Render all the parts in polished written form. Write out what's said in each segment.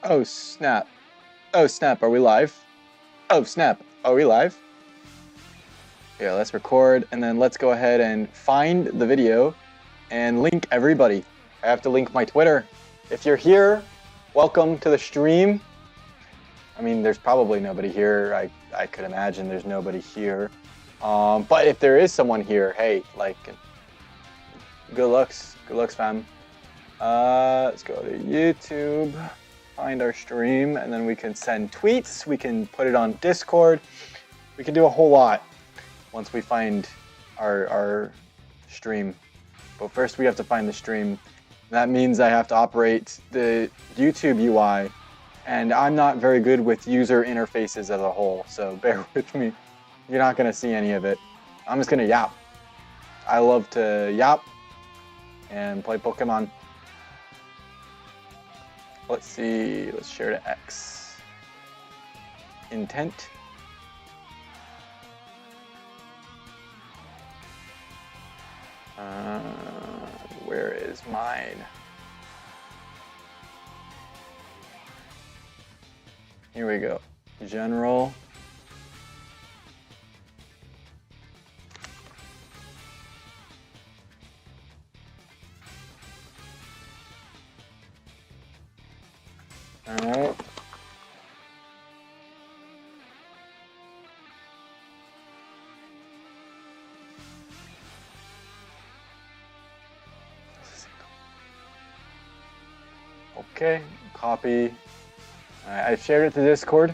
Oh snap. Oh snap, are we live? Oh snap, are we live? Yeah, let's record and then let's go ahead and find the video and link everybody. I have to link my Twitter. If you're here, welcome to the stream. I mean, there's probably nobody here. I could imagine there's nobody here. But if there is someone here, hey, like, good looks, fam. Let's go to YouTube, find our stream, and then we can send tweets. We can put it on Discord. We can do a whole lot once we find our stream. But first we have to find the stream. That means I have to operate the YouTube UI, and I'm not very good with user interfaces as a whole, so bear with me. You're not gonna see any of it. I'm just gonna yap. I love to yap and play Pokemon. Let's see, let's share to X. Intent. Where is mine? Here we go. General. Alright. Okay, copy. I shared it to Discord,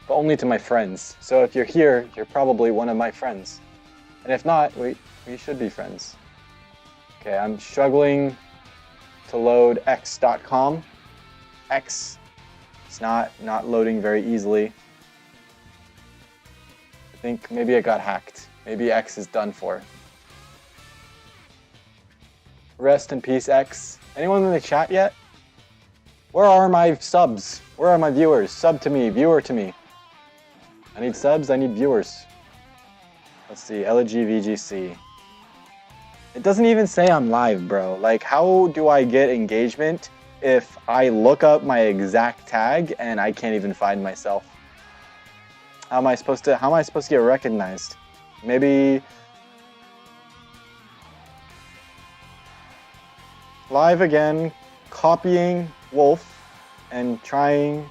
but only to my friends. So if you're here, you're probably one of my friends. And if not, we should be friends. Okay, I'm struggling to load x.com. X. It's not loading very easily. I think maybe it got hacked. Maybe X is done for. Rest in peace, X. Anyone in the chat yet? Where are my subs? Where are my viewers? Sub to me, viewer to me. I need subs, I need viewers. Let's see, LGVGC. It doesn't even say I'm live, bro. Like, how do I get engagement if I look up my exact tag and I can't even find myself? How am I supposed to get recognized? Maybe live again, copying Wolf and trying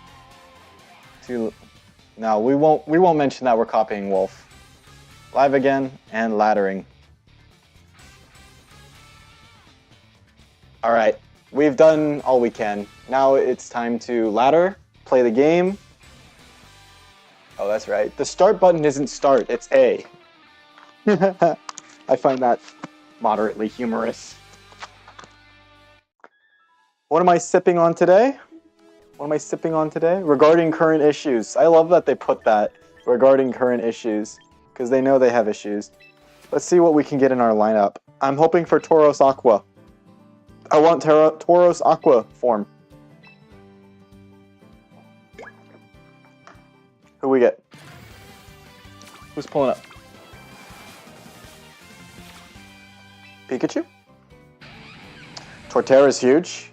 to. No, we won't mention that we're copying Wolf. Live again and laddering. All right, we've done all we can. Now it's time to ladder, play the game. Oh, that's right. The start button isn't start, it's A. I find that moderately humorous. What am I sipping on today? Regarding current issues. I love that they put that, regarding current issues, because they know they have issues. Let's see what we can get in our lineup. I'm hoping for Tauros Aqua. I want Tauros Aqua form. Who we get? Who's pulling up? Pikachu? Torterra is huge.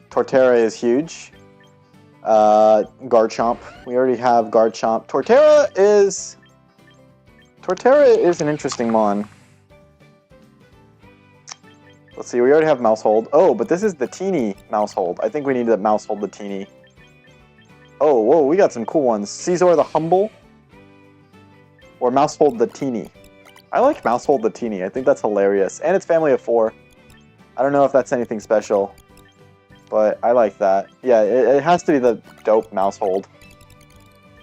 Garchomp. We already have Garchomp. Torterra is an interesting mon. Let's see, we already have Mousehold. Oh, but this is the teeny Mousehold. I think we need to Mousehold the teeny. Oh, whoa, we got some cool ones. Scizor the Humble. Or Mousehold the teeny. I like Mousehold the teeny. I think that's hilarious. And it's family of 4. I don't know if that's anything special, but I like that. Yeah, it has to be the dope Mousehold.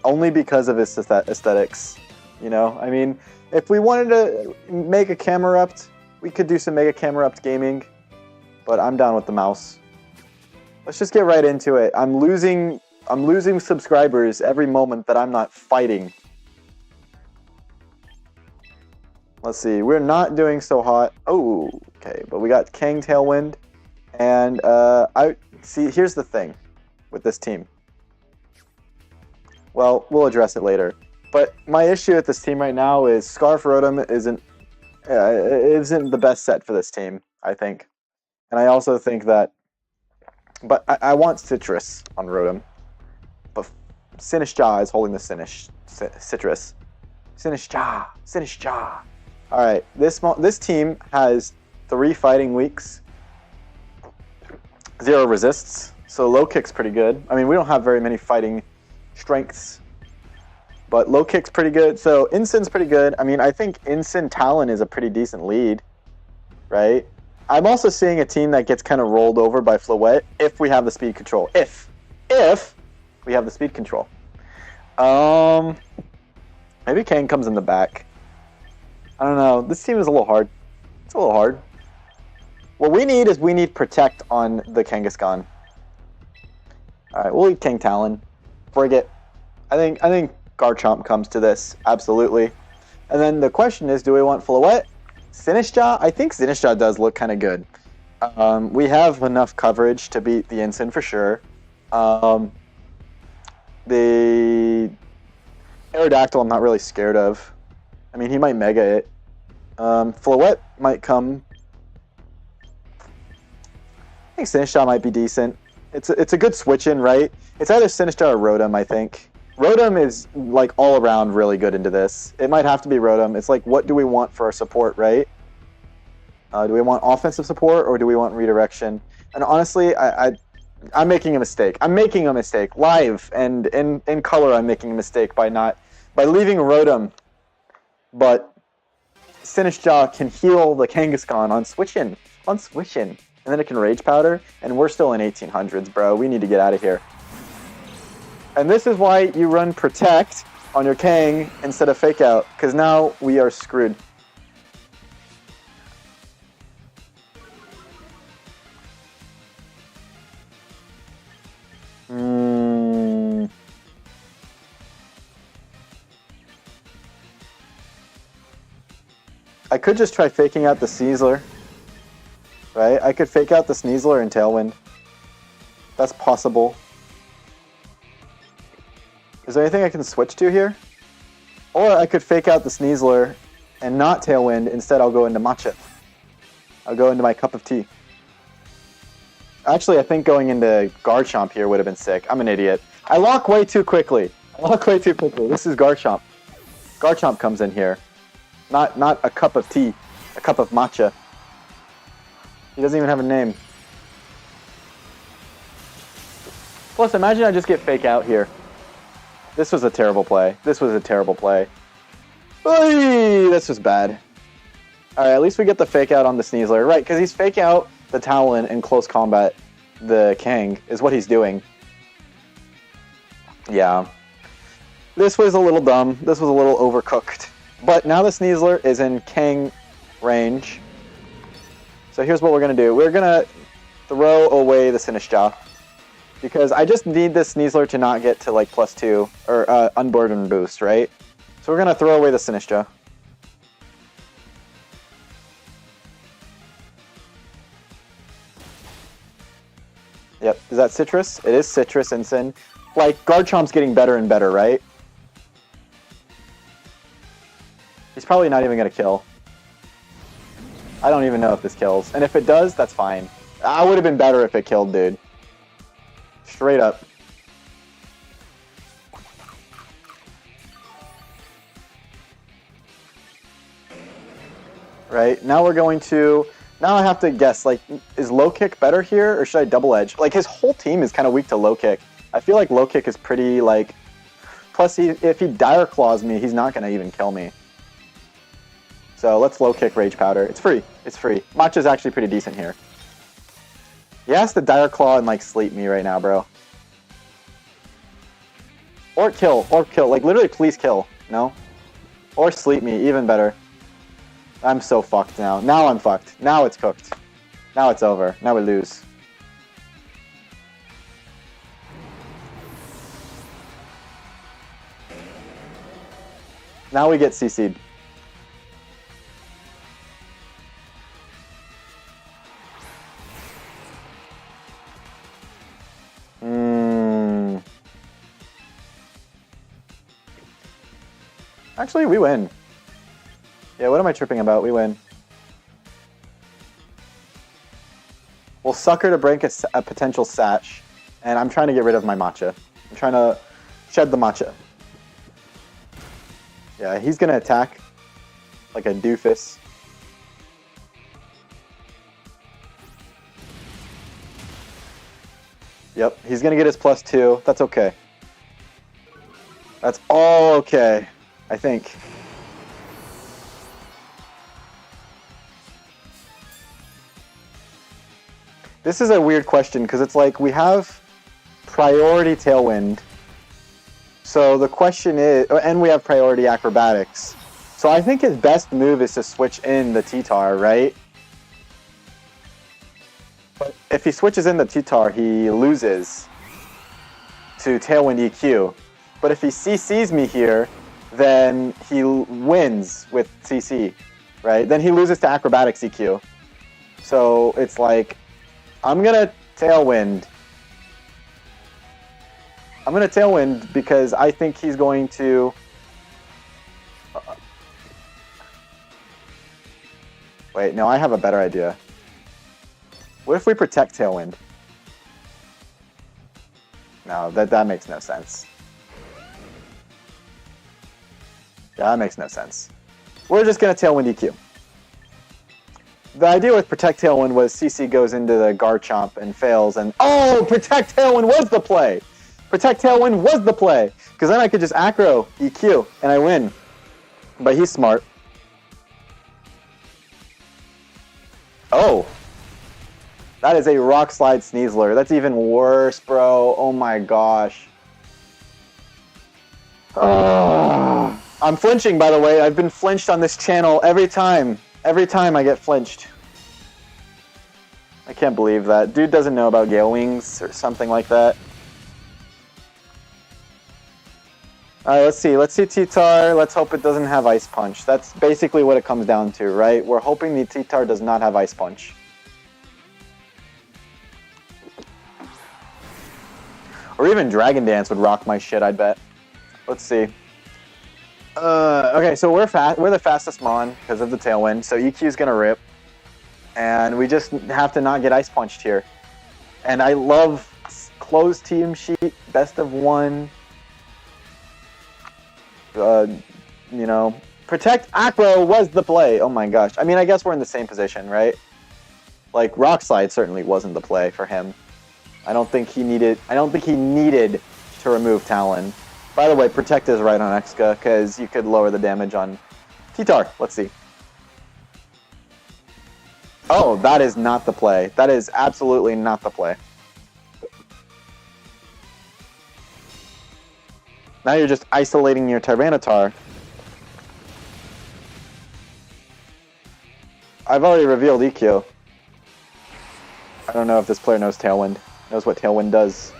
Only because of its aesthetics. You know, I mean, if we wanted to make a Camerupt, we could do some Mega Camerupt gaming, but I'm down with the mouse. Let's just get right into it. I'm losing subscribers every moment that I'm not fighting. Let's see, we're not doing so hot. Oh, okay, but we got Kang Tailwind, and here's the thing with this team. Well, we'll address it later. But my issue with this team right now is Scarf Rotom isn't the best set for this team, I think. And I also think that... But I want Citrus on Rotom. but Sinistcha is holding the citrus. Sinistcha. All right, this team has 3 fighting weeks, 0 resists, so low kick's pretty good. I mean, we don't have very many fighting strengths, but low kick's pretty good. So Incyn's pretty good. I mean, I think Incyn Talon is a pretty decent lead, right? I'm also seeing a team that gets kind of rolled over by Floette if we have the speed control. If we have the speed control. Maybe Kang comes in the back. I don't know. This team is a little hard. It's a little hard. What we need is Protect on the Kangaskhan. All right, we'll leave King Talon. Frigate. I think Garchomp comes to this, absolutely. And then the question is, do we want Floette? Sinistcha? I think Sinistcha does look kind of good. We have enough coverage to beat the Incyn for sure. The Aerodactyl I'm not really scared of. I mean, he might Mega it. Floette might come. I think Sinistcha might be decent. It's a good switch-in, right? It's either Sinistcha or Rotom, I think. Rotom is, like, all around really good into this. It might have to be Rotom. It's like, what do we want for our support, right? Do we want offensive support, or do we want redirection? And honestly, I'm making a mistake. I'm making a mistake. Live and in color, I'm making a mistake by leaving Rotom. But Sinistcha can heal the Kangaskhan on switch-in. And then it can Rage Powder, and we're still in 1800s, bro. We need to get out of here. And this is why you run Protect on your Kang instead of Fake Out, because now we are screwed. I could just try faking out the Sneasler. Right? I could fake out the Sneasler and Tailwind. That's possible. Is there anything I can switch to here? Or I could fake out the Sneasler and not Tailwind. Instead, I'll go into Matcha. I'll go into my Cup of Tea. Actually, I think going into Garchomp here would have been sick. I'm an idiot. I lock way too quickly. This is Garchomp. Garchomp comes in here. Not a cup of tea. A cup of matcha. He doesn't even have a name. Plus, imagine I just get Fake Out here. This was a terrible play. Oy, this was bad. Alright, at least we get the Fake Out on the Sneasler. Right, because he's Fake Out the Talon in close combat. The Kang is what he's doing. Yeah. This was a little dumb. This was a little overcooked. But now the Sneasler is in Kang range. So here's what we're going to do. We're going to throw away the Sinistcha. Because I just need this Sneasler to not get to like +2 or Unburden boost, right? So we're going to throw away the Sinistcha. Yep, is that Citrus? It is Citrus, Incyn. Like, Garchomp's getting better and better, right? He's probably not even going to kill. I don't even know if this kills. And if it does, that's fine. I would have been better if it killed, dude. Straight up. Right, now we're going to... Now I have to guess, like, is low kick better here, or should I double edge? Like, his whole team is kind of weak to low kick. I feel like low kick is pretty, like... Plus, if he Dire Claws me, he's not going to even kill me. So let's low kick Rage Powder. It's free. It's free. Matcha's actually pretty decent here. He has to Dire Claw and, like, sleep me right now, bro. Or kill. Like, literally, please kill. No? Or sleep me. Even better. I'm so fucked now. Now I'm fucked. Now it's cooked. Now it's over. Now we lose. Now we get CC'd. Actually, we win. Yeah, what am I tripping about? We win. We'll Sucker to break a potential Satch, and I'm trying to get rid of my Matcha. I'm trying to Shed the matcha. Yeah, he's gonna attack like a doofus. Yep, he's gonna get his +2. That's okay. That's all okay, I think. This is a weird question because it's like we have priority Tailwind. So the question is, and we have priority Acrobatics. So I think his best move is to switch in the T-Tar, right? But if he switches in the T-Tar, he loses to Tailwind EQ. But if he CCs me here, then he wins with CC, right? Then he loses to Acrobatics EQ. So it's like, I'm gonna Tailwind. I'm gonna Tailwind because I think he's going to... Wait, no, I have a better idea. What if we protect Tailwind? No, that makes no sense. Yeah, that makes no sense. We're just going to Tailwind EQ. The idea with Protect Tailwind was CC goes into the Garchomp and fails, and oh, Protect Tailwind was the play! Protect Tailwind was the play! Because then I could just Acro EQ, and I win. But he's smart. Oh! That is a Rock Slide Sneasler. That's even worse, bro. Oh my gosh. I'm flinching, by the way. I've been flinched on this channel every time. Every time I get flinched. I can't believe that. Dude doesn't know about Gale Wings or something like that. Alright, let's see. Let's see T-Tar. Let's hope it doesn't have Ice Punch. That's basically what it comes down to, right? We're hoping the T-Tar does not have Ice Punch. Or even Dragon Dance would rock my shit, I'd bet. Let's see. Okay, so we're the fastest Mon because of the Tailwind, so EQ's gonna rip. And we just have to not get Ice Punched here. And I love closed team sheet, best of one. You know, Protect Acro was the play. Oh my gosh. I mean, I guess we're in the same position, right? Like, Rock Slide certainly wasn't the play for him. I don't think he needed to remove Talon. By the way, Protect is right on Exca, because you could lower the damage on T-Tar. Let's see. Oh, that is not the play. That is absolutely not the play. Now you're just isolating your Tyranitar. I've already revealed EQ. I don't know if this player knows Tailwind. Knows what Tailwind does.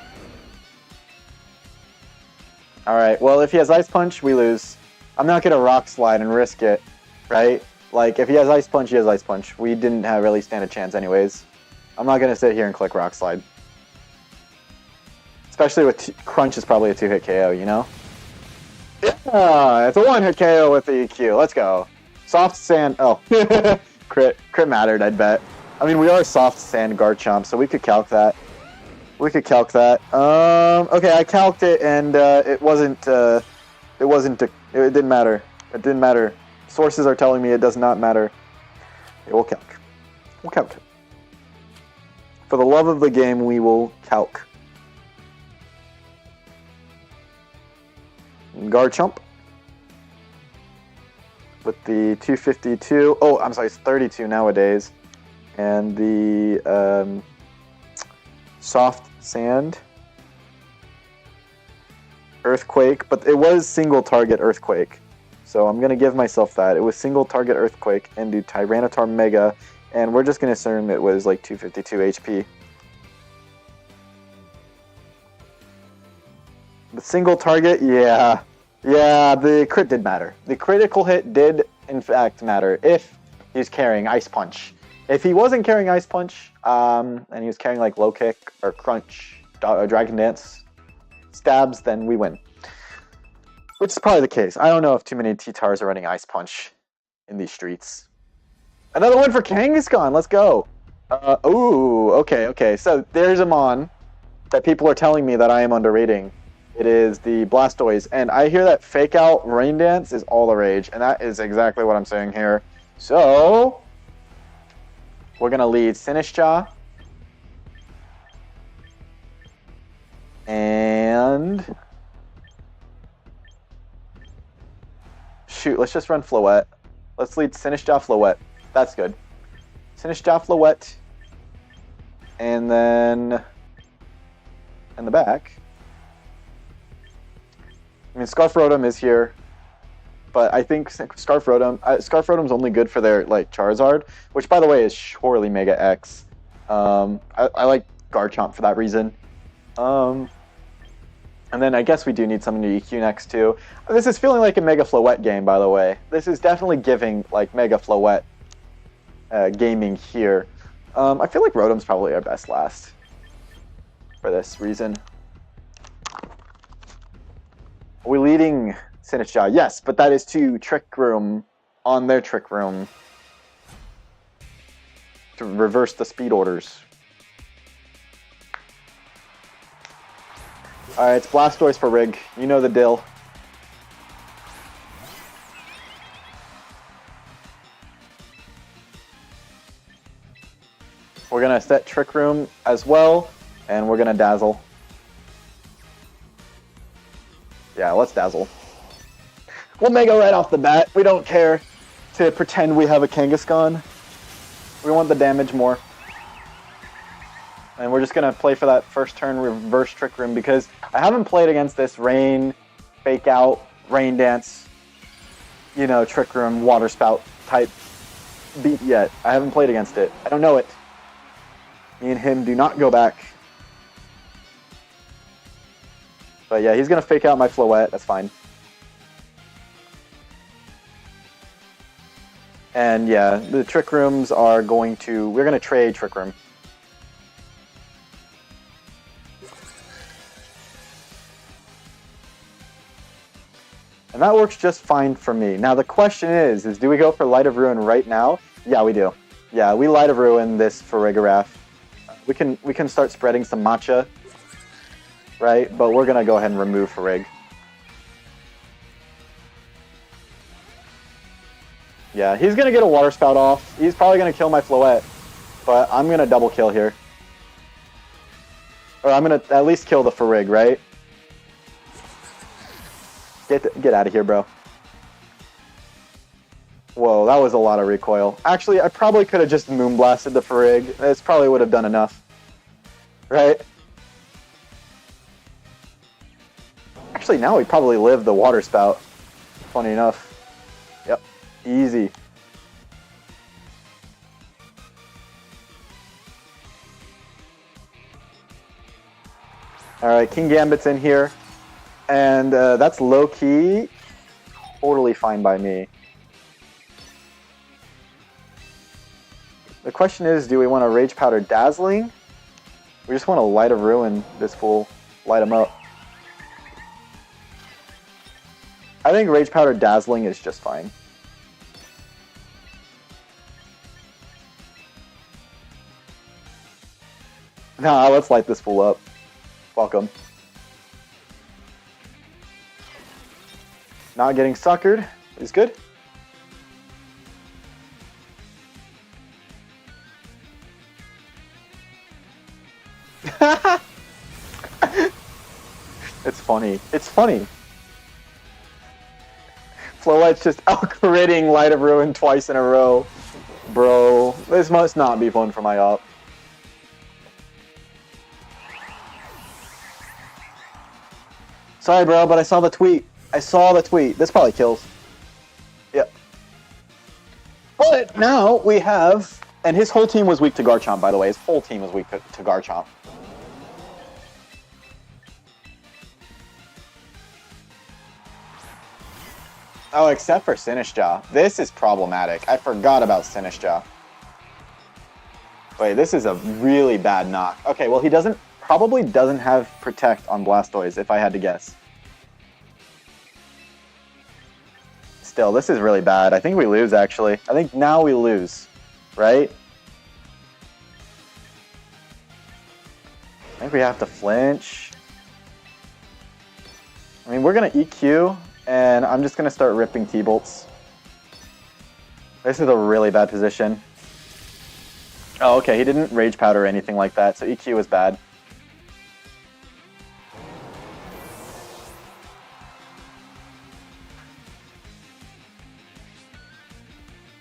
Alright, well, if he has Ice Punch, we lose. I'm not going to Rock Slide and risk it, right? Like, if he has Ice Punch, he has Ice Punch. We didn't really stand a chance anyways. I'm not going to sit here and click Rock Slide. Especially with Crunch is probably a 2-hit KO, you know? Yeah, it's a 1-hit KO with the EQ. Let's go. Soft Sand... Oh. Crit mattered, I'd bet. I mean, we are Soft Sand Garchomp, so we could calc that. Okay, I calced it, and it didn't matter. It didn't matter. Sources are telling me it does not matter. Okay, we'll calc. We'll calc. For the love of the game, we will calc. Garchomp. With the 252. Oh, I'm sorry, it's 32 nowadays. And the Soft Sand. Earthquake, but it was single target Earthquake. So I'm going to give myself that. It was single target Earthquake and do Tyranitar Mega, and we're just going to assume it was like 252 HP. The single target, yeah, the crit did matter. The critical hit did, in fact, matter if he's carrying Ice Punch. If he wasn't carrying Ice Punch, and he was carrying like Low Kick or Crunch, or Dragon Dance stabs, then we win. Which is probably the case. I don't know if too many T-Tars are running Ice Punch in these streets. Another one for Kangaskhan, let's go! Ooh, okay. So there's a Mon that people are telling me that I am underrating. It is the Blastoise, and I hear that Fake Out Rain Dance is all the rage, and that is exactly what I'm saying here. So, we're going to lead Sinistcha. And... shoot, let's just run Floette. Let's lead Sinistcha Floette. That's good. Sinistcha Floette. And then... in the back... I mean, Scarf Rotom is here, but I think Scarf Rotom's only good for their like Charizard, which by the way is surely Mega X. I like Garchomp for that reason. And then I guess we do need something to EQ next too. This is feeling like a Mega Floette game, by the way. This is definitely giving like Mega Floette gaming here. I feel like Rotom's probably our best last for this reason. Are we leading Sinistcha? Yes, but that is to Trick Room on their Trick Room to reverse the speed orders. Alright, it's Blastoise for Rig. You know the deal. We're going to set Trick Room as well, and we're going to Dazzle. Yeah, let's Dazzle. We'll Mega right off the bat. We don't care to pretend we have a Kangaskhan. We want the damage more. And we're just going to play for that first turn reverse Trick Room because I haven't played against this Rain, Fake Out, Rain Dance, you know, Trick Room, Water Spout type beat yet. I haven't played against it. I don't know it. Me and him do not go back. But yeah, he's going to Fake Out my Floette. That's fine. And yeah, the Trick Rooms are going to... we're going to trade Trick Room. And that works just fine for me. Now the question is do we go for Light of Ruin right now? Yeah, we do. Yeah, we Light of Ruin this for Farigiraf. We can start spreading some matcha. Right? But we're going to go ahead and remove Farig. Yeah, he's going to get a Water Spout off. He's probably going to kill my Floette. But I'm going to double kill here. Or I'm going to at least kill the Farig, right? Get out of here, bro. Whoa, that was a lot of recoil. Actually, I probably could have just Moonblasted the Farig. This probably would have done enough. Right? Actually, now we probably live the Water Spout. Funny enough. Yep. Easy. Alright, King Gambit's in here. And that's low-key totally fine by me. The question is, do we want to Rage Powder Dazzling? We just want to Light of Ruin this fool. Light him up. I think Rage Powder Dazzling is just fine. Nah, let's light this fool up. Welcome. Not getting suckered is good. It's funny. It's funny. Floette's just out-critting Light of Ruin twice in a row. Bro, this must not be fun for my op. Sorry, bro, but I saw the tweet. I saw the tweet. This probably kills. Yep. But now we have... and his whole team was weak to Garchomp, by the way. His whole team was weak to Garchomp. Oh, except for Sinistcha. This is problematic. I forgot about Sinistcha. Wait, this is a really bad knock. Okay, well, he probably doesn't have Protect on Blastoise, if I had to guess. Still, this is really bad. I think we lose, actually. I think now we lose, right? I think we have to flinch. I mean, we're going to EQ, and I'm just going to start ripping T-bolts. This is a really bad position. Oh, okay, he didn't Rage Powder or anything like that, so EQ was bad.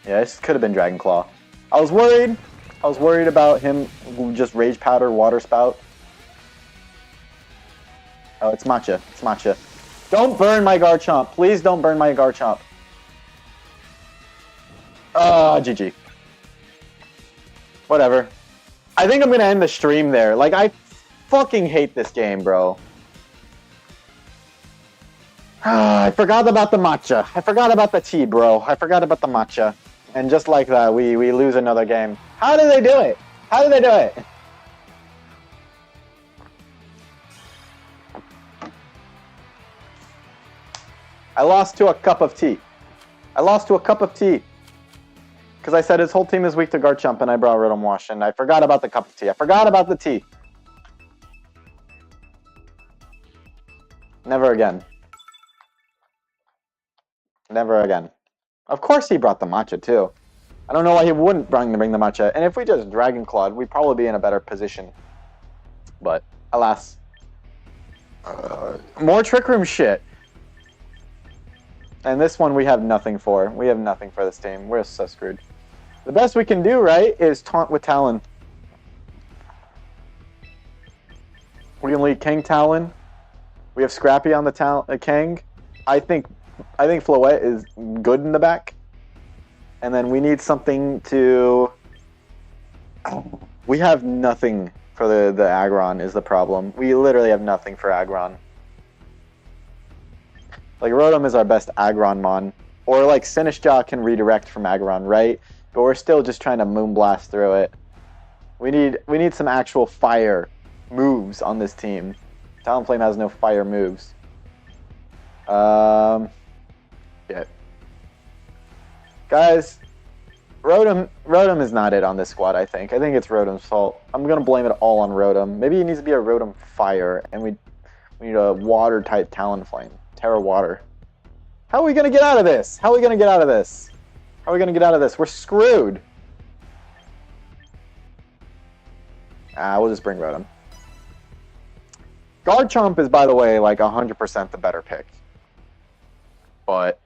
Yeah, this could have been Dragon Claw. I was worried. I was worried about him just Rage Powder, Water Spout. Oh, it's Matcha. It's Matcha. Don't burn my Garchomp. Please don't burn my Garchomp. GG. Whatever. I think I'm going to end the stream there. Like, I fucking hate this game, bro. I forgot about the matcha. I forgot about the tea, bro. I forgot about the matcha. And just like that, we lose another game. How did they do it? How did they do it? I lost to a cup of tea. I lost to a cup of tea. Because I said his whole team is weak to Garchomp and I brought Rotom Wash. And I forgot about the cup of tea. I forgot about the tea. Never again. Never again. Of course he brought the matcha too. I don't know why he wouldn't bring the matcha. And if we just Dragon Clawed, we'd probably be in a better position. But, alas. More Trick Room shit. And this one we have nothing for. We have nothing for this team. We're so screwed. The best we can do, right, is taunt with Talon. We can lead King Talon. We have Scrappy on the Kang. I think Floette is good in the back. And then we need something to... We have nothing for the Aggron is the problem. We literally have nothing for Aggron. Like, Rotom is our best Aggron mon. Or, like, Sinistcha can redirect from Aggron, right? But we're still just trying to Moonblast through it. We need some actual fire moves on this team. Talonflame has no fire moves. Yeah. Guys, Rotom is not it on this squad, I think. I think it's Rotom's fault. I'm going to blame it all on Rotom. Maybe it needs to be a Rotom Fire, and we need a Water-type Talonflame. Terra Water. How are we going to get out of this? How are we going to get out of this? How are we going to get out of this? We're screwed. We'll just bring Rotom. Garchomp is, by the way, like 100% the better pick. But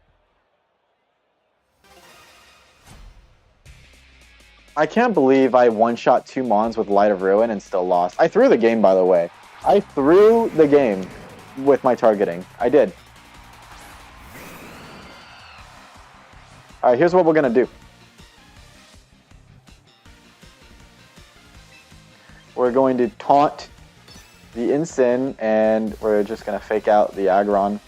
I can't believe I one-shot 2 Mons with Light of Ruin and still lost. I threw the game, by the way. I threw the game with my targeting. I did. Alright, here's what we're going to do. We're going to taunt the Incin, and we're just going to fake out the Aggron.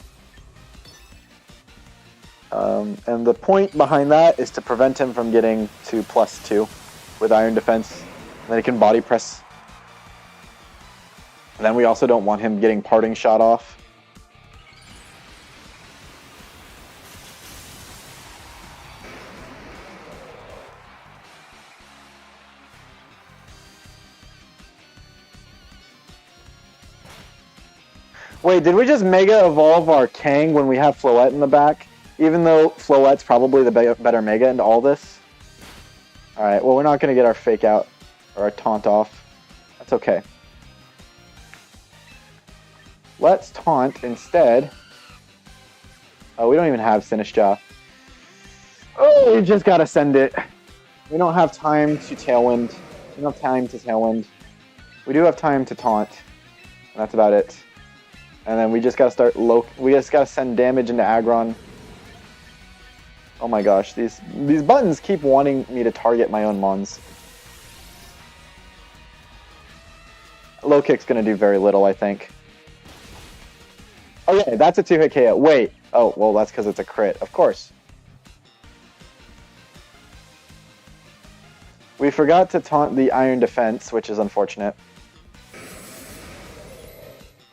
And the point behind that is to prevent him from getting to +2 with Iron Defense. And then he can body press. And then we also don't want him getting Parting Shot off. Wait, did we just Mega Evolve our Kang when we have Floette in the back? Even though Floette's probably the better Mega into all this? Alright, well, we're not going to get our Fake Out or our Taunt off. That's okay. Let's Taunt instead. Oh, we don't even have Sinistcha. Oh, we just got to send it. We don't have time to Tailwind. We don't have time to Tailwind. We do have time to Taunt. And that's about it. And then we just gotta start we just gotta send damage into Aggron. Oh my gosh, these buttons keep wanting me to target my own Mons. Low kick's gonna do very little, I think. Oh yeah, that's a 2-hit KO. Wait. Oh, well, that's because it's a crit. Of course. We forgot to taunt the Iron Defense, which is unfortunate.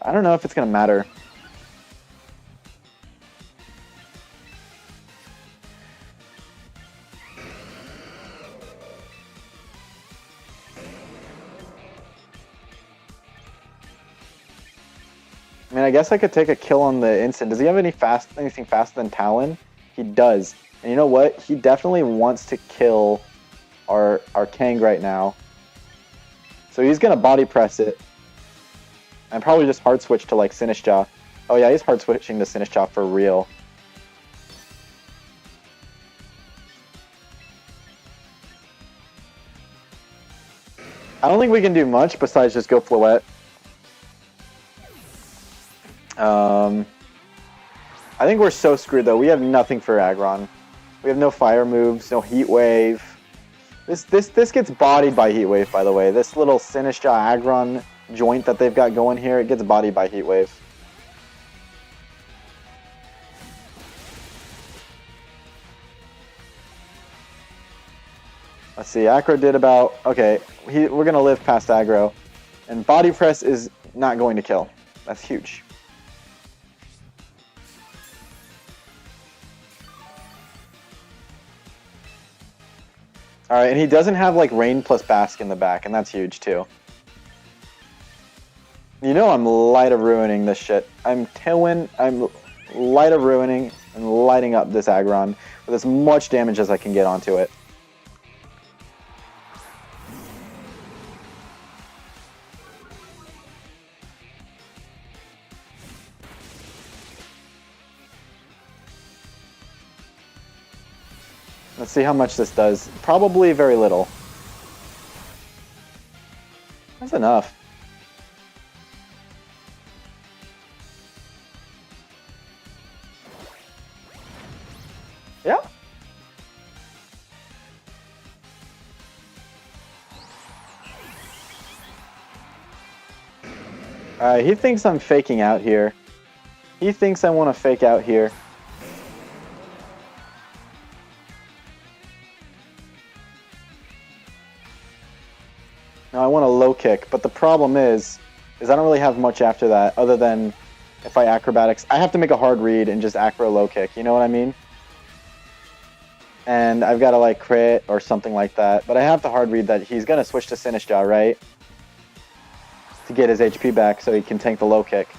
I don't know if it's going to matter. I mean, I guess I could take a kill on the instant. Does he have anything faster than Talon? He does. And you know what? He definitely wants to kill our Kang right now. So he's gonna body press it. And probably just hard switch to like Sinistcha. Oh yeah, he's hard switching to Sinistcha for real. I don't think we can do much besides just go Floette. I think we're so screwed though. We have nothing for Aggron. We have no fire moves, no Heat Wave. This gets bodied by Heat Wave, by the way. This little Sinistcha Aggron joint that they've got going here, it gets bodied by Heat Wave. Let's see, Acro did about... Okay, we're going to live past aggro. And Body Press is not going to kill. That's huge. Alright, and he doesn't have like Rain plus Bask in the back, and that's huge too. You know I'm light of ruining this shit. I'm light of ruining and lighting up this Aggron with as much damage as I can get onto it. Let's see how much this does. Probably very little. That's enough. Yeah. Alright, he thinks I'm faking out here. He thinks I want to fake out here. Now I want a low kick, but the problem is I don't really have much after that other than if I acrobatics. I have to make a hard read and just acro low kick, you know what I mean? And I've got to like crit or something like that, but I have to hard read that he's going to switch to Sinistcha, right? To get his HP back so he can tank the low kick.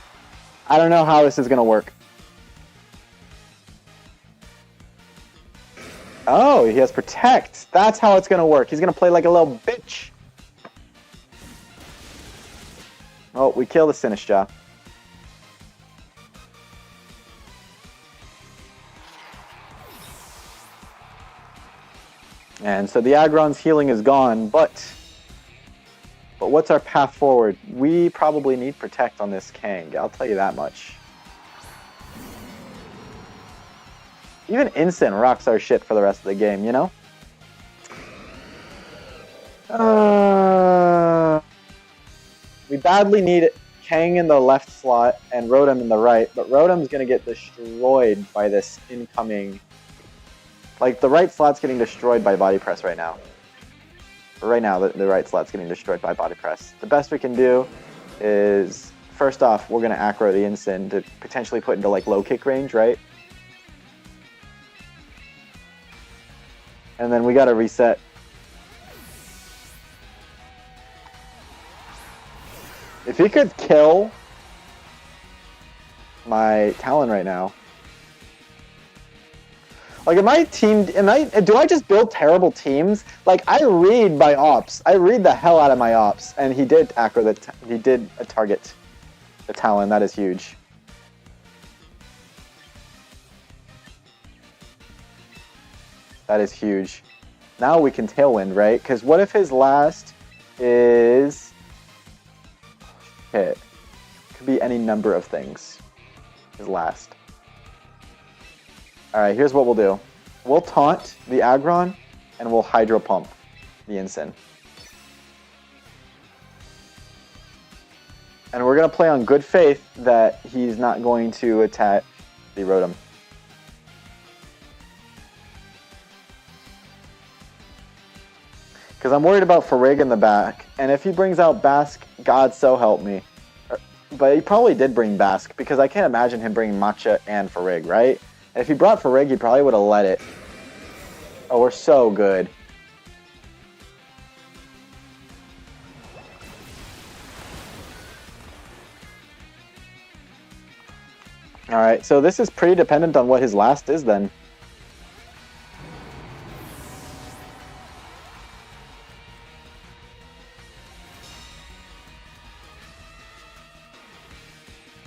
I don't know how this is going to work. Oh, he has Protect. That's how it's going to work. He's going to play like a little bitch. Oh, we kill the Sinistcha. And so the Aggron's healing is gone, but what's our path forward? We probably need Protect on this Kang, I'll tell you that much. Even Instant rocks our shit for the rest of the game, you know? We badly need Kang in the left slot and Rotom in the right, but Rotom's going to get destroyed by this incoming... Like, the right slot's getting destroyed by Body Press right now. Right now, the right slot's getting destroyed by Body Press. The best we can do is, first off, we're going to Acro the Instant to potentially put into, like, low kick range, right? And then we got to reset. If he could kill my Talon right now. Like, do I just build terrible teams? Like, I read my ops. I read the hell out of my ops. And he did Acro he did target the Talon. That is huge. That is huge. Now we can Tailwind, right? Because what if his last is... Hit. Could be any number of things. His last. Alright, here's what we'll do. We'll taunt the Aggron, and we'll Hydro Pump the Incin. And we're going to play on good faith that he's not going to attack the Rotom. Because I'm worried about Farig in the back, and if he brings out Bask, God so help me. But he probably did bring Bask, because I can't imagine him bringing Matcha and Farig, right? And if he brought Farig, he probably would have let it. Oh, we're so good. Alright, so this is pretty dependent on what his last is then.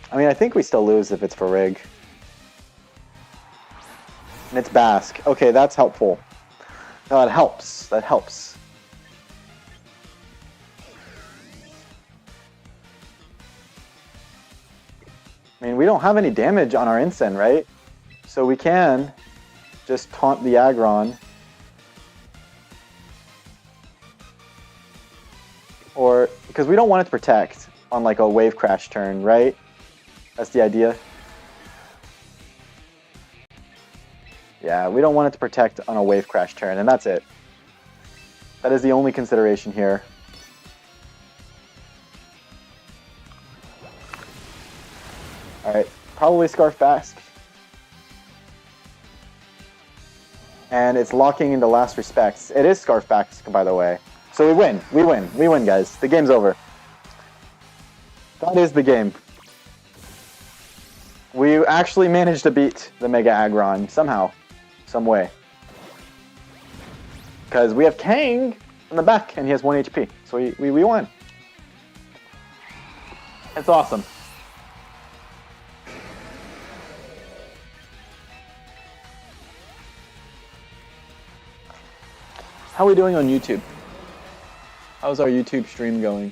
I mean, I think we still lose if it's for Rig. And it's Basque. Okay, that's helpful. No, that helps. That helps. I mean, we don't have any damage on our Incen, right? So we can just taunt the Aggron. Or, because we don't want it to protect on like a wave crash turn, right? That's the idea. Yeah, we don't want it to protect on a wave crash turn, and that's it. That is the only consideration here. Alright, probably Scarf Basque. And it's locking into Last Respects. It is Scarf Basque, by the way. So we win. We win. We win, guys. The game's over. That is the game. We actually managed to beat the Mega Aggron somehow, some way. Because we have Kang in the back and he has 1 HP. So we won. It's awesome. How are we doing on YouTube? How's our YouTube stream going?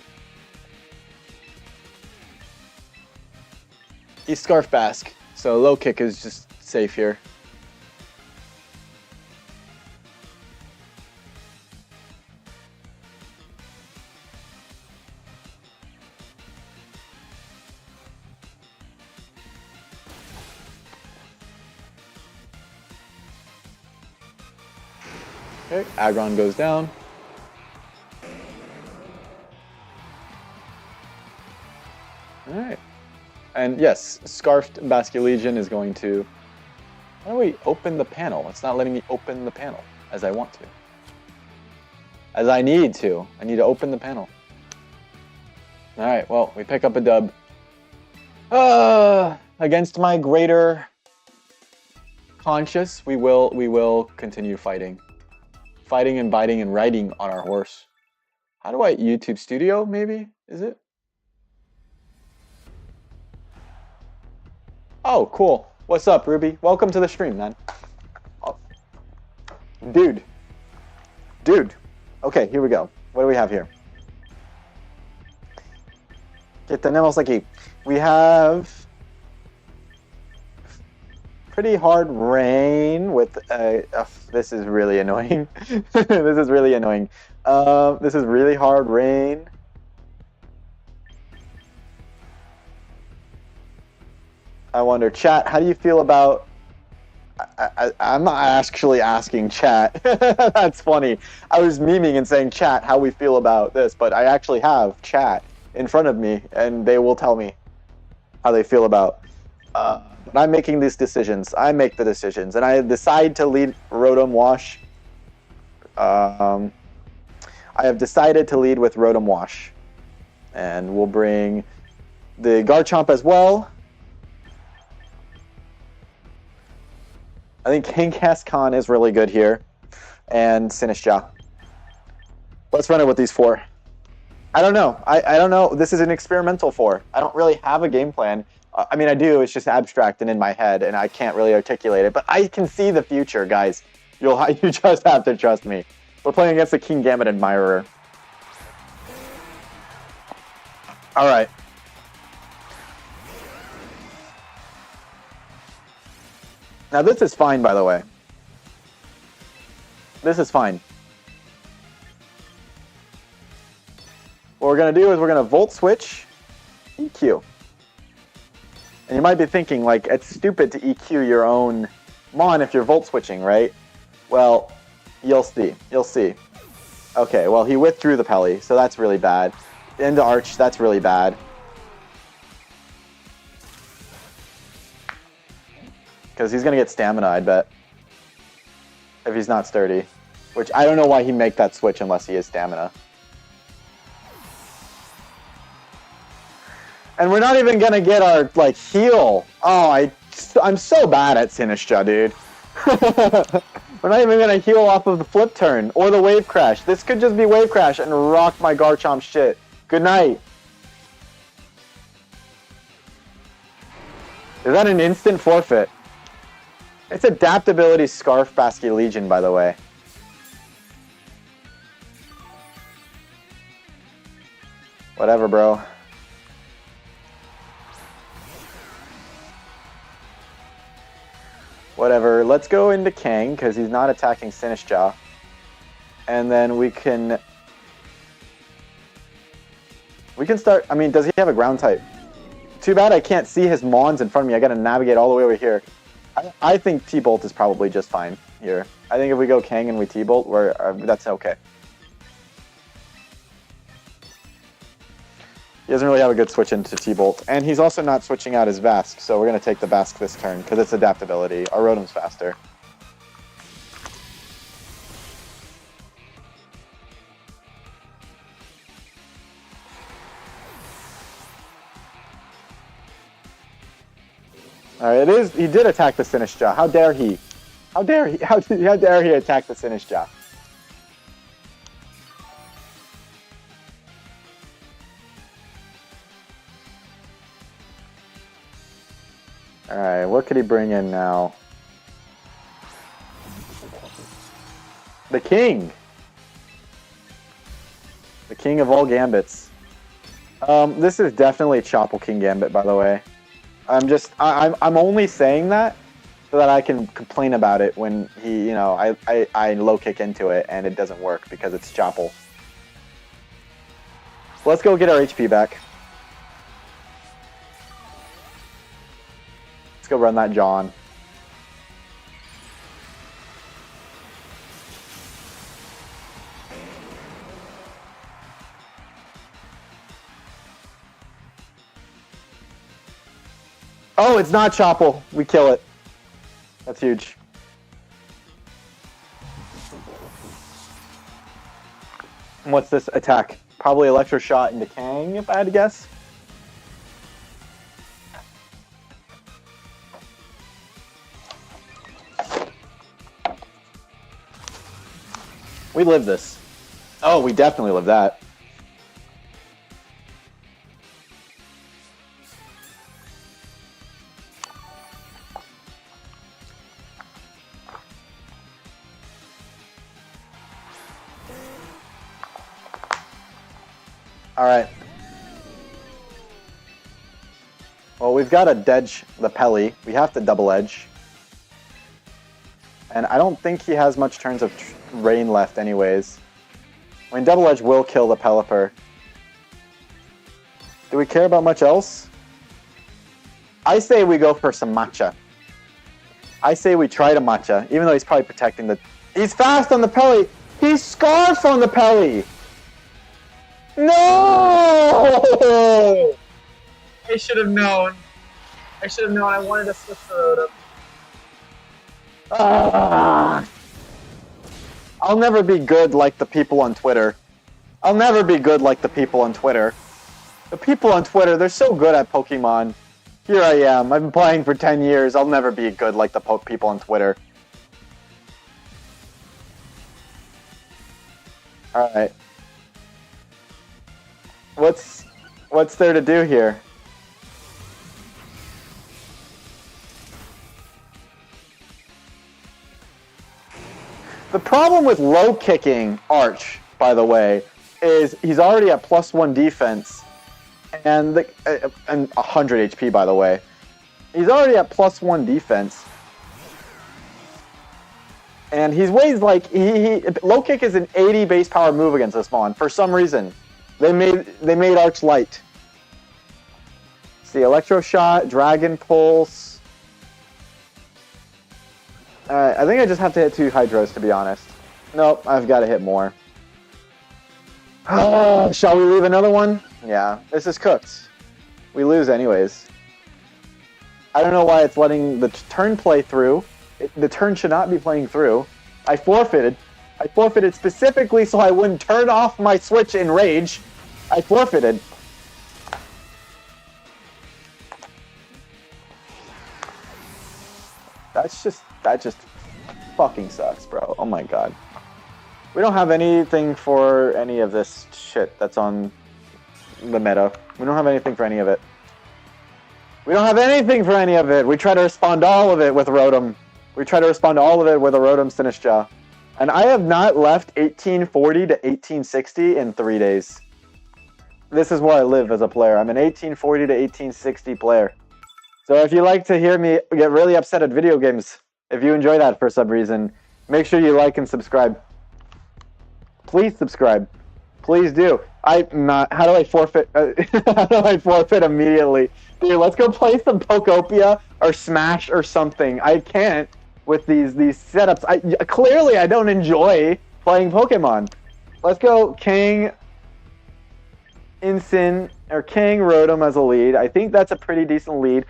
He's Scarf Basque, so low kick is just safe here. Okay, Aggron goes down. Alright. And yes, Scarfed Basque Legion is going to... How do we open the panel? It's not letting me open the panel as I want to. As I need to. I need to open the panel. Alright, well, we pick up a dub. Against my greater conscience, we will continue fighting. Fighting and biting and riding on our horse. How do I... YouTube Studio, maybe? Is it? Oh, cool. What's up, Ruby? Welcome to the stream, man. Oh. Dude. Okay, here we go. What do we have here? ¿Qué tenemos aquí? We have pretty hard rain with this is really annoying. This is really annoying. This is really hard rain. I wonder, chat, how do you feel about... I'm not actually asking chat. That's funny. I was memeing and saying, chat, how we feel about this, but I actually have chat in front of me, and they will tell me how they feel about. But I'm making these decisions. I make the decisions, and I decide to lead Rotom Wash. I have decided to lead with Rotom Wash. And we'll bring the Garchomp as well. I think Kangaskhan is really good here, and Sinistcha. Let's run it with these four. I don't know. I don't know. This is an experimental four. I don't really have a game plan. I mean, I do. It's just abstract and in my head, and I can't really articulate it. But I can see the future, guys. You just have to trust me. We're playing against the Kingambit Admirer. All right. Now this is fine, by the way. This is fine. What we're going to do is we're going to Volt Switch, EQ. And you might be thinking, like, it's stupid to EQ your own Mon if you're Volt Switching, right? Well, you'll see. You'll see. Okay, well, he withdrew the Pelly, so that's really bad. Into Arch, that's really bad. Because he's going to get stamina, I bet. If he's not sturdy. Which, I don't know why he'd make that switch unless he is stamina. And we're not even gonna get our, like, heal. Oh, I'm so bad at Sinistcha, dude. We're not even gonna heal off of the flip turn or the wave crash. This could just be wave crash and rock my Garchomp shit. Good night. Is that an instant forfeit? It's Adaptability Scarf Basculegion, by the way. Whatever, bro. Whatever. Let's go into Kang, because he's not attacking Sinistcha. And then we can start... I mean, does he have a ground type? Too bad I can't see his Mons in front of me. I gotta navigate all the way over here. I think T-Bolt is probably just fine here. I think if we go Kang and we T-Bolt, that's okay. He doesn't really have a good switch into T-Bolt. And he's also not switching out his Vask, so we're going to take the Vask this turn, because it's adaptability. Our Rotom's faster. Alright, he did attack the Sinistcha. How dare he? How dare he? How dare he attack the Sinistcha? Alright, what could he bring in now? The King! The King of all Gambits. This is definitely Chople King Gambit, by the way. I'm only saying that so that I can complain about it when he, you know, I low kick into it and it doesn't work because it's Chople. Let's go get our HP back. Let's go run that John. Oh, it's not Chople. We kill it. That's huge. And what's this attack? Probably Electro Shot into Kang, if I had to guess. We live this. Oh, we definitely live that. Alright. Well, we've got to Dedge the Pelly. We have to Double Edge. And I don't think he has much turns of Rain left anyways. I mean, Double Edge will kill the Pelipper. Do we care about much else? I say we go for some Matcha. I say we try to Matcha, even though he's probably protecting the... He's fast on the Pelly! He's Scarf on the Pelly! No! I should have known. I should have known. I wanted to switch the Rotom. I'll never be good like the people on Twitter. I'll never be good like the people on Twitter. The people on Twitter, they're so good at Pokemon. Here I am. I've been playing for 10 years. I'll never be good like the people on Twitter. Alright. What's there to do here? The problem with low kicking Arch, by the way, is he's already at +1 defense and 100 HP, by the way. He's already at +1 defense. And he's weighs like low kick is an 80 base power move against this Mon for some reason. They made Arch light. See, Electro Shot, Dragon Pulse. Alright, I think I just have to hit 2 Hydros, to be honest. Nope, I've got to hit more. Shall we leave another one? Yeah, this is cooked. We lose anyways. I don't know why it's letting the turn play through. The turn should not be playing through. I forfeited. I forfeited specifically so I wouldn't turn off my switch in rage. I forfeited. That just fucking sucks, bro. Oh my god. We don't have anything for any of this shit that's on the meta. We don't have anything for any of it. We don't have anything for any of it. We try to respond to all of it with Rotom. We try to respond to all of it with a Rotom Sinistcha. And I have not left 1840 to 1860 in 3 days. This is where I live as a player. I'm an 1840 to 1860 player. So if you like to hear me get really upset at video games, if you enjoy that for some reason, make sure you like and subscribe. Please subscribe. Please do. How do I forfeit? How do I forfeit immediately? Dude, let's go play some Pokopia or Smash or something. I can't with these setups. Clearly I don't enjoy playing Pokemon. Let's go King Incin or King Rotom as a lead. I think that's a pretty decent lead.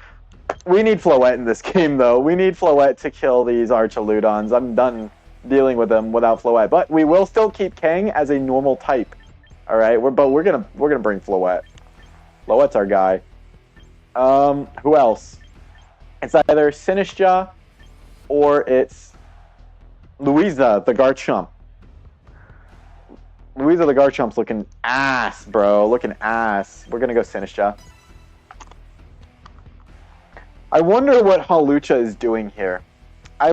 We need Floette in this game though. We need Floette to kill these Archaludons. I'm done dealing with them without Floette. But we will still keep Kang as a normal type. All right, but we're gonna bring Floette. Floette's our guy. Who else? It's either Sinistcha or it's Louisa the Garchomp. Louisa the Garchomp's looking ass, bro. Looking ass. We're gonna go Sinistcha. I wonder what Hawlucha is doing here. I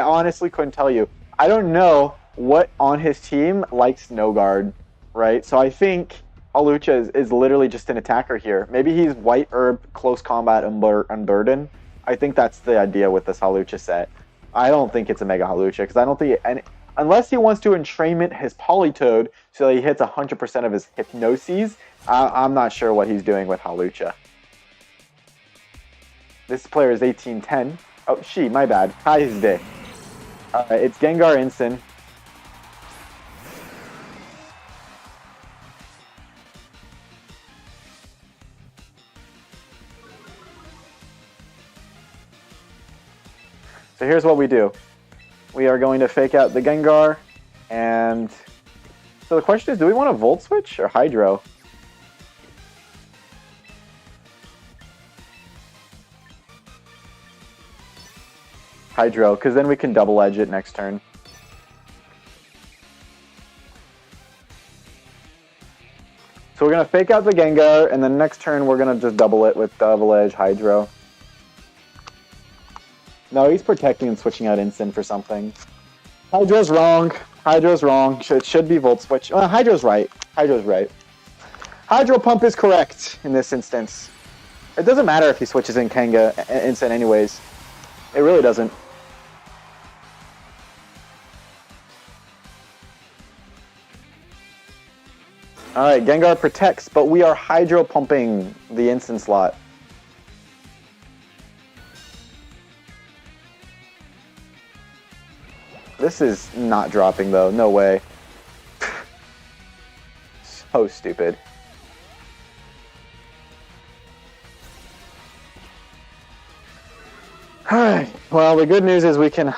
honestly couldn't tell you. I don't know what on his team likes no guard, right? So I think Hawlucha is literally just an attacker here. Maybe he's White Herb, Close Combat, Unburden. I think that's the idea with this Hawlucha set. I don't think it's a Mega Hawlucha, because I don't think... unless he wants to entrainment his Politoed so that he hits 100% of his Hypnoses, I'm not sure what he's doing with Hawlucha. This player is 1810. Oh, my bad. Hi, his day. It's Gengar Incin. So here's what we do. We are going to fake out the Gengar, and so the question is, do we want a Volt Switch or Hydro? Hydro, because then we can double edge it next turn. So we're going to fake out the Gengar, and then next turn we're going to just double it with double edge Hydro. No, he's protecting and switching out Incin for something. Hydro's wrong. It should be Volt Switch. Hydro's right. Hydro Pump is correct in this instance. It doesn't matter if he switches in Incin anyways. It really doesn't. Alright, Gengar protects, but we are Hydro Pumping the Incin slot. This is not dropping though, no way. So stupid. Alright, well the good news is we can...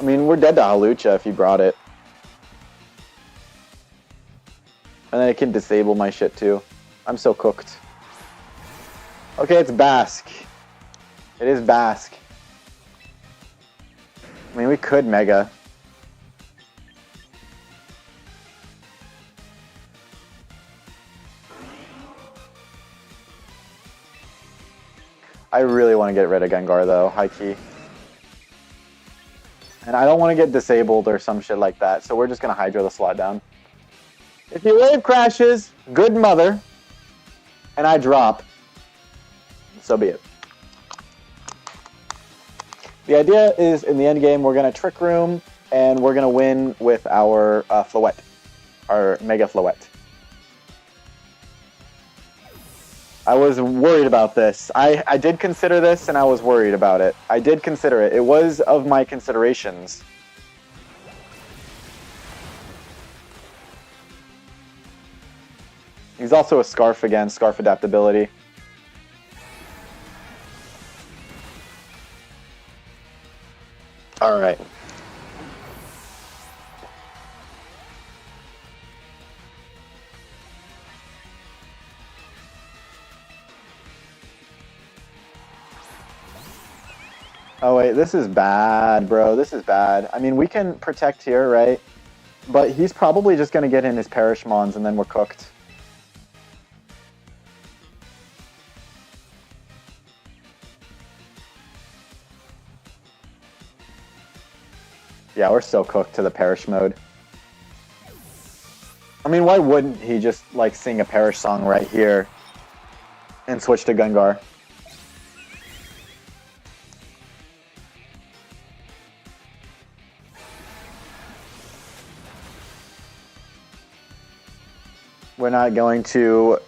I mean, we're dead to Hawlucha if he brought it. And then it can disable my shit too. I'm so cooked. Okay, it's Basque. It is Basque. I mean, we could Mega. I really want to get rid of Gengar though, high key. And I don't want to get disabled or some shit like that, so we're just going to Hydro the slot down. If your wave crashes, good mother, and I drop, so be it. The idea is, in the end game, we're going to Trick Room, and we're going to win with our Floette, our Mega Floette. I was worried about this. I did consider this, and I was worried about it. I did consider it. It was of my considerations. He's also a Scarf again, Scarf adaptability. All right. Oh wait, this is bad, bro. This is bad. I mean, we can protect here, right? But he's probably just gonna get in his Perish Mons and then we're cooked. Yeah, we're still cooked to the Perish mode. I mean, why wouldn't he just, like, sing a Perish song right here and switch to Gengar? We're not going to...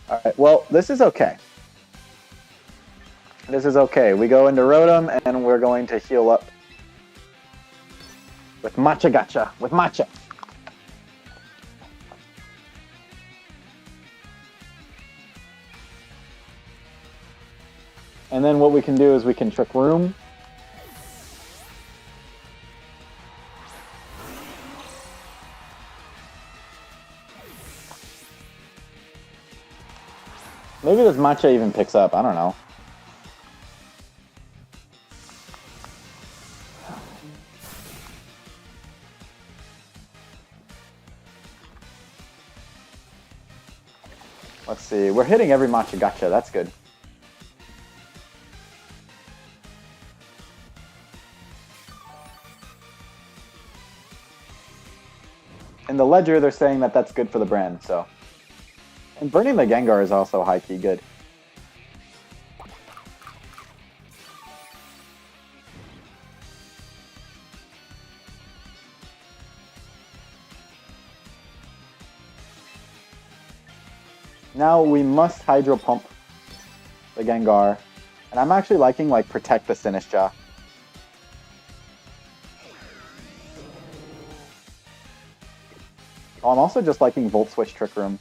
Alright, well, this is okay. This is okay. We go into Rotom, and we're going to heal up with Matcha Gacha. With Matcha. And then what we can do is we can Trick Room. Maybe this Matcha even picks up. I don't know. Let's see. We're hitting every Matcha Gacha. That's good. In the ledger, they're saying that that's good for the brand, so... And burning the Gengar is also high-key good. Now we must Hydro Pump the Gengar. And I'm actually liking, like, Protect the Sinistcha. Oh, I'm also just liking Volt Switch Trick Room.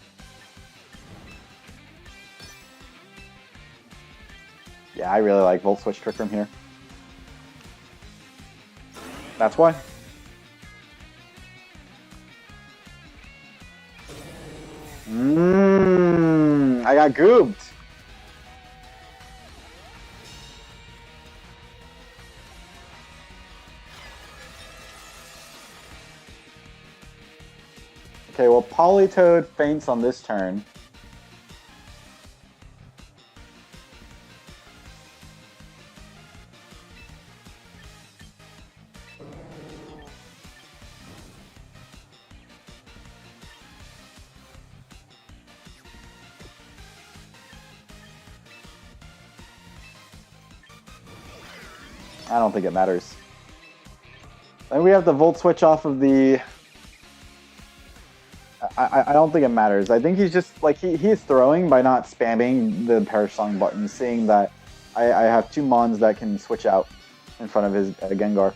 Yeah, I really like Volt Switch Trick Room here. That's why. I got goobed. Okay, well, Politoed faints on this turn. I don't think it matters. Then we have the Volt Switch off of the... I don't think it matters. I think he's just, like, he's throwing by not spamming the Perish Song button, seeing that I have two Mons that can switch out in front of his Gengar.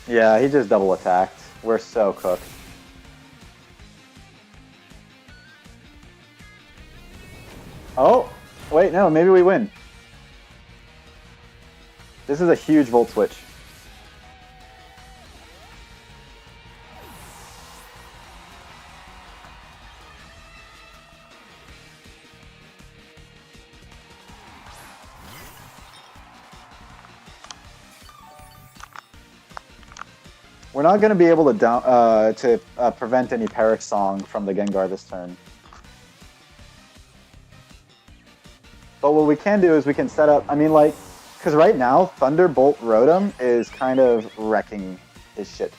Yeah, he just double attacked. We're so cooked. Oh, wait, no, maybe we win. This is a huge Volt Switch. We're not going to be able to prevent any Perish Song from the Gengar this turn. But what we can do is we can set up, I mean, like, because right now, Thunderbolt Rotom is kind of wrecking his shit.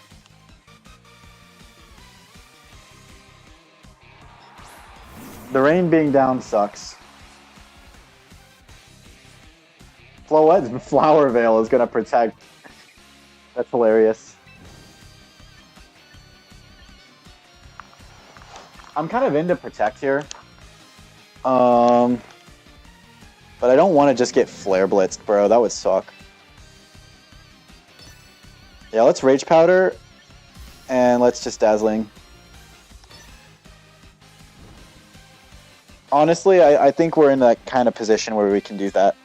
The rain being down sucks. Floette's Flower Veil is going to protect. That's hilarious. I'm kind of into Protect here. But I don't want to just get Flare Blitzed, bro. That would suck. Yeah, let's Rage Powder, and let's just Dazzling. Honestly, I think we're in that kind of position where we can do that.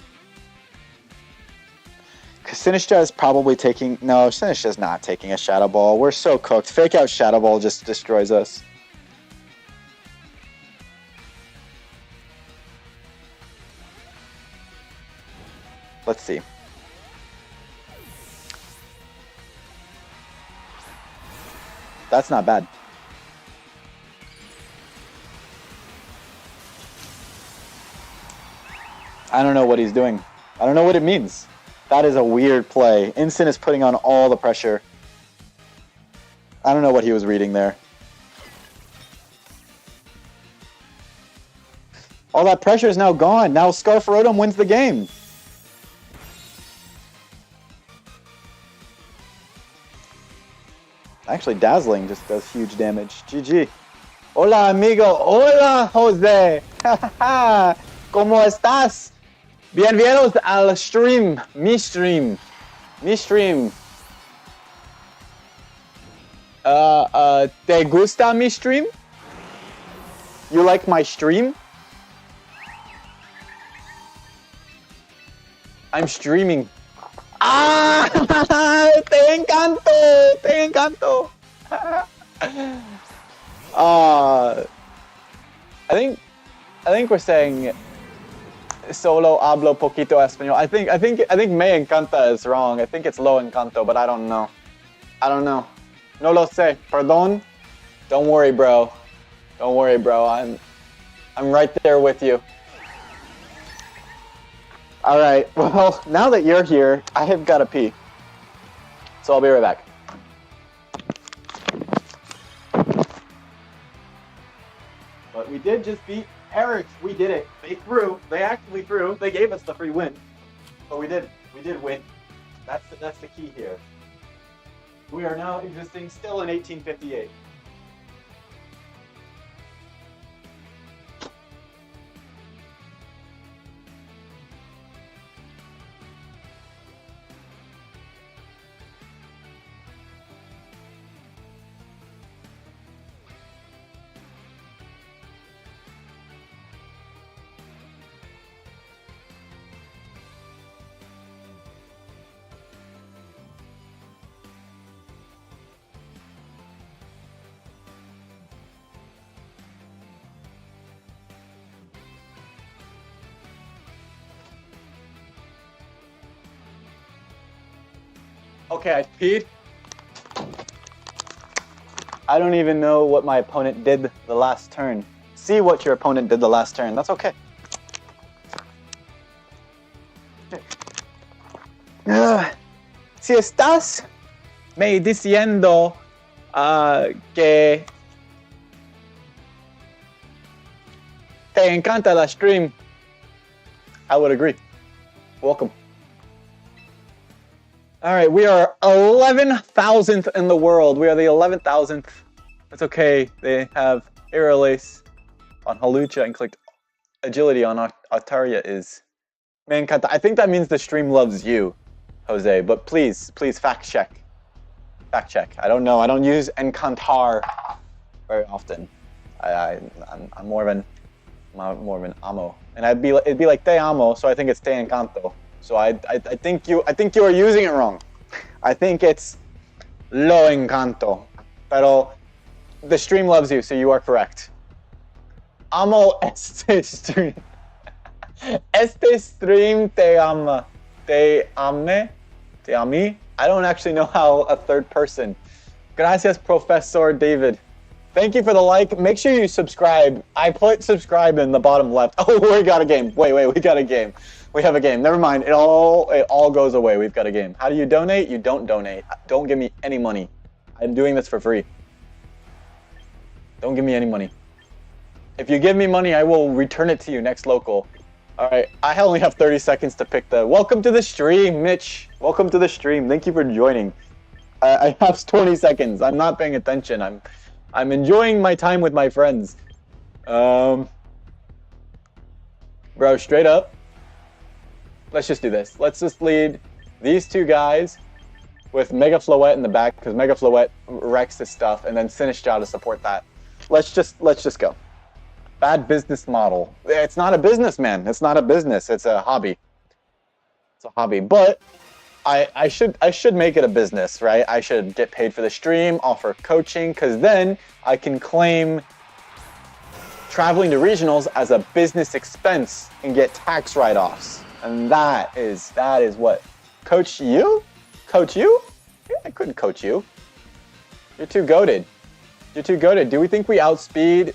Because Sinistcha is probably taking... No, Sinistcha's not taking a Shadow Ball. We're so cooked. Fake out Shadow Ball just destroys us. Let's see. That's not bad. I don't know what he's doing. I don't know what it means. That is a weird play. Incin is putting on all the pressure. I don't know what he was reading there. All that pressure is now gone. Now Scarf Rotom wins the game. Actually, Dazzling just does huge damage. GG. Hola, amigo. Hola, Jose. ¿Cómo estás? Bienvenidos al stream. Mi stream. Mi stream. ¿Te gusta mi stream? You like my stream? I'm streaming. ¡Ah! ¡Te encanto! ¡Te encanto! I think we're saying solo hablo poquito español. I think me encanta is wrong. I think it's lo encanto, but I don't know. I don't know. No lo sé. Perdón. Don't worry, bro. Don't worry, bro. I'm right there with you. All right. Well, now that you're here, I have got to pee. So I'll be right back. But we did just beat Eric. We did it. They threw. They actually threw. They gave us the free win. But we did win. That's the key here. We are now existing still in 1858. Okay, I peed. I don't even know what my opponent did the last turn. See what your opponent did the last turn. That's okay. Si estás me diciendo que te encanta la stream, I would agree. Welcome. All right, we are 11,000th in the world. We are the 11,000th. That's okay. They have Aerolace on Hawlucha and clicked Agility on Altaria is Mankata. I think that means the stream loves you, Jose, but please fact check. Fact check. I don't know. I don't use Encantar very often. I'm more of an amo. And it'd be like Te Amo, so I think it's Te Encanto. So I think you are using it wrong. I think it's Lo Encanto. Pero the stream loves you, so you are correct. Amo este stream. Este stream te ama. Te ame? Te ami? I don't actually know how a third person. Gracias, Professor David. Thank you for the like. Make sure you subscribe. I put subscribe in the bottom left. Oh, we got a game. Wait, we got a game. We have a game. Never mind. It all goes away. We've got a game. How do you donate? You don't donate. Don't give me any money. I'm doing this for free. Don't give me any money. If you give me money, I will return it to you next local. All right. I only have 30 seconds to pick the... Welcome to the stream, Mitch. Welcome to the stream. Thank you for joining. I have 20 seconds. I'm not paying attention. I'm I'm enjoying my time with my friends. Bro, straight up. Let's just do this. Let's just lead these two guys with Mega Floette in the back, because Mega Floette wrecks his stuff, and then Sinistcha to support that. Let's just go. Bad business model. It's not a business, man. It's not a business. It's a hobby. It's a hobby. But I should make it a business, right? I should get paid for the stream, offer coaching, because then I can claim traveling to regionals as a business expense and get tax write-offs. And that is what? Coach you? Coach you? Yeah, I couldn't coach you. You're too goated. You're too goated. Do we think we outspeed?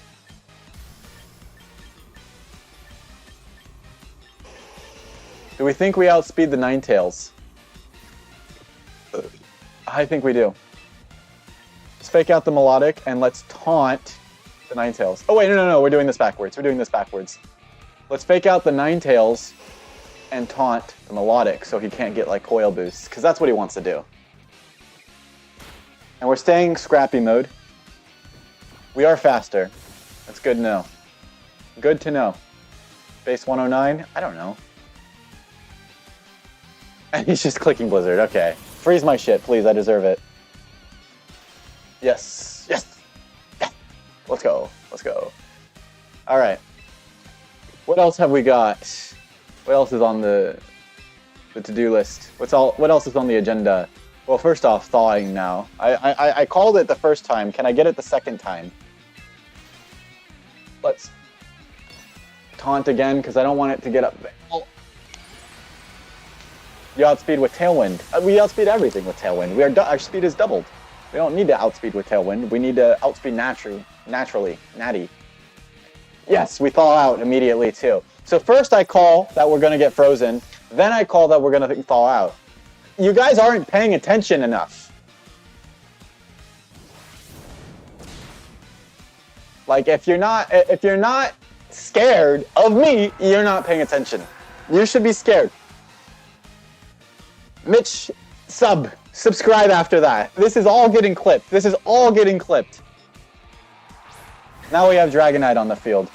Do we think we outspeed the Ninetales? I think we do. Let's fake out the Melodic and let's taunt the Ninetales. Oh wait, no, we're doing this backwards. We're doing this backwards. Let's fake out the Ninetales and taunt the Melodic so he can't get like coil boosts, because that's what he wants to do. And we're staying scrappy mode. We are faster. That's good to know. Good to know. Base 109? I don't know. And he's just clicking Blizzard. Okay. Freeze my shit, please. I deserve it. Yes. Yes. Yes. Let's go. Let's go. All right. What else have we got? What else is on the to-do list? What else is on the agenda? Well, first off, thawing now. I called it the first time. Can I get it the second time? Let's taunt again, because I don't want it to get up there. Oh. You outspeed with Tailwind. We outspeed everything with Tailwind. Our speed is doubled. We don't need to outspeed with Tailwind. We need to outspeed naturally. Natty. Yes, we thaw out immediately too. So first I call that we're going to get frozen. Then I call that we're going to thaw out. You guys aren't paying attention enough. Like if you're not scared of me, you're not paying attention. You should be scared. Mitch, subscribe after that. This is all getting clipped. This is all getting clipped. Now we have Dragonite on the field.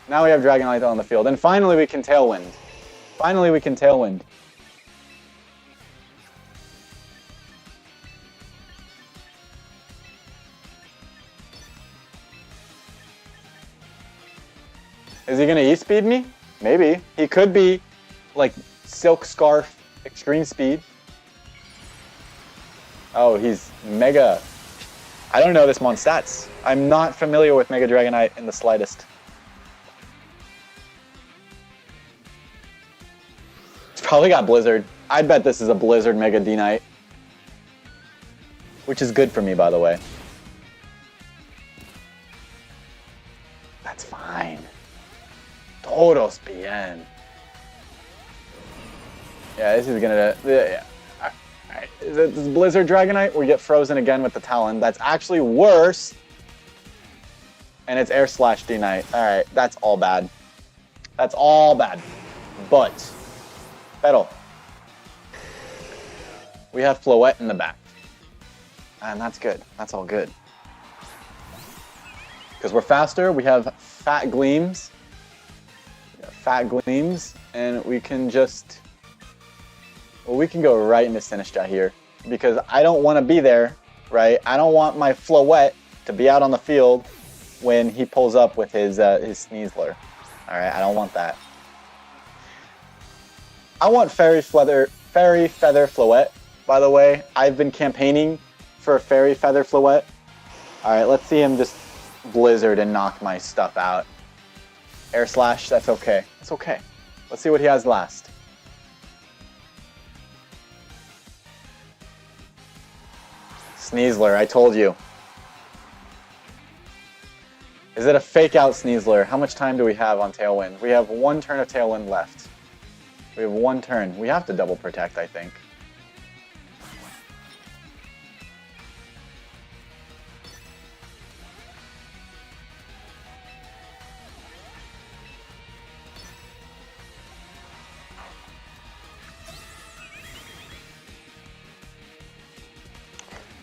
Now we have Dragonite on the field. And finally we can Tailwind. Finally we can Tailwind. Is he going to E-speed me? Maybe. He could be like Silk Scarf Extreme Speed. Oh, he's Mega. I don't know this mon's stats. I'm not familiar with Mega Dragonite in the slightest. It's probably got Blizzard. I bet this is a Blizzard Mega D-Knight. Which is good for me, by the way. That's fine. Todos bien. Yeah, this is gonna... Yeah. Alright. This is Blizzard Dragonite. We get frozen again with the Talon. That's actually worse. And it's Air Slash D-Knight. Alright, that's all bad. That's all bad. But... Battle. We have Floette in the back. And that's good. That's all good. Because we're faster, we have Fat Gleams. And we can just... Well, we can go right into Sinistcha here. Because I don't want to be there, right? I don't want my Floette to be out on the field when he pulls up with his Sneasler. Alright, I don't want that. I want Fairy Feather Floette, by the way. I've been campaigning for a Fairy Feather Floette. Alright, let's see him just Blizzard and knock my stuff out. Air Slash, that's okay. That's okay. Let's see what he has last. Sneasler, I told you. Is it a fake out Sneasler? How much time do we have on Tailwind? We have one turn of Tailwind left. We have one turn. We have to double protect, I think.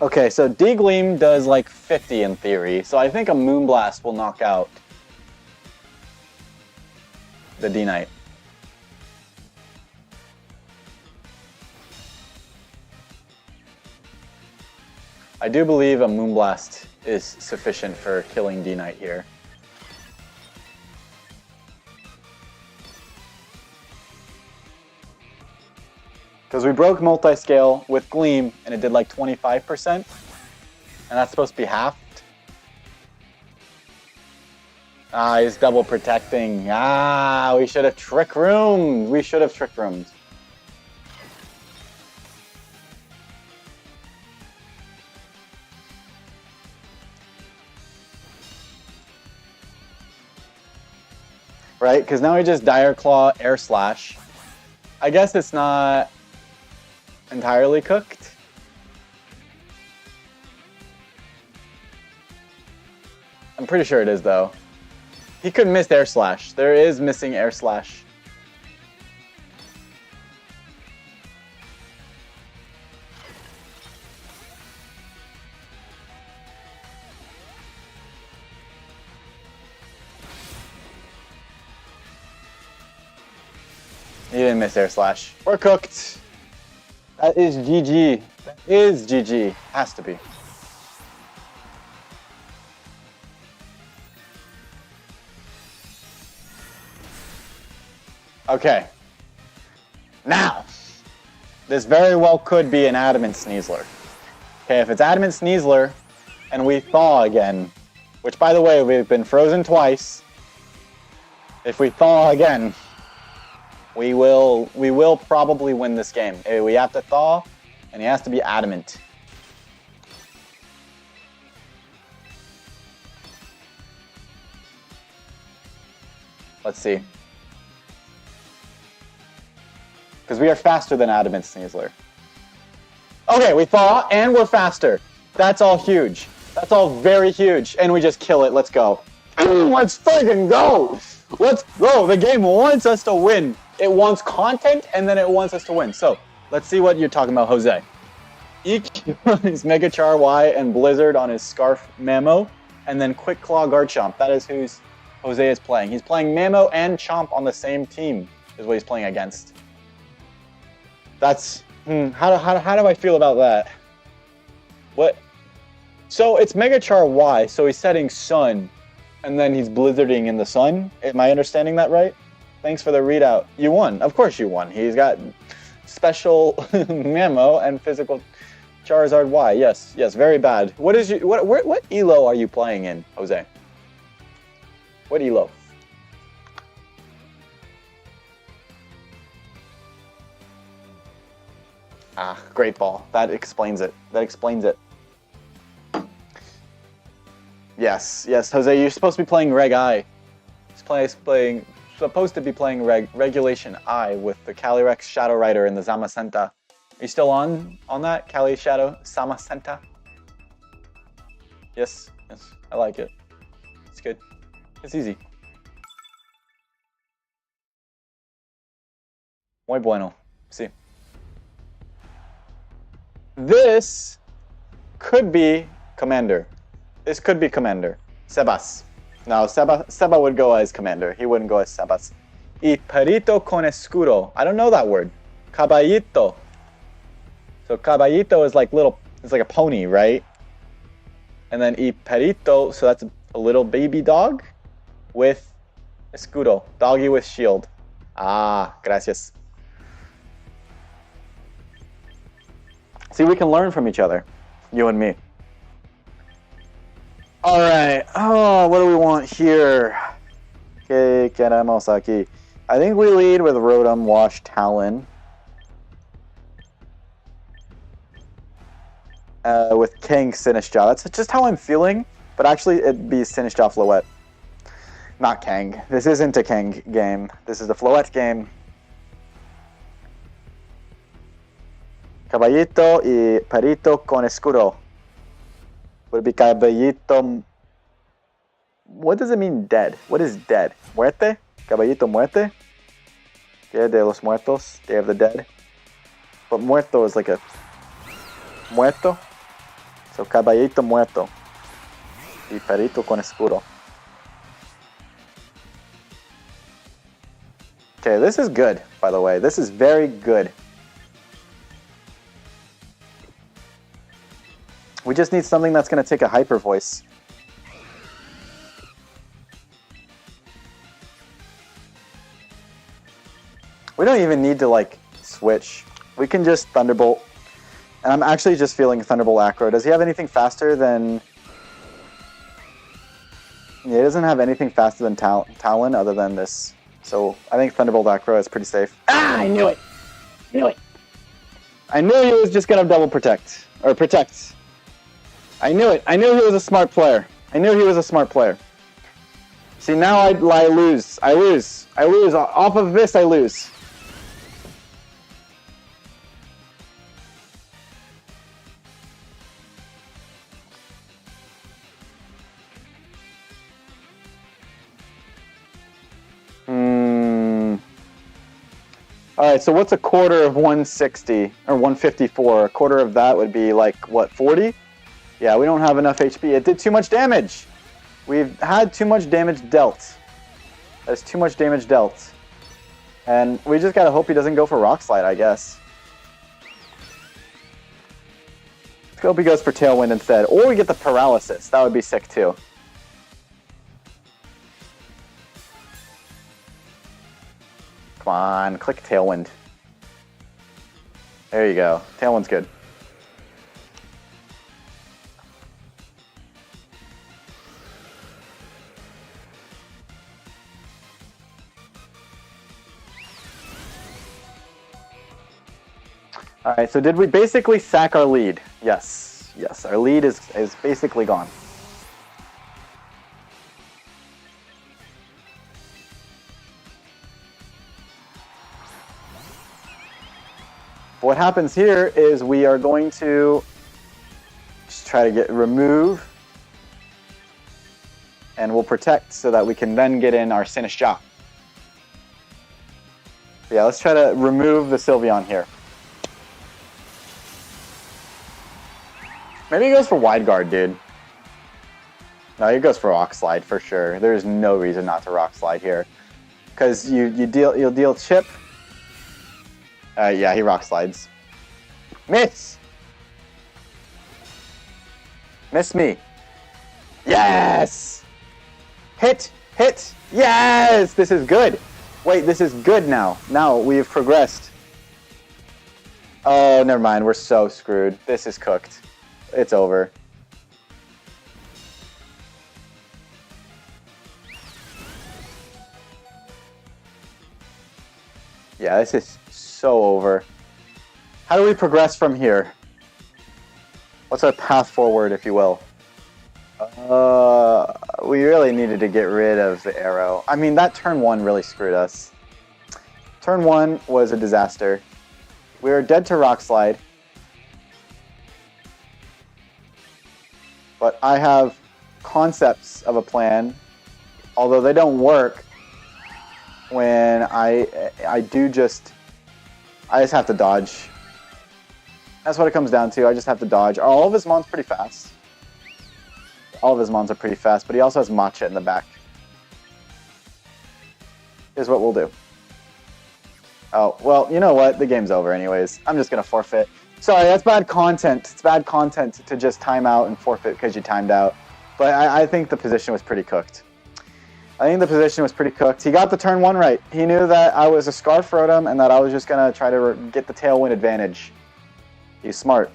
Okay, so D-Gleam does like 50 in theory, so I think a Moonblast will knock out the D-Knight. I do believe a Moonblast is sufficient for killing D-Knight here. Because we broke multi-scale with Gleam, and it did like 25%, and that's supposed to be halved. Ah, he's double protecting. Ah, we should have Trick Roomed. We should have Trick Roomed. Right, because now we just Dire Claw, Air Slash. I guess it's not entirely cooked. I'm pretty sure it is, though. He could miss Air Slash. There is missing Air Slash. He didn't miss Air Slash. We're cooked. That is GG. That is GG. Has to be. Okay. Now, this very well could be an Adamant Sneasler. Okay, if it's Adamant Sneasler, and we thaw again, which by the way, we've been frozen twice. If we thaw again, we will probably win this game. We have to thaw, and he has to be adamant. Let's see. Because we are faster than Adamant Sneasler. Okay, we thaw, and we're faster. That's all huge. That's all very huge. And we just kill it. Let's go. Let's friggin' go! Let's go! The game wants us to win. It wants content, and then it wants us to win. So, let's see what you're talking about, Jose. EQ on his Mega Char Y and Blizzard on his Scarf Mamo, and then Quick Claw Garchomp. That is who's Jose is playing. He's playing Mamo and Chomp on the same team, is what he's playing against. That's... How do I feel about that? What? So, it's Mega Char Y, so he's setting Sun, and then he's Blizzarding in the Sun? Am I understanding that right? Thanks for the readout. You won. Of course you won. He's got special Mamo and physical Charizard Y. Yes, yes, very bad. What is what elo are you playing in, Jose? What elo? Ah, Great Ball. That explains it. That explains it. Yes, yes, Jose, you're supposed to be playing Reg I. He's supposed to be playing Regulation I with the Calyrex Shadow Rider and the Zamazenta. Are you still on that? Cali Shadow Zamazenta? Yes, yes, I like it. It's good. It's easy. Muy bueno. Sí. This could be Commander. This could be Commander. Sebas. No, Seba would go as Commander. He wouldn't go as Sebas. Y perito con escudo. I don't know that word. Caballito. So caballito is like it's like a pony, right? And then y perito, so that's a little baby dog with escudo. Doggy with shield. Ah, gracias. See, we can learn from each other. You and me. Alright, oh, what do we want here? Okay, queremos aquí. I think we lead with Rotom, Wash, Talon. With King, Sinistcha. That's just how I'm feeling, but actually it'd be Sinistcha, Floette. Not Kang. This isn't a Kang game. This is a Floette game. Caballito y Perito con escudo. Would it be Caballito... What does it mean, dead? What is dead? Muerte? Caballito muerte? Dia de los Muertos? Day of the Dead? But muerto is like a... Muerto? So caballito muerto. Y perito con escudo. Okay, this is good, by the way. This is very good. We just need something that's going to take a hyper voice. We don't even need to, like, switch. We can just Thunderbolt. And I'm actually just feeling Thunderbolt Acro. Does he have anything faster than... Yeah, he doesn't have anything faster than Talon other than this. So I think Thunderbolt Acro is pretty safe. Ah, I knew it! Knew it! I knew he was just gonna double protect. Or protect. I knew it. I knew he was a smart player. I knew he was a smart player. See, now I lose. I lose. I lose. Off of this, I lose. Alright, so what's a quarter of 160, or 154? A quarter of that would be like, what, 40? Yeah, we don't have enough HP. It did too much damage! We've had too much damage dealt. There's too much damage dealt. And we just gotta hope he doesn't go for Rock Slide, I guess. Let's hope he goes for Tailwind instead. Or we get the Paralysis. That would be sick too. Come on, click Tailwind. There you go. Tailwind's good. Alright, so did we basically sack our lead? Yes. Yes, our lead is basically gone. What happens here is we are going to just try to remove, and we'll protect so that we can then get in our Sinistcha. Yeah, let's try to remove the Sylveon here. Maybe he goes for Wide Guard, dude. No, he goes for Rock Slide for sure. There's no reason not to Rock Slide here, because you'll deal chip. Yeah, he Rock Slides. Miss! Miss me. Yes! Hit! Hit! Yes! This is good. Wait, this is good now. Now we've progressed. Oh, never mind. We're so screwed. This is cooked. It's over. Yeah, this is so over. How do we progress from here? What's our path forward, if you will? We really needed to get rid of the arrow. I mean, that turn 1 really screwed us. Turn 1 was a disaster. We were dead to Rock Slide. But I have concepts of a plan, although they don't work when I just have to dodge. That's what it comes down to. I just have to dodge. All of his mons pretty fast. All of his mons are pretty fast, but he also has Matcha in the back. Here's what we'll do. Oh, well, you know what? The game's over anyways. I'm just going to forfeit. Sorry, that's bad content. It's bad content to just time out and forfeit because you timed out. But I think the position was pretty cooked. I think the position was pretty cooked. He got the turn 1 right. He knew that I was a Scarf Rotom and that I was just going to try to get the Tailwind advantage. He's smart.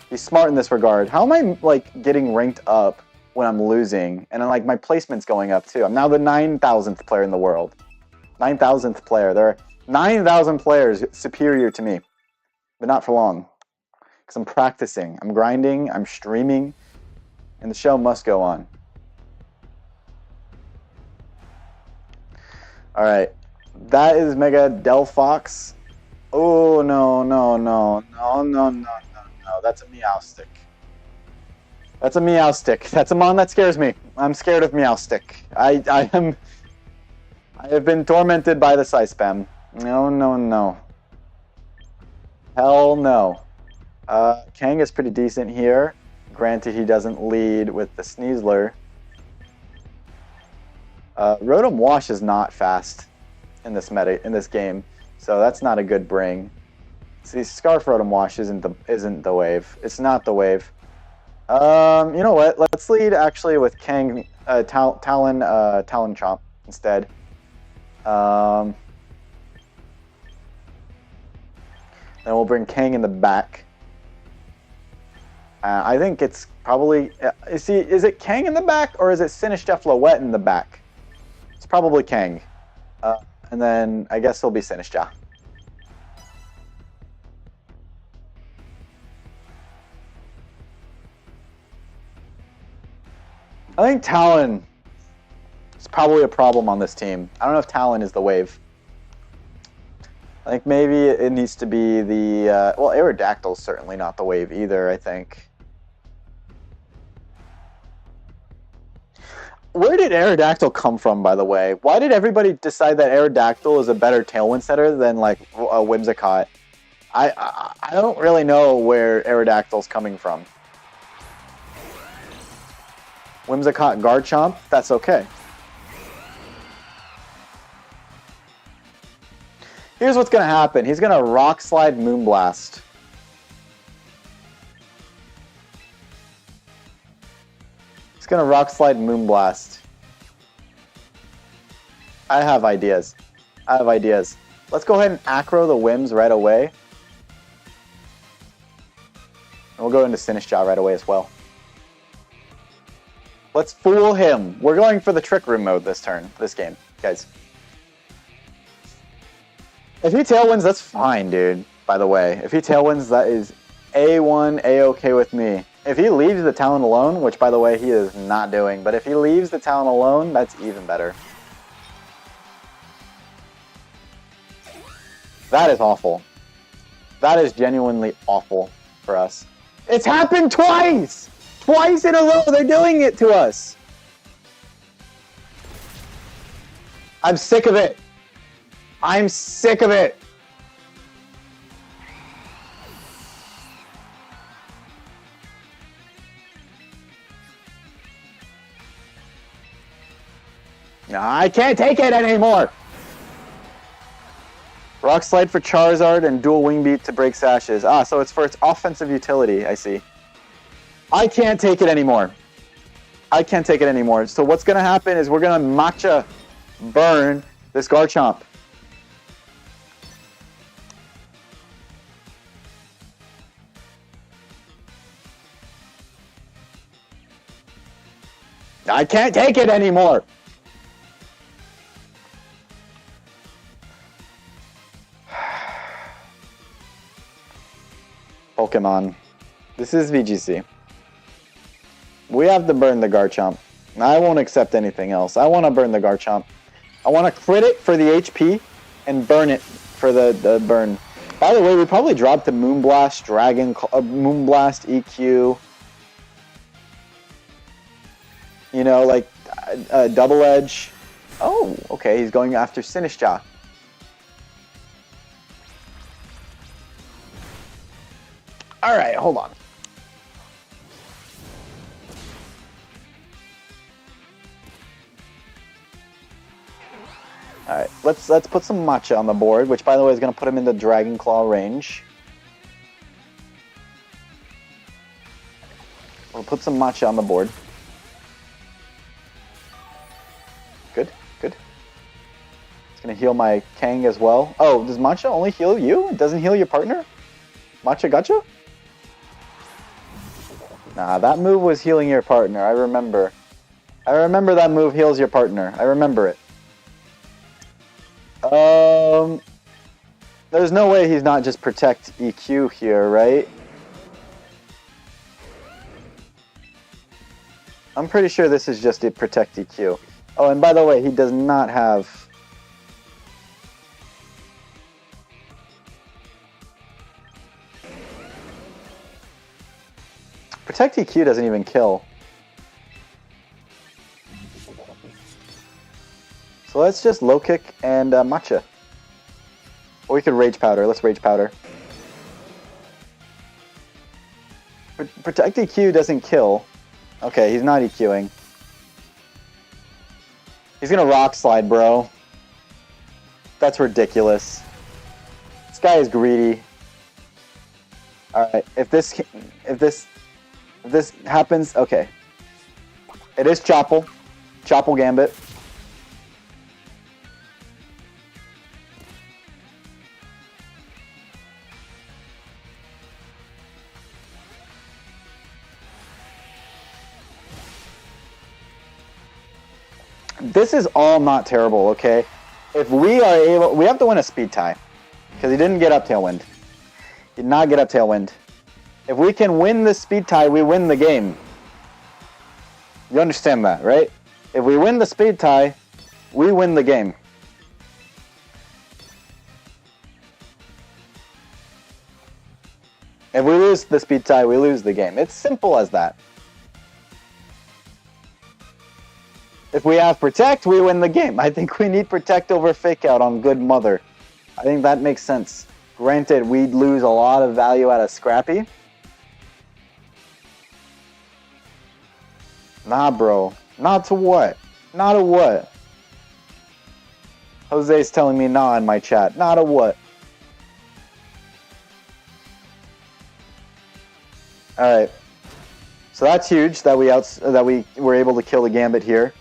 He's smart in this regard. How am I, like, getting ranked up when I'm losing? And then, like, my placement's going up, too. I'm now the 9,000th player in the world. 9,000th player. There are 9,000 players superior to me. But not for long. Because I'm practicing. I'm grinding. I'm streaming. And the show must go on. Alright. That is Mega Delphox. Oh, no. That's a Meowstic. That's a Meowstic. That's a mon that scares me. I'm scared of Meowstic. I have been tormented by the Psy Spam. No. Hell no. Kang is pretty decent here. Granted, he doesn't lead with the Sneasler. Rotom Wash is not fast in this game, so that's not a good bring. See, Scarf Rotom Wash isn't the wave. It's not the wave. You know what? Let's lead actually with Kang, Talon Chomp instead. Then we'll bring Kang in the back. I think it's probably... is it Kang in the back, or is it Sinistcha Floette in the back? It's probably Kang. And then I guess it'll be Sinistcha. I think Talon is probably a problem on this team. I don't know if Talon is the wave. I think maybe it needs to be the... well, Aerodactyl's certainly not the wave either, I think. Where did Aerodactyl come from, by the way? Why did everybody decide that Aerodactyl is a better Tailwind setter than, like, a Whimsicott? I don't really know where Aerodactyl's coming from. Whimsicott Garchomp, that's okay. Here's what's going to happen. He's going to Rock Slide Moonblast. He's going to Rock Slide Moonblast. I have ideas. Let's go ahead and Acro the Whims right away. And we'll go into Sinistcha right away as well. Let's fool him. We're going for the Trick Room mode this game, guys. If he Tailwinds, that's fine, dude. By the way, if he Tailwinds, that is A1, A-okay with me. If he leaves the Talon alone, which, by the way, he is not doing, but if he leaves the Talon alone, that's even better. That is awful. That is genuinely awful for us. It's happened twice! Twice in a row, they're doing it to us! I'm sick of it. I'm sick of it. No, I can't take it anymore. Rock Slide for Charizard and Dual Wing Beat to break Sashes. Ah, so it's for its offensive utility, I see. I can't take it anymore. I can't take it anymore. So what's going to happen is we're going to Matcha burn this Garchomp. I can't take it anymore. Pokemon. This is VGC. We have to burn the Garchomp. I won't accept anything else. I want to burn the Garchomp. I want to crit it for the HP and burn it for the burn. By the way, we probably dropped the Moonblast, Moonblast EQ. You know, like Double Edge. Oh, okay, he's going after Sinistcha. Alright, hold on. Alright, let's put some Matcha on the board, which by the way is going to put him in the Dragon Claw range. We'll put some Matcha on the board. Good, good. It's going to heal my Kang as well. Oh, does Matcha only heal you? It doesn't heal your partner? Matcha gotcha? Nah, that move was healing your partner. I remember. I remember that move heals your partner. I remember it. There's no way he's not just Protect EQ here, right? I'm pretty sure this is just a Protect EQ. Oh, and by the way, he does not have... Protect EQ doesn't even kill. So let's just Low Kick and Matcha. Or we could Rage Powder. Let's Rage Powder. Protect EQ doesn't kill. Okay, he's not EQing. He's gonna Rock Slide, bro. That's ridiculous. This guy is greedy. Alright, if this happens, okay. It is Chopple. Chopple Gambit. This is all not terrible, okay? If we are able... We have to win a speed tie. Because he didn't get up Tailwind. He did not get up Tailwind. If we can win the speed tie, we win the game. You understand that, right? If we win the speed tie, we win the game. If we lose the speed tie, we lose the game. It's simple as that. If we have Protect, we win the game. I think we need Protect over Fake Out on Good Mother. I think that makes sense. Granted, we'd lose a lot of value out of Scrappy. Nah, bro. Not to what? Not a what? Jose's telling me nah in my chat. Not a what? Alright. So that's huge that we were able to kill the Gambit here.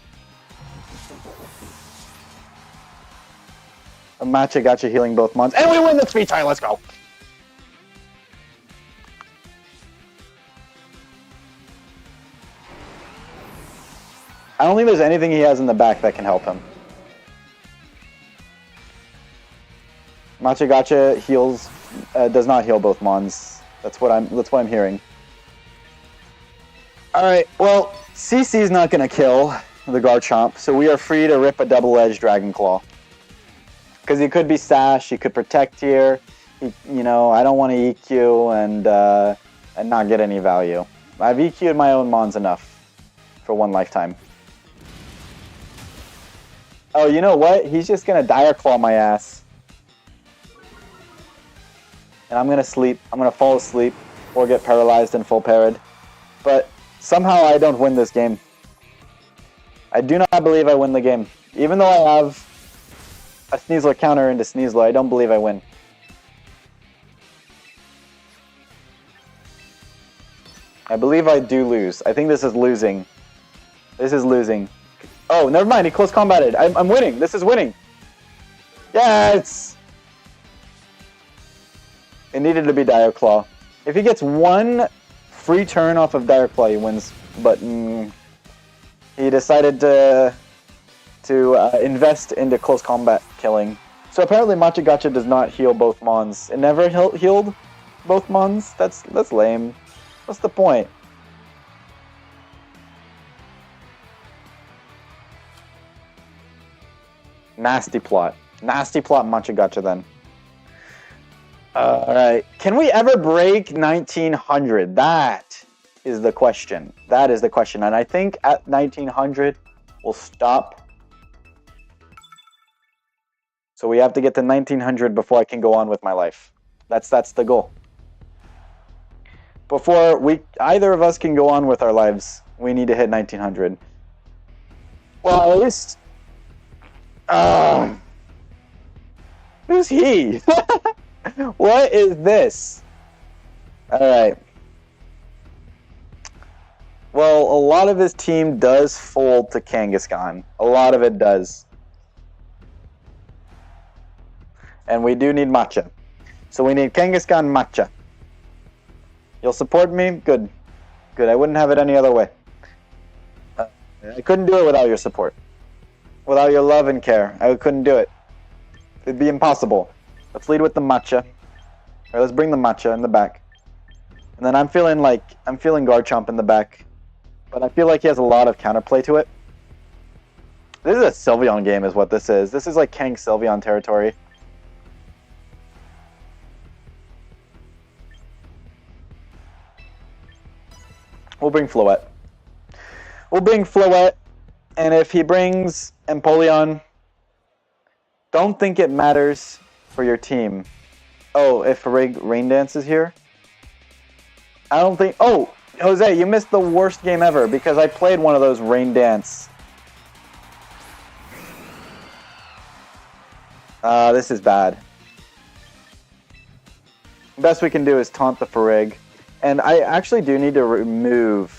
A Matcha Gotcha healing both mons. And we win the speed tie, let's go! I don't think there's anything he has in the back that can help him. Matcha Gotcha heals, does not heal both mons. That's what I'm hearing. Alright, well, CC's not gonna kill the Garchomp, so we are free to rip a double-edged Dragon Claw. Because he could be Sash, he could Protect here. You know, I don't want to EQ and not get any value. I've EQ'd my own mons enough for one lifetime. Oh, you know what? He's just gonna Dire Claw my ass. And I'm gonna sleep. I'm gonna fall asleep or get paralyzed and full parried. But somehow I don't win this game. I do not believe I win the game. Even though I have a Sneasler counter into Sneasler, I don't believe I win. I believe I do lose. I think this is losing. This is losing. Oh, never mind. He close combated. I'm winning. This is winning. Yes! It needed to be Dire Claw. If he gets one free turn off of Dire Claw, he wins. But he decided to invest into close combat killing. So apparently Matcha Gotcha does not heal both mons. It never healed both mons? That's lame. What's the point? Nasty plot. Nasty plot Matcha Gotcha then. Alright. Can we ever break 1900? That is the question. That is the question. And I think at 1900 we'll stop. So we have to get to 1900 before I can go on with my life. That's the goal. Before either of us can go on with our lives, we need to hit 1900. Well, at least... who's he? What is this? Alright. Well, a lot of his team does fold to Kangaskhan. A lot of it does. And we do need Matcha. So we need Kangaskhan Matcha. You'll support me? Good. Good. I wouldn't have it any other way. I couldn't do it without your support. Without your love and care. I couldn't do it. It'd be impossible. Let's lead with the Matcha. Or let's bring the Matcha in the back. And then I'm feeling Garchomp in the back. But I feel like he has a lot of counterplay to it. This is a Sylveon game is what this is. This is like Kang Sylveon territory. We'll bring Floette. We'll bring Floette, and if he brings Empoleon, don't think it matters for your team. Oh, if Rain Dance is here? I don't think... Oh, Jose, you missed the worst game ever because I played one of those Rain Dance. This is bad. Best we can do is taunt the Farig. And I actually do need to remove...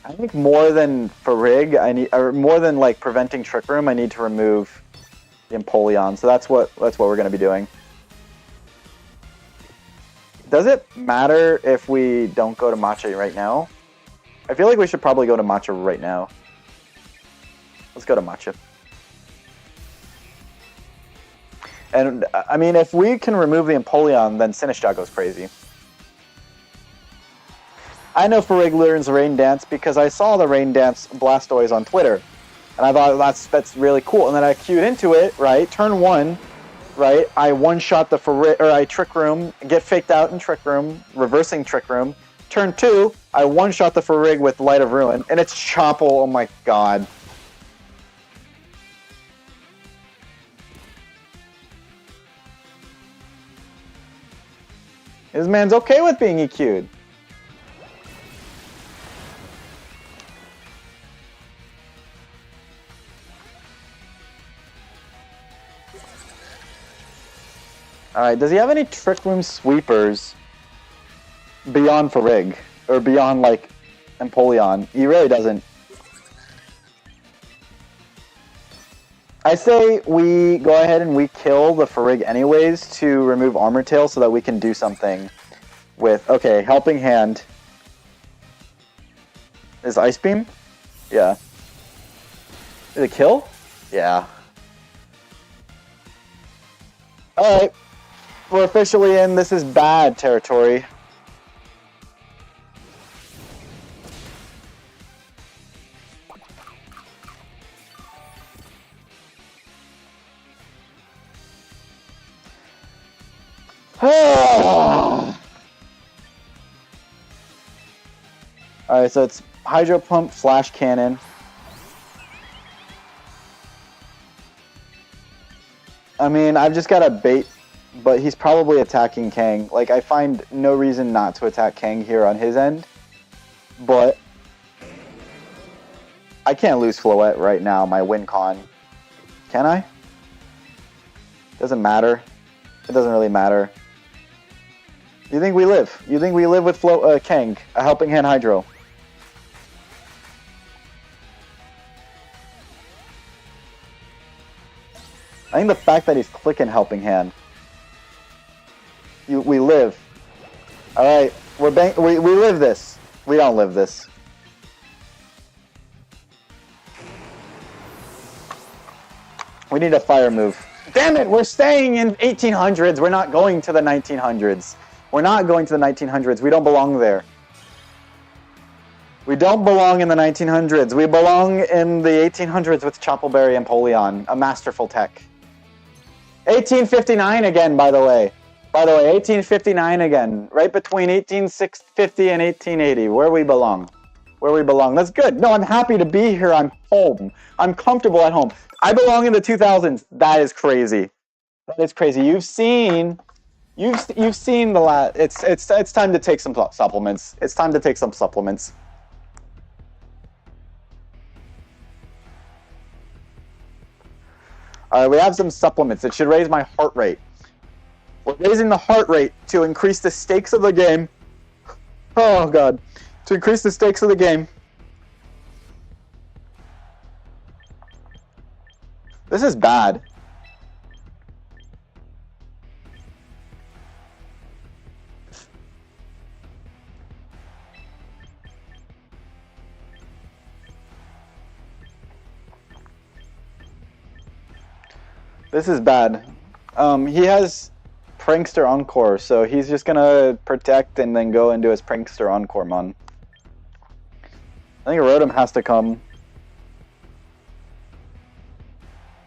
I think more than Farig, or more than like preventing Trick Room, I need to remove the Empoleon. So that's what we're going to be doing. Does it matter if we don't go to Matcha right now? I feel like we should probably go to Matcha right now. Let's go to Matcha. And, I mean, if we can remove the Empoleon, then Sinistcha goes crazy. I know Farig learns Rain Dance because I saw the Rain Dance Blastoise on Twitter. And I thought that's really cool. And then I queued into it, right? Turn 1, right? I one-shot the Farig, or I Trick Room, get faked out in Trick Room, reversing Trick Room. Turn 2, I one-shot the Farig with Light of Ruin. And it's Chople, oh my god. This man's okay with being EQ'd. Alright, does he have any Trick Room sweepers beyond Farig? Or beyond, like, Empoleon? He really doesn't. I say we go ahead and we kill the Farig anyways to remove Armor Tail so that we can do something with... Okay, Helping Hand. Is Ice Beam? Yeah. Is it kill? Yeah. Alright. We're officially in This Is Bad territory. Alright, so it's Hydro Pump, Flash Cannon. I mean, I've just got a bait, but he's probably attacking Kang. Like, I find no reason not to attack Kang here on his end. But I can't lose Floette right now, my win con. Can I? Doesn't matter. It doesn't really matter. You think we live? You think we live with Kang, a Helping Hand Hydro? I think the fact that he's clicking Helping Hand. We live. Alright, we live this. We don't live this. We need a fire move. Damn it, we're staying in 1800s. We're not going to the 1900s. We're not going to the 1900s. We don't belong there. We don't belong in the 1900s. We belong in the 1800s with Chople Berry and Empoleon. A masterful tech. 1859 again, by the way. By the way, 1859 again. Right between 1850 and 1880. Where we belong. Where we belong. That's good. No, I'm happy to be here. I'm home. I'm comfortable at home. I belong in the 2000s. That is crazy. That is crazy. You've seen the last. It's time to take some supplements. It's time to take some supplements. Alright, we have some supplements. It should raise my heart rate. We're raising the heart rate to increase the stakes of the game. Oh god. To increase the stakes of the game. This is bad. This is bad. He has Prankster Encore, so he's just gonna protect and then go into his Prankster Encore mon. I think Rotom has to come.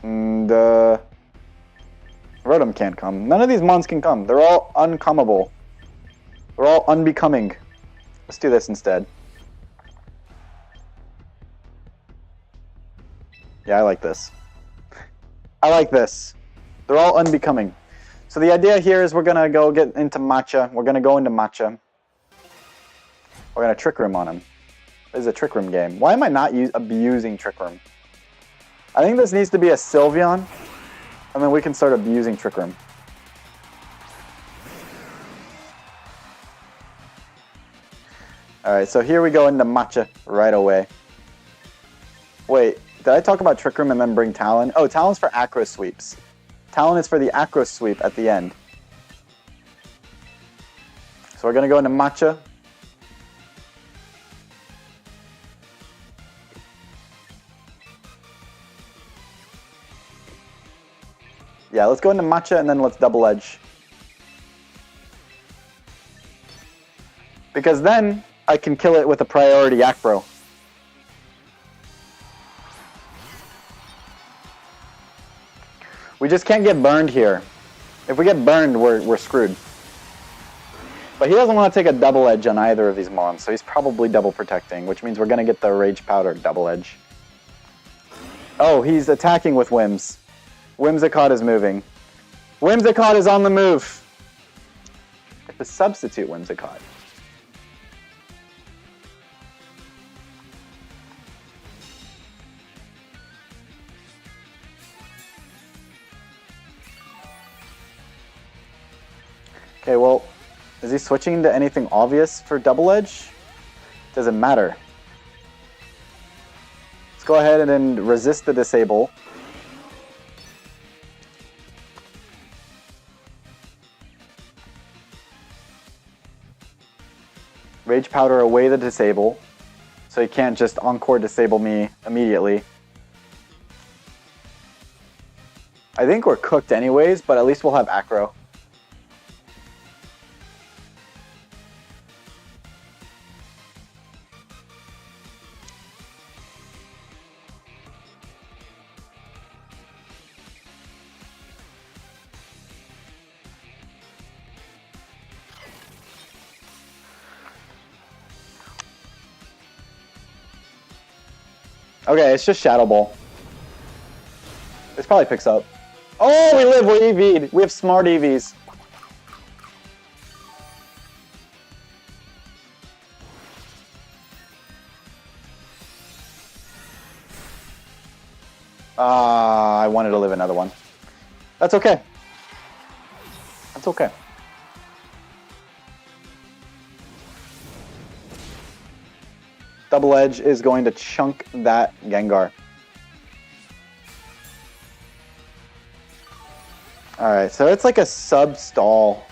And Rotom can't come. None of these mons can come. They're all uncomeable. They're all unbecoming. Let's do this instead. Yeah, I like this. I like this. They're all unbecoming. So the idea here is we're going to go get into Matcha. We're going to go into Matcha. We're gonna Trick Room on him. This is a Trick Room game. Why am I not abusing Trick Room? I think this needs to be a Sylveon, and then we can start abusing Trick Room. Alright, so here we go into Matcha right away. Wait, did I talk about Trick Room and then bring Talon? Oh, Talon's for Acro Sweeps. Talon is for the Acro Sweep at the end. So we're going to go into Matcha. Yeah, let's go into Matcha and then let's Double Edge. Because then I can kill it with a priority Acro. We just can't get burned here. If we get burned, we're screwed. But he doesn't want to take a Double Edge on either of these mons, so he's probably double protecting, which means we're going to get the Rage Powder Double Edge. Oh, he's attacking with Whims. Whimsicott is moving. Whimsicott is on the move. It's a substitute Whimsicott. Okay, well, is he switching to anything obvious for Double Edge? Doesn't matter. Let's go ahead and then resist the disable. Rage Powder away the disable, so he can't just Encore disable me immediately. I think we're cooked anyways, but at least we'll have Acro. Okay, it's just Shadow Ball. This probably picks up. Oh, we live, we're EV'd. We have smart EVs. I wanted to live another one. That's okay. That's okay. Double Edge is going to chunk that Gengar. Alright, so it's like a sub-stall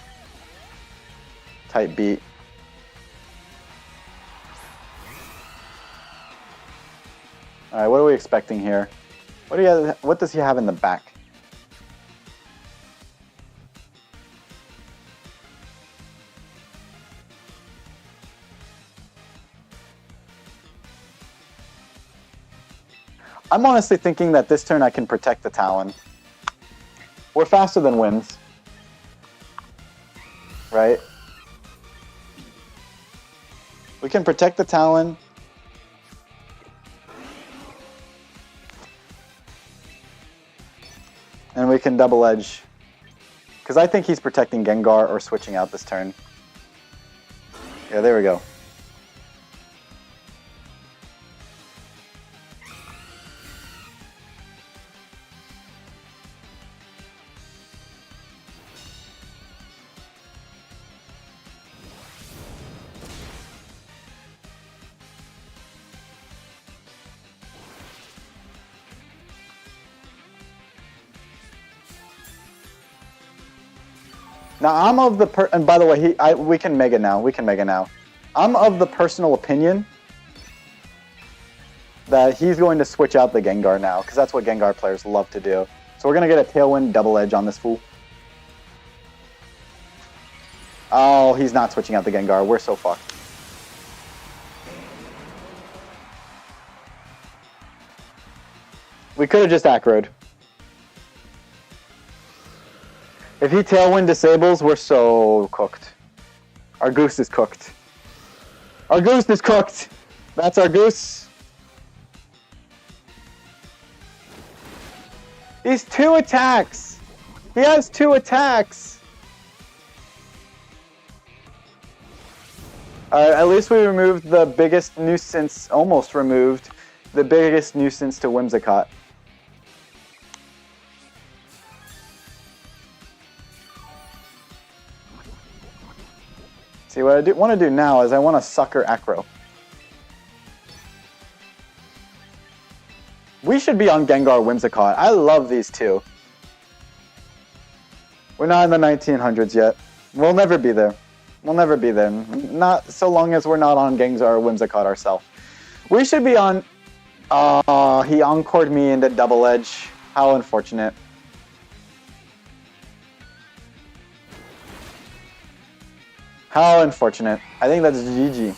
type beat. Alright, what are we expecting here? What does he have in the back? I'm honestly thinking that this turn I can protect the Talon. We're faster than Whims. Right? We can protect the Talon. And we can Double Edge. Because I think he's protecting Gengar or switching out this turn. Yeah, there we go. Now I'm of the and by the way, we can Mega now. We can Mega now. I'm of the personal opinion that he's going to switch out the Gengar now, because that's what Gengar players love to do. So we're gonna get a Tailwind Double Edge on this fool. Oh, he's not switching out the Gengar. We're so fucked. We could have just Acroed. If he Tailwind disables, we're so cooked. Our Goose is cooked. Our Goose is cooked! That's our Goose. He's 2 attacks! He has 2 attacks! At least we removed the biggest nuisance, almost removed the biggest nuisance to Whimsicott. See, what I want to do now is I want to sucker Acro. We should be on Gengar Whimsicott. I love these two. We're not in the 1900s yet. We'll never be there. We'll never be there. Not so long as we're not on Gengar Whimsicott ourselves. We should be on... he encored me into Double Edge. How unfortunate. How unfortunate. I think that's GG.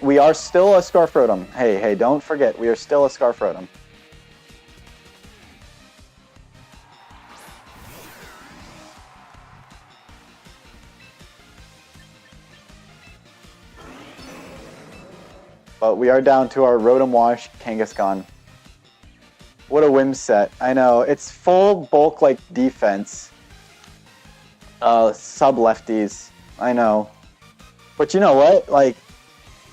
We are still a Scarf Rotom. Hey, don't forget, we are still a Scarf Rotom. But we are down to our Rotom Wash Kangaskhan. What a whim set. I know, it's full bulk like defense. Sub lefties. I know. But you know what? Like,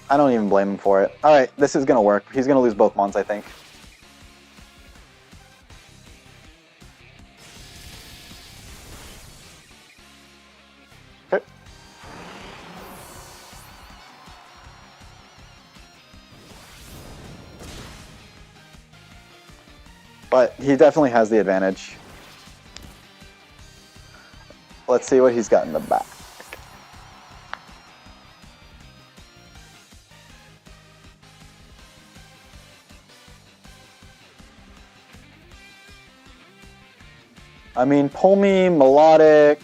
I don't even blame him for it. Alright, this is gonna work. He's gonna lose both Mons, I think. Okay. But he definitely has the advantage. Let's see what he's got in the back. I mean, Pulmy, Melodic,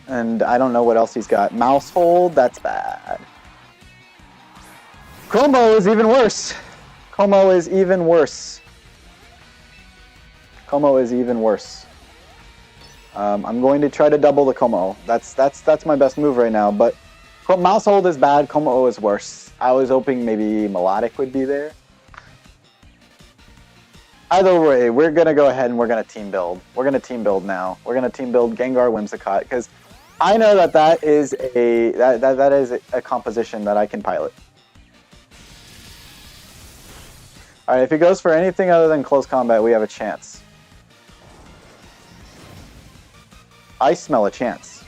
and I don't know what else he's got. Mousehold, that's bad. Como is even worse. Como is even worse. Como is even worse. I'm going to try to double the Como. That's my best move right now. But Mousehold is bad. Como is worse. I was hoping maybe Melodic would be there. Either way, we're going to go ahead and we're going to team build. We're going to team build now. We're going to team build Gengar Whimsicott because I know that is a composition that I can pilot. Alright, if he goes for anything other than close combat, we have a chance. I smell a chance.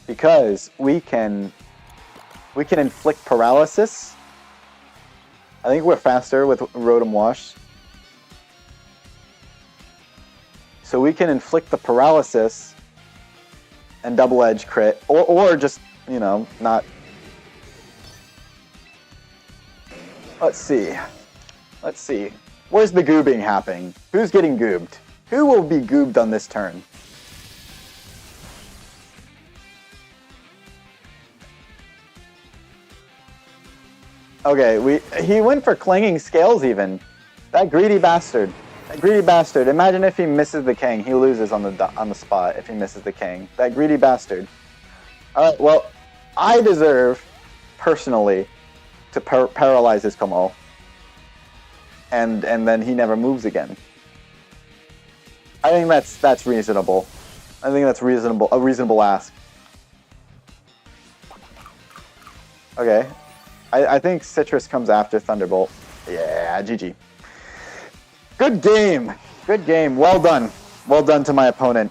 Because we can inflict paralysis. I think we're faster with Rotom Wash. So we can inflict the paralysis and double edge crit. Or just, you know, not... Let's see. Let's see. Where's the goobing happening? Who's getting goobed? Who will be goobed on this turn? Okay, he went for Clanging Scales even. That greedy bastard. That greedy bastard. Imagine if he misses the Kang. He loses on the spot if he misses the Kang. That greedy bastard. Alright, well, I deserve, personally, to paralyze his Como. And then he never moves again. I think that's reasonable. I think that's reasonable. A reasonable ask. Okay. I think Citrus comes after Thunderbolt. Yeah, GG. Good game. Good game. Well done. Well done to my opponent.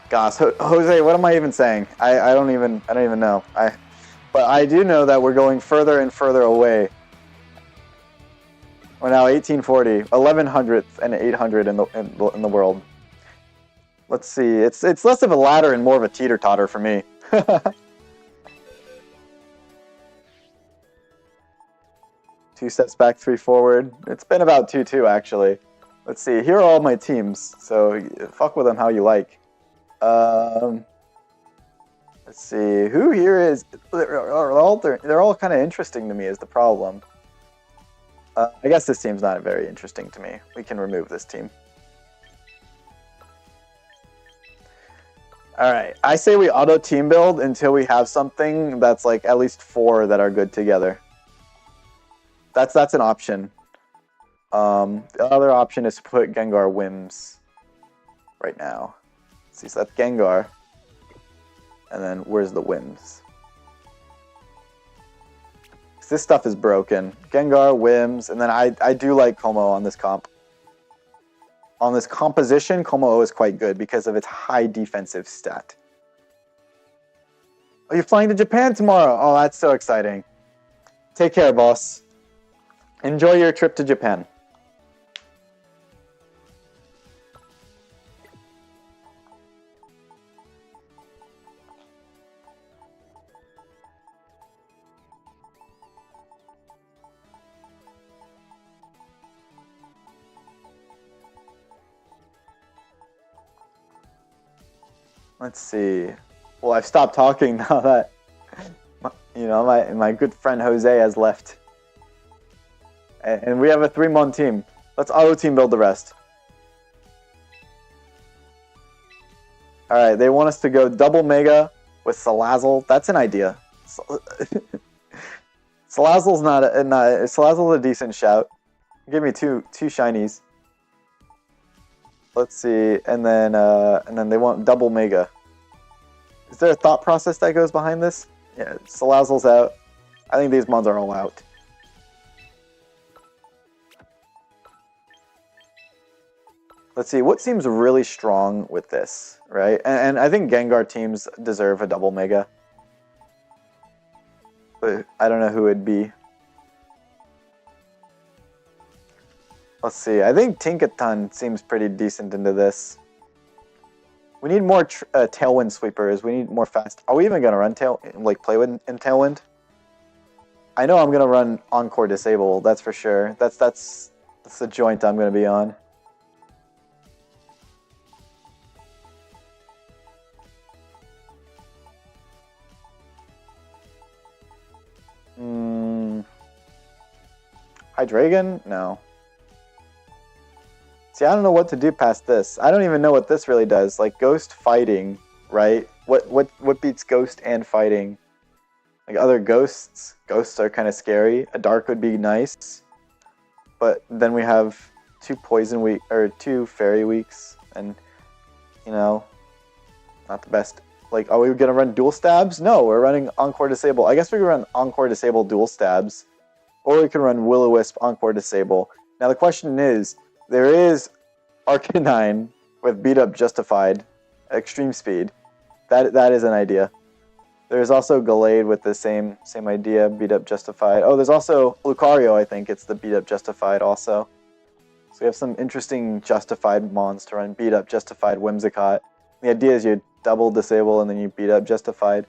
Gosh, Jose, what am I even saying? I don't even know. But I do know that we're going further and further away. We're now 1840, 1100th and 800 in the world. Let's see. It's less of a ladder and more of a teeter-totter for me. 2 steps back, 3 forward. It's been about 2-2 actually. Let's see. Here are all my teams. So fuck with them how you like. Let's see. Who here is? They're all kind of interesting to me. Is the problem? I guess this team's not very interesting to me. We can remove this team. All right. I say we auto team build until we have something that's like at least 4 that are good together. That's an option. The other option is to put Gengar Whims right now. See, so that's Gengar. And then where's the Whims? This stuff is broken. Gengar, Whims, and then I do like Como on this comp. On this composition, Como is quite good because of its high defensive stat. Oh, you're flying to Japan tomorrow. Oh, that's so exciting. Take care, boss. Enjoy your trip to Japan. Let's see. Well, I've stopped talking now that, you know, my good friend Jose has left. And we have a 3-mon team. Let's auto team build the rest. Alright, they want us to go double mega with Salazzle. That's an idea. Salazzle's Salazzle's a decent shout. Give me two shinies. Let's see, and then they want double mega. Is there a thought process that goes behind this? Yeah, Salazzle's out. I think these mons are all out. Let's see, what seems really strong with this, right? And I think Gengar teams deserve a double mega. But I don't know who it'd be. Let's see, I think Tinkaton seems pretty decent into this. We need more Tailwind Sweepers, we need more fast... Are we even going to run play in Tailwind? I know I'm going to run Encore Disable, that's for sure. That's the joint I'm going to be on. Hydreigon? No. See, I don't know what to do past this. I don't even know what this really does. Like, Ghost Fighting, right? What beats Ghost and Fighting? Like, other Ghosts? Ghosts are kind of scary. A Dark would be nice. But then we have 2 2 Fairy Weeks. And, you know, not the best. Like, are we going to run Dual Stabs? No, we're running Encore Disable. I guess we could run Encore Disable Dual Stabs. Or we can run Will-O-Wisp Encore Disable. Now the question is, there is Arcanine with Beat Up Justified, Extreme Speed. That is an idea. There's also Gallade with the same idea, Beat Up Justified. Oh, there's also Lucario, I think it's the Beat Up Justified also. So we have some interesting Justified mons to run Beat Up Justified Whimsicott. The idea is you double disable and then you beat up Justified.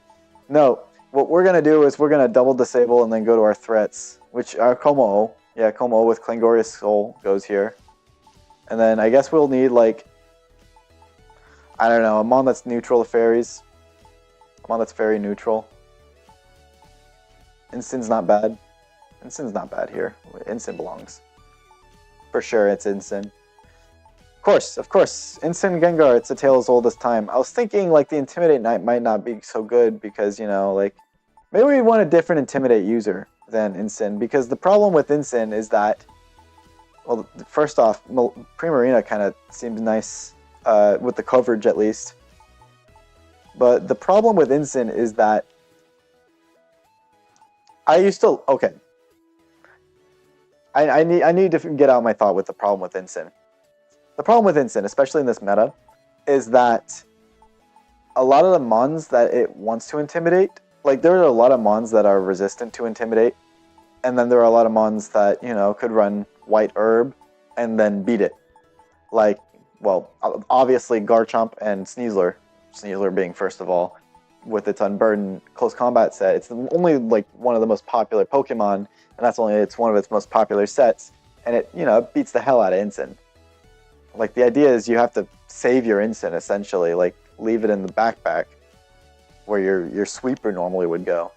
No, what we're going to do is we're going to double disable and then go to our threats, which are Como. Yeah, Como with Clangorious Soul goes here. And then I guess we'll need, like, I don't know, a mon that's neutral to fairies. A mon that's fairy neutral. Instin's not bad. Instin's not bad here. Instant belongs. For sure, it's Instant. Of course. Instant Gengar, it's a tale as old as time. I was thinking, like, the Intimidate Knight might not be so good because, you know, like, maybe we want a different Intimidate user than Instant, because the problem with Instant is that, well, first off, Primarina kind of seems nice with the coverage at least. But the problem with Instant is that okay. I need to get out my thought with the problem with Instant. The problem with Instant, especially in this meta, is that a lot of the mons that it wants to intimidate, like, there are a lot of mons that are resistant to intimidate, and then there are a lot of mons that, you know, could run White Herb and then beat it. Like, well, obviously Garchomp and Sneasler. Sneasler being first of all, with its Unburdened close combat set. It's only, like, one of the most popular Pokemon, and that's only it's one of its most popular sets, and it, you know, it beats the hell out of Instant. Like, the idea is you have to save your Instant, essentially, like, leave it in the backpack where your sweeper normally would go,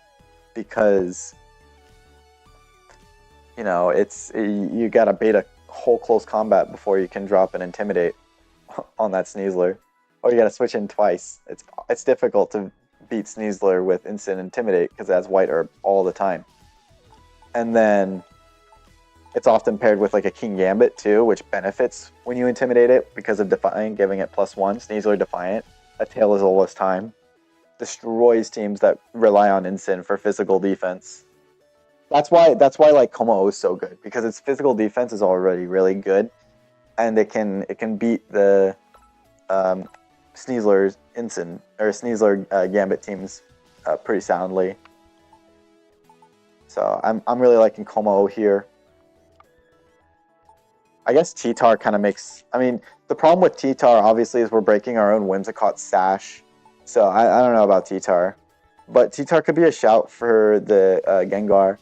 because, you know, you gotta bait a whole close combat before you can drop an Intimidate on that Sneasler. Or you gotta switch in twice. It's difficult to beat Sneasler with Instant Intimidate because it has White Herb all the time. And then it's often paired with like a King Gambit too, which benefits when you intimidate it because of Defiant, giving it +1. Sneasler Defiant, a Tail is always time. Destroys teams that rely on Instant for physical defense. That's why like Como is so good, because its physical defense is already really good, and it can beat the Sneasler's Instant or Sneasler Gambit teams pretty soundly. So I'm really liking Como here. I guess T-Tar kind of makes... I mean, the problem with T-Tar, obviously, is we're breaking our own Whimsicott Sash. So I don't know about T-Tar. But T-Tar could be a shout for the Gengar.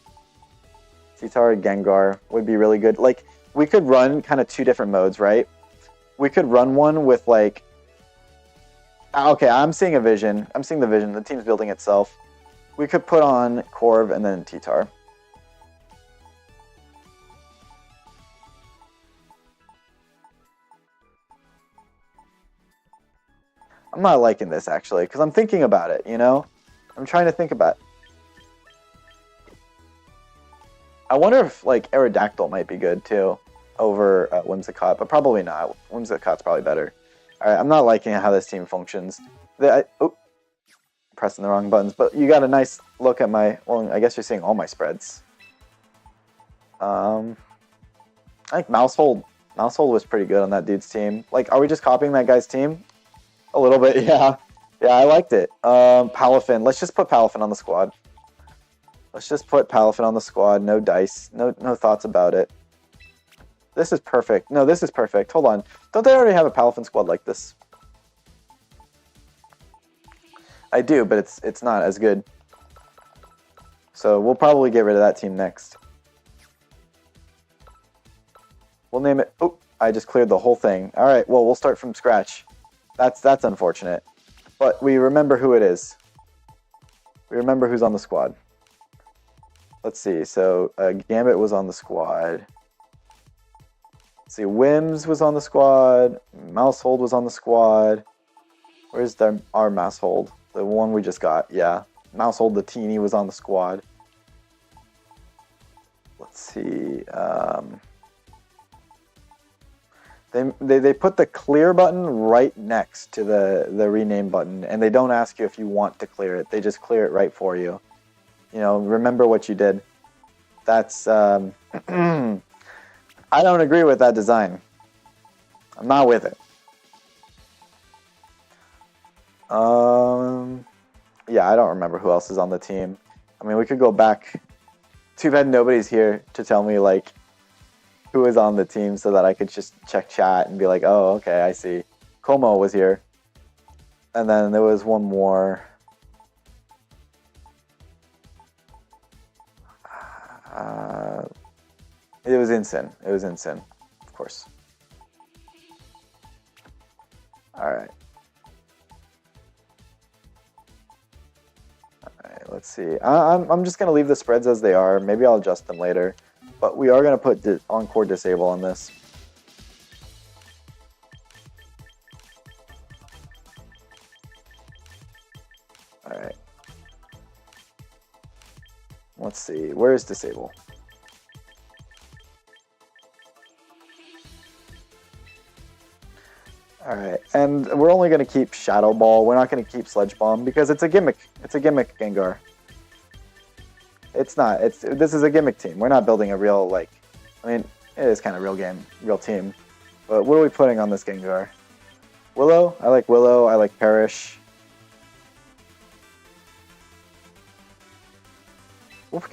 T-Tar Gengar would be really good. Like, we could run kind of two different modes, right? We could run one with, like... Okay, I'm seeing a vision. I'm seeing the vision. The team's building itself. We could put on Corv and then T-Tar. I'm not liking this, actually, because I'm thinking about it, you know? I'm trying to think about it. I wonder if, like, Aerodactyl might be good, too, over Whimsicott, but probably not. Whimsicott's probably better. Alright, I'm not liking how this team functions. Pressing the wrong buttons, but you got a nice look at my... Well, I guess you're seeing all my spreads. I think Mousehold was pretty good on that dude's team. Like, are we just copying that guy's team? A little bit, yeah. Yeah, I liked it. Palafin. Let's just put Palafin on the squad. Let's just put Palafin on the squad. No dice. No thoughts about it. This is perfect. No, this is perfect. Hold on. Don't they already have a Palafin squad like this? I do, but it's not as good. So we'll probably get rid of that team next. We'll name it... Oh, I just cleared the whole thing. All right, well, we'll start from scratch. That's unfortunate. But we remember who it is. We remember who's on the squad. Let's see. So Gambit was on the squad. Let's see. Wims was on the squad. Mousehold was on the squad. Where's our Mousehold? The one we just got. Yeah. Mousehold the teeny was on the squad. Let's see. They put the clear button right next to the rename button, and they don't ask you if you want to clear it. They just clear it right for you. You know, remember what you did. That's I don't agree with that design. I'm not with it. Yeah, I don't remember who else is on the team. I mean, we could go back. Too bad nobody's here to tell me, like, who is on the team so that I could just check chat and be like, oh, okay, I see. Como was here. And then there was one more. It was Instant. It was Instant, of course. Alright. Alright, let's see. I'm just going to leave the spreads as they are. Maybe I'll adjust them later. But we are going to put Encore Disable on this. Alright. Let's see. Where is Disable? Alright. And we're only going to keep Shadow Ball. We're not going to keep Sledge Bomb because it's a gimmick. It's a gimmick Gengar. It's not. This is a gimmick team. We're not building a real, like... I mean, it is kind of real team. But what are we putting on this Gengar? Willow? I like Willow. I like Perish.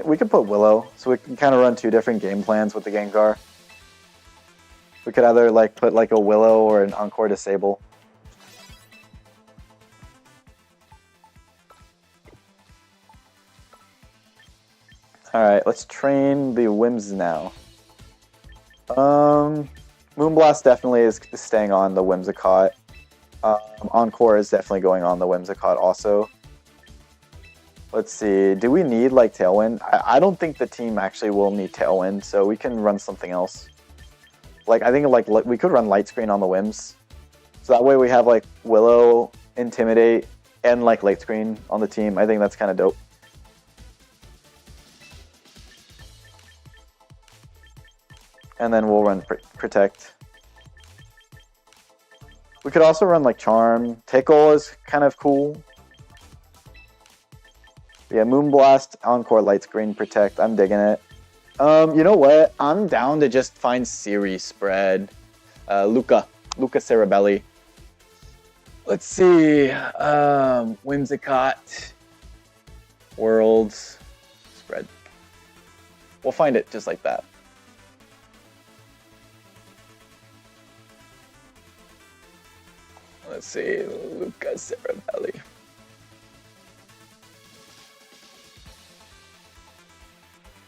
We could put Willow, so we can kind of run two different game plans with the Gengar. We could either, like, put, like, a Willow or an Encore Disable. Alright, let's train the Wims now. Moonblast definitely is staying on the Whimsicott. Encore is definitely going on the Whimsicott also. Let's see, do we need, like, Tailwind? I don't think the team actually will need Tailwind, so we can run something else. Like, I think, like, we could run Light Screen on the Wims. So that way we have like Willow, Intimidate, and like late screen on the team. I think that's kind of dope. And then we'll run Protect. We could also run like Charm. Tickle is kind of cool. Yeah, Moonblast, Encore, Light Screen, Protect. I'm digging it. You know what? I'm down to just find series spread. Luca Cerabelli. Let's see. Whimsicott. Worlds. Spread. We'll find it just like that. Let's see. Luca Cerabelli.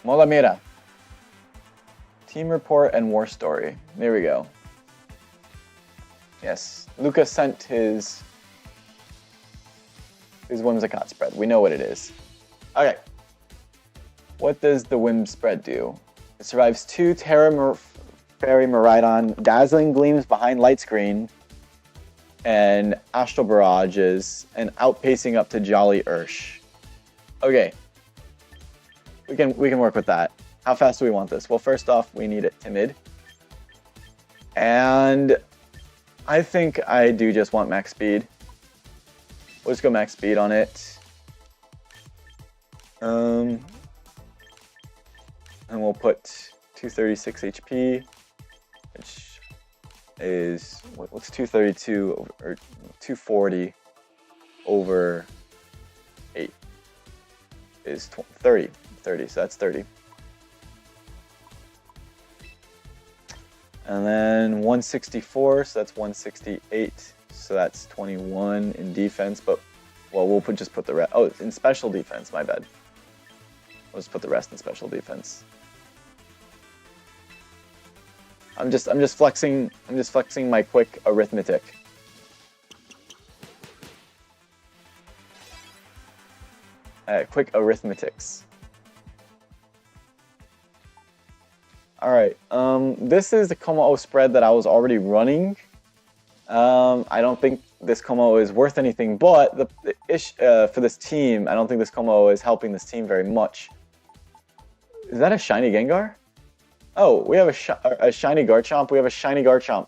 Molamira. Team report and war story. There we go. Yes, Lucas sent his Whimsicott spread. We know what it is. Okay. What does the Whim spread do? It survives 2 Terra Fairy Miraidon, Dazzling Gleams behind light screen, and Astral Barrages, and outpacing up to Jolly Ursh. Okay. We can work with that. How fast do we want this? Well, first off, we need it timid. And I think I do just want max speed. We'll just go max speed on it. And we'll put 236 HP, which is, what's 232 or 240 over 8 is 30, so that's 30. And then 164, so that's 168, so that's 21 in defense, but, well, we'll just put the rest, oh, in special defense, my bad. We'll just put the rest in special defense. I'm just flexing my quick arithmetic. Quick arithmetics. Alright, this is the Kommo-o spread that I was already running. I don't think this Kommo-o is worth anything, but for this team, I don't think this Kommo-o is helping this team very much. Is that a shiny Gengar? Oh, we have a shiny Garchomp. We have a shiny Garchomp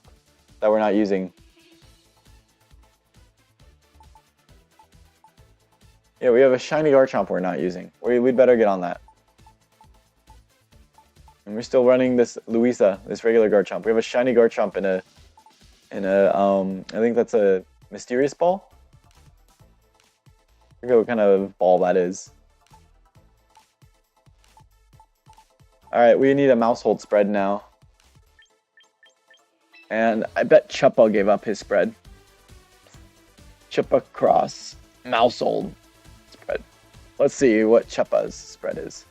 that we're not using. Yeah, we have a shiny Garchomp we're not using. We'd better get on that. And we're still running this Louisa, this regular Garchomp. We have a shiny Garchomp in a I think that's a Mysterious Ball? I forget what kind of ball that is. Alright, we need a Maushold spread now. And I bet Chuppa gave up his spread. Chuppa cross Maushold spread. Let's see what Chuppa's spread is.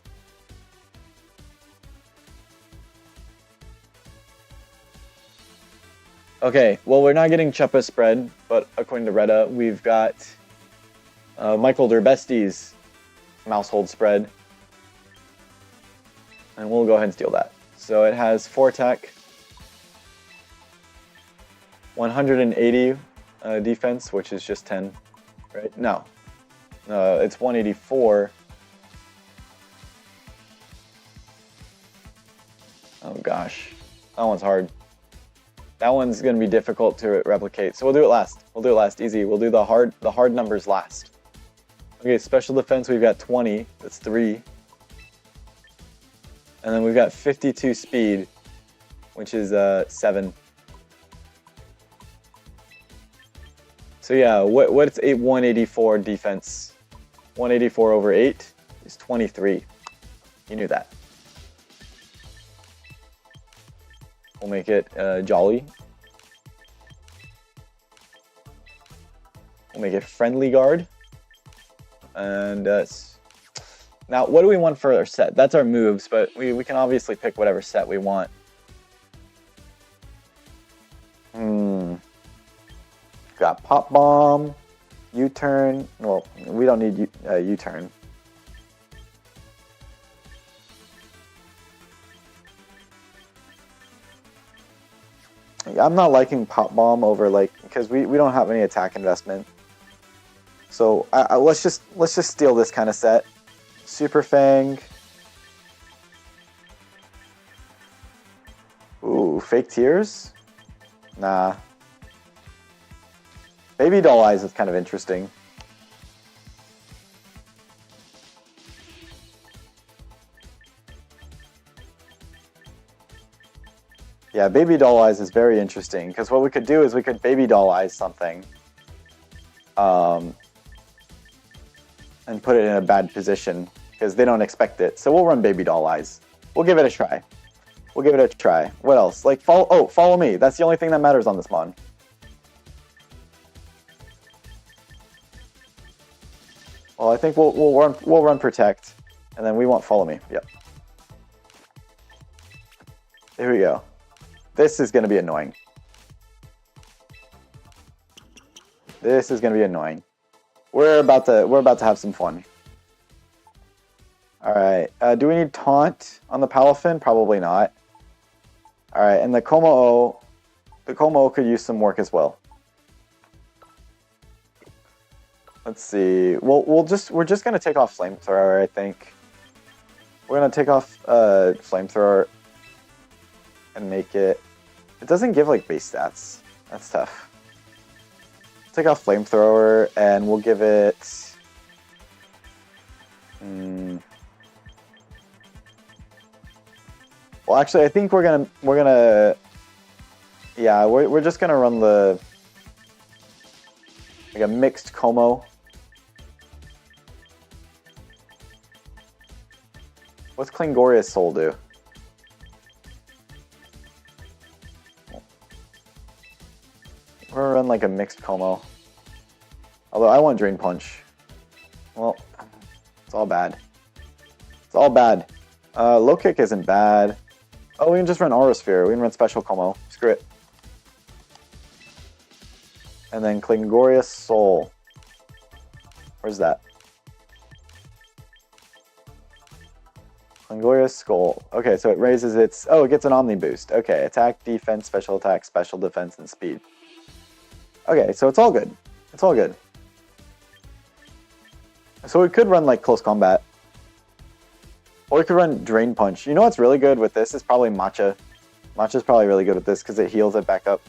Okay, well, we're not getting Chuppa's spread, but according to Retta, we've got Michael Derbesti's Maushold spread. And we'll go ahead and steal that. So it has 4 attack, 180 defense, which is just 10, right? No, it's 184. Oh gosh, that one's hard. That one's going to be difficult to replicate, so we'll do it last. We'll do it last, easy. We'll do the hard numbers last. Okay, special defense, we've got 20, that's 3. And then we've got 52 speed, which is 7. So yeah, what's 184 defense? 184 over 8 is 23. You knew that. We'll make it Jolly. We'll make it Friendly Guard. And now, what do we want for our set? That's our moves, but we can obviously pick whatever set we want. Got Pop Bomb, U-Turn. Well, we don't need U-Turn. I'm not liking Pop Bomb over like because we don't have any attack investment. So let's just steal this kind of set. Super Fang. Ooh, fake tears? Nah. Baby Doll Eyes is kind of interesting. Yeah, Baby Doll Eyes is very interesting because what we could do is we could Baby Doll Eyes something. And put it in a bad position because they don't expect it. So we'll run Baby Doll Eyes. We'll give it a try. We'll give it a try. What else? Like follow me. That's the only thing that matters on this mon. Well, I think we'll run Protect, and then we want Follow Me. Yep. Here we go. This is going to be annoying. This is going to be annoying. We're about to have some fun. All right. Do we need Taunt on the Palafin? Probably not. All right, and the Como-O could use some work as well. Let's see. We're just gonna take off Flamethrower, I think. We're gonna take off Flamethrower and make it. It doesn't give like base stats. That's tough. Take off Flamethrower and we'll give it. Well, actually, I think we're gonna. Yeah, we're just gonna run the like a mixed Como. What's Klingoria's Soul do? We're gonna run like a mixed Como. Although I want Drain Punch. Well, it's all bad. It's all bad. Low Kick isn't bad. Oh, we can just run Aura Sphere. We can run Special Como. Screw it. And then Klingoria's Soul. Where's that? Klingoria's Skull. Okay, so it raises its... Oh, it gets an Omni boost. Okay, attack, defense, special attack, special defense, and speed. Okay, so it's all good. It's all good. So we could run, like, Close Combat. Or we could run Drain Punch. You know what's really good with this is probably Matcha. Matcha's probably really good with this because it heals it back up.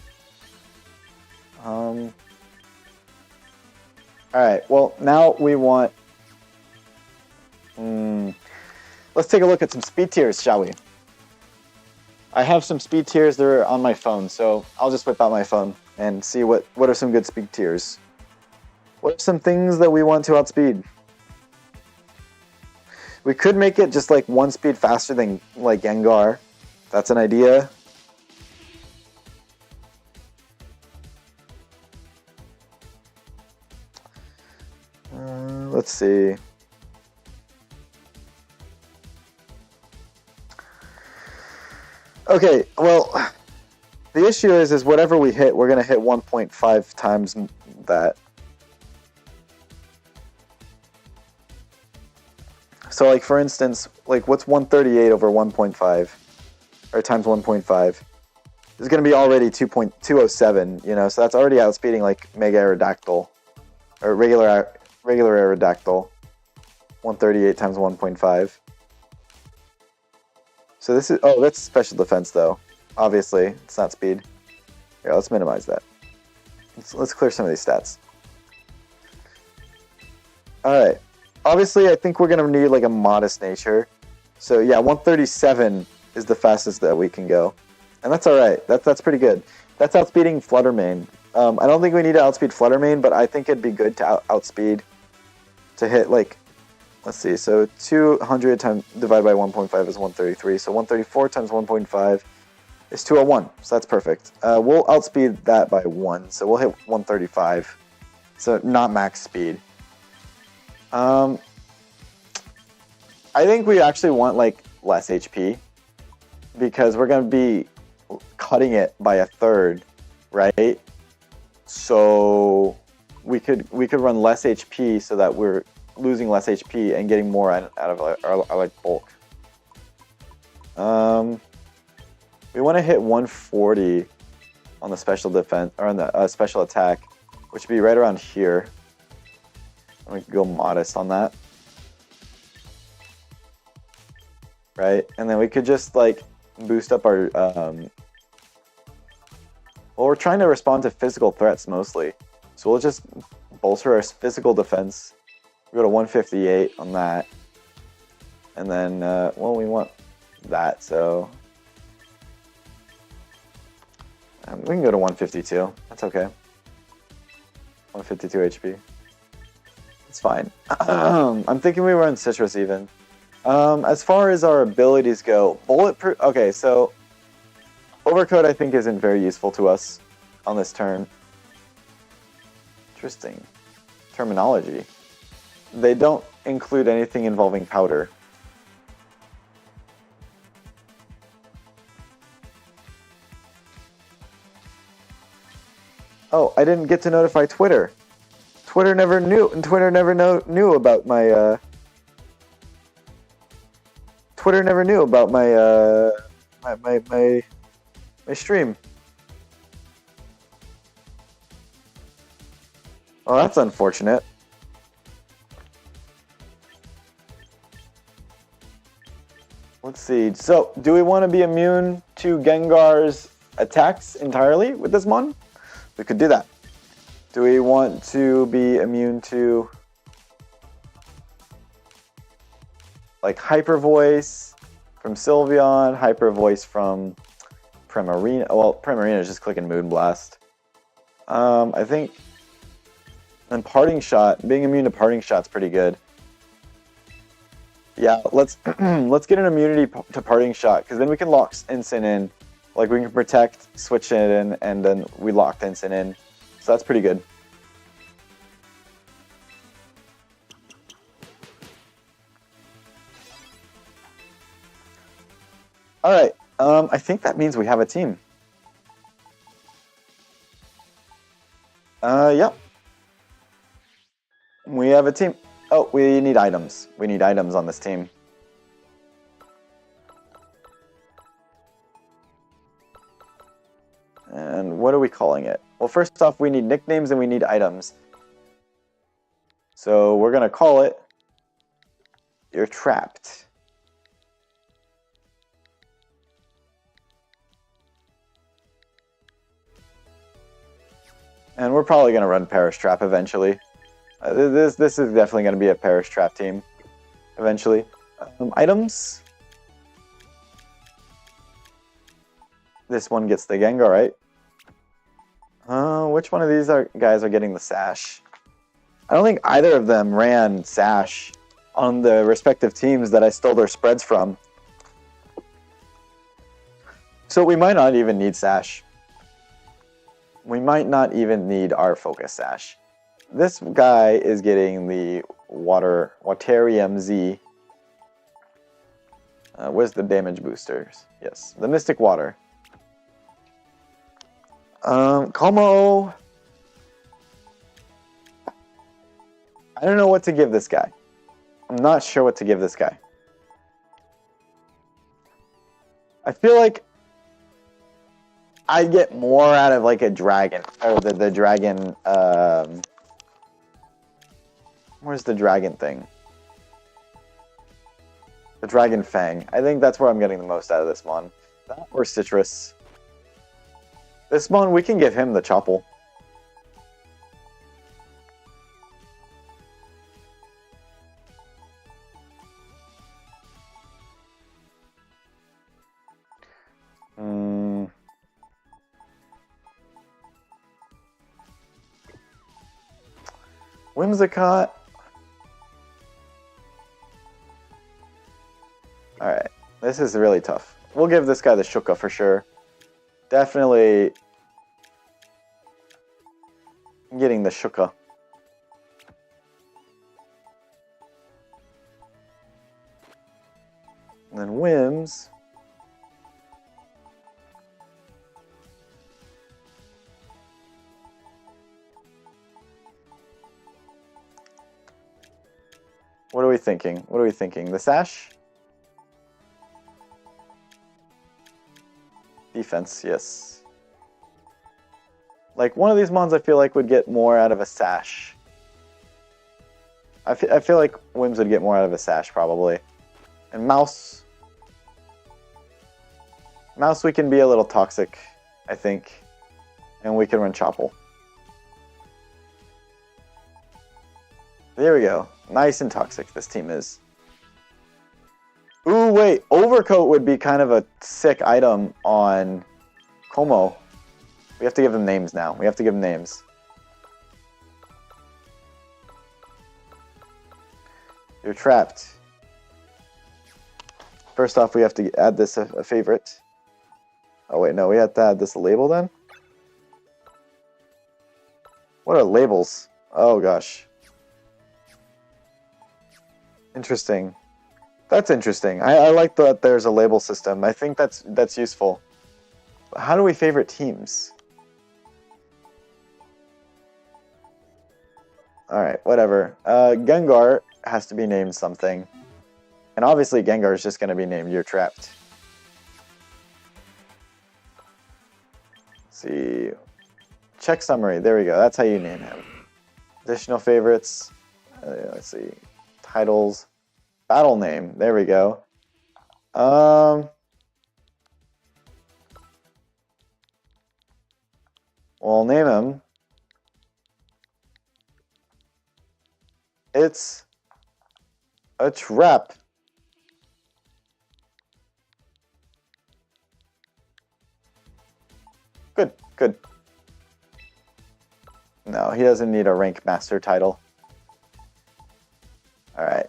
Alright, well, now we want... Let's take a look at some speed tiers, shall we? I have some speed tiers that are on my phone, so I'll just whip out my phone and see what are some good speed tiers. What are some things that we want to outspeed? We could make it just like one speed faster than like Gengar. That's an idea. Let's see. Okay, well, the issue is whatever we hit, we're going to hit 1.5 times that. So, like, for instance, like, what's 138 over 1.5? Or times 1.5? It's going to be already 2.207, you know, so that's already outspeeding, like, Mega Aerodactyl. Or regular Aerodactyl. 138 times 1.5. So this is... Oh, that's special defense, though. Obviously, it's not speed. Here, let's minimize that. Let's clear some of these stats. Alright. Obviously, I think we're going to need, like, a modest nature. So, yeah, 137 is the fastest that we can go. And that's alright. That's pretty good. That's outspeeding Fluttermane. I don't think we need to outspeed Fluttermane, but I think it'd be good to outspeed... To hit, like... Let's see, so 200 times divided by 1.5 is 133. So 134 times 1.5 is 201. So that's perfect. We'll outspeed that by 1. So we'll hit 135. So not max speed. I think we actually want like less HP because we're going to be cutting it by a third, right? So we could run less HP so that we're losing less HP and getting more out of our like bulk. We want to hit 140 on the special defense, or on the special attack, which would be right around here. And we could go modest on that. Right? And then we could just, like, boost up our... well, we're trying to respond to physical threats, mostly. So we'll just bolster our physical defense. We go to 158 on that. And then, well, we want that, so... we can go to 152. That's okay. 152 HP. It's fine. I'm thinking we run Citrus even. As far as our abilities go, bulletproof... Okay, so... Overcoat I think isn't very useful to us on this turn. Interesting. Terminology. They don't include anything involving powder. Oh, I didn't get to notify Twitter. Twitter never knew about my Twitter never knew about my stream. Oh, that's unfortunate. Let's see. So, do we want to be immune to Gengar's attacks entirely with this mon? We could do that. Do we want to be immune to, like, Hyper Voice from Sylveon, Hyper Voice from Primarina? Well, Primarina is just clicking Moonblast. I think, and Parting Shot, being immune to Parting Shot's pretty good. Yeah, let's let's get an immunity to Parting Shot, because then we can lock Incin in. Like, we can protect, switch it in, and then we locked Incin in. So that's pretty good. Alright, I think that means we have a team. Yep. We have a team. Oh, we need items. We need items on this team. And what are we calling it? Well, first off, we need nicknames and we need items. So we're going to call it You're Trapped. And we're probably going to run Perish Trap eventually. This is definitely going to be a Perish Trap team eventually. Items. This one gets the Gengar, right? Which one of these guys are getting the Sash? I don't think either of them ran Sash on the respective teams that I stole their spreads from. So we might not even need Sash. We might not even need our Focus Sash. This guy is getting the Waterium Z. Where's the damage boosters? Yes, the Mystic Water. Como. I don't know what to give this guy. I'm not sure what to give this guy. I feel like I'd get more out of like a dragon, or the dragon. Where's the dragon thing? The Dragon Fang. I think that's where I'm getting the most out of this mon. That or Citrus. This mon, we can give him the Chople. Whimsicott. Alright, this is really tough. We'll give this guy the Shuka for sure. Definitely getting the Shuka. And then Whims. What are we thinking? What are we thinking? The Sash? Defense, yes. Like, one of these mons I feel like would get more out of a sash. I feel like Whims would get more out of a sash, probably. And Mouse... Mouse, we can be a little toxic, I think. And we can run Chople. There we go. Nice and toxic, this team is. Ooh, wait. Overcoat would be kind of a sick item on Como. We have to give them names now. We have to give them names. You're trapped. First off, we have to add this a favorite. Oh wait, no, we have to add this a label then? What are labels? Oh gosh. Interesting. That's interesting. I like that there's a label system. I think that's useful. But how do we favorite teams? Alright, whatever. Gengar has to be named something. And obviously Gengar is just going to be named You're Trapped. Let's see. Check summary. There we go. That's how you name him. Additional favorites. Let's see. Titles. Battle name. There we go. We'll name him. It's a trap. Good, good. No, he doesn't need a rank master title. Alright.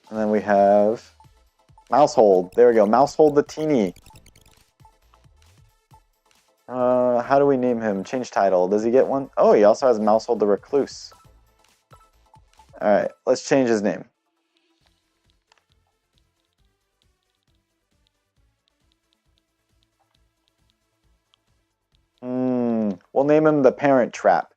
And then we have Mousehold. There we go. Mousehold the Teeny. How do we name him? Change title. Does he get one? Oh, he also has Mousehold the Recluse. Alright, let's change his name. We'll name him the Parent Trap.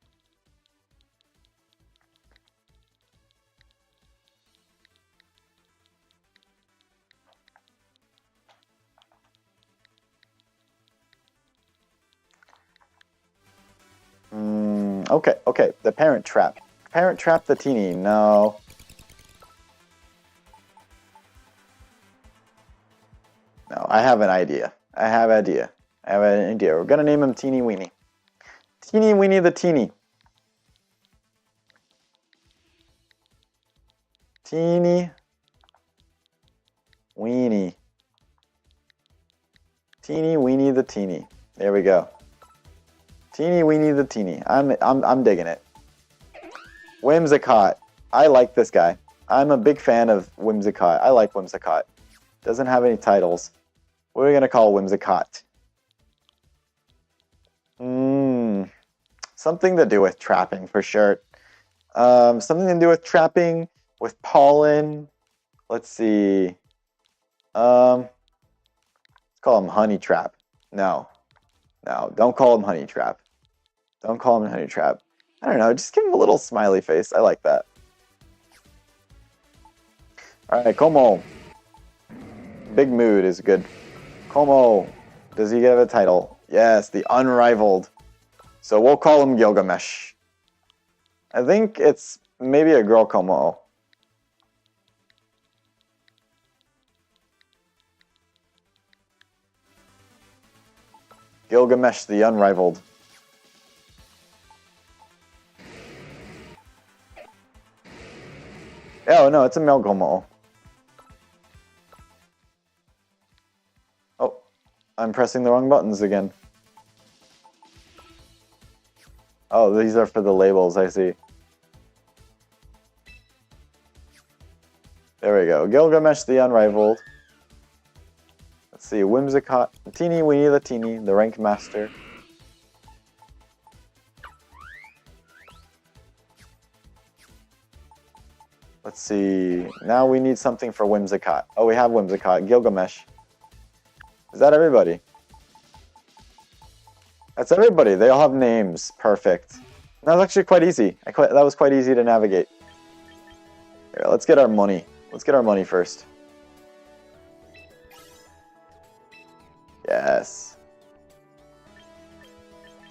Okay, the Parent Trap. Parent Trap the Teeny, no. No, I have an idea. We're gonna name him Teeny Weeny. Teeny Weeny the Teeny. Teeny Weeny. Teeny Weeny the Teeny. There we go. Teeny Weeny the Teeny. I'm digging it. Whimsicott. I like this guy. I'm a big fan of Whimsicott. I like Whimsicott. Doesn't have any titles. What are we gonna call Whimsicott? Something to do with trapping for sure. Something to do with trapping, with pollen. Let's see. Let's call him Honey Trap. No, don't call him Honey Trap. Don't call him Honey Trap. I don't know, just give him a little smiley face. I like that. Alright, Como. Big Mood is good. Como. Does he get a title? Yes, the Unrivaled. So we'll call him Gilgamesh. I think it's maybe a girl Como. Gilgamesh the Unrivaled. Oh no, it's a male Como. Oh, I'm pressing the wrong buttons again. Oh, these are for the labels, I see. There we go. Gilgamesh the Unrivaled. Let's see, Whimsicott, Teeny Weeny the Teeny, the Rank Master. Let's see, now we need something for Whimsicott. Oh, we have Whimsicott, Gilgamesh. Is that everybody? That's everybody. They all have names. Perfect. That was actually quite easy. That was quite easy to navigate. Here, let's get our money. Let's get our money first. Yes.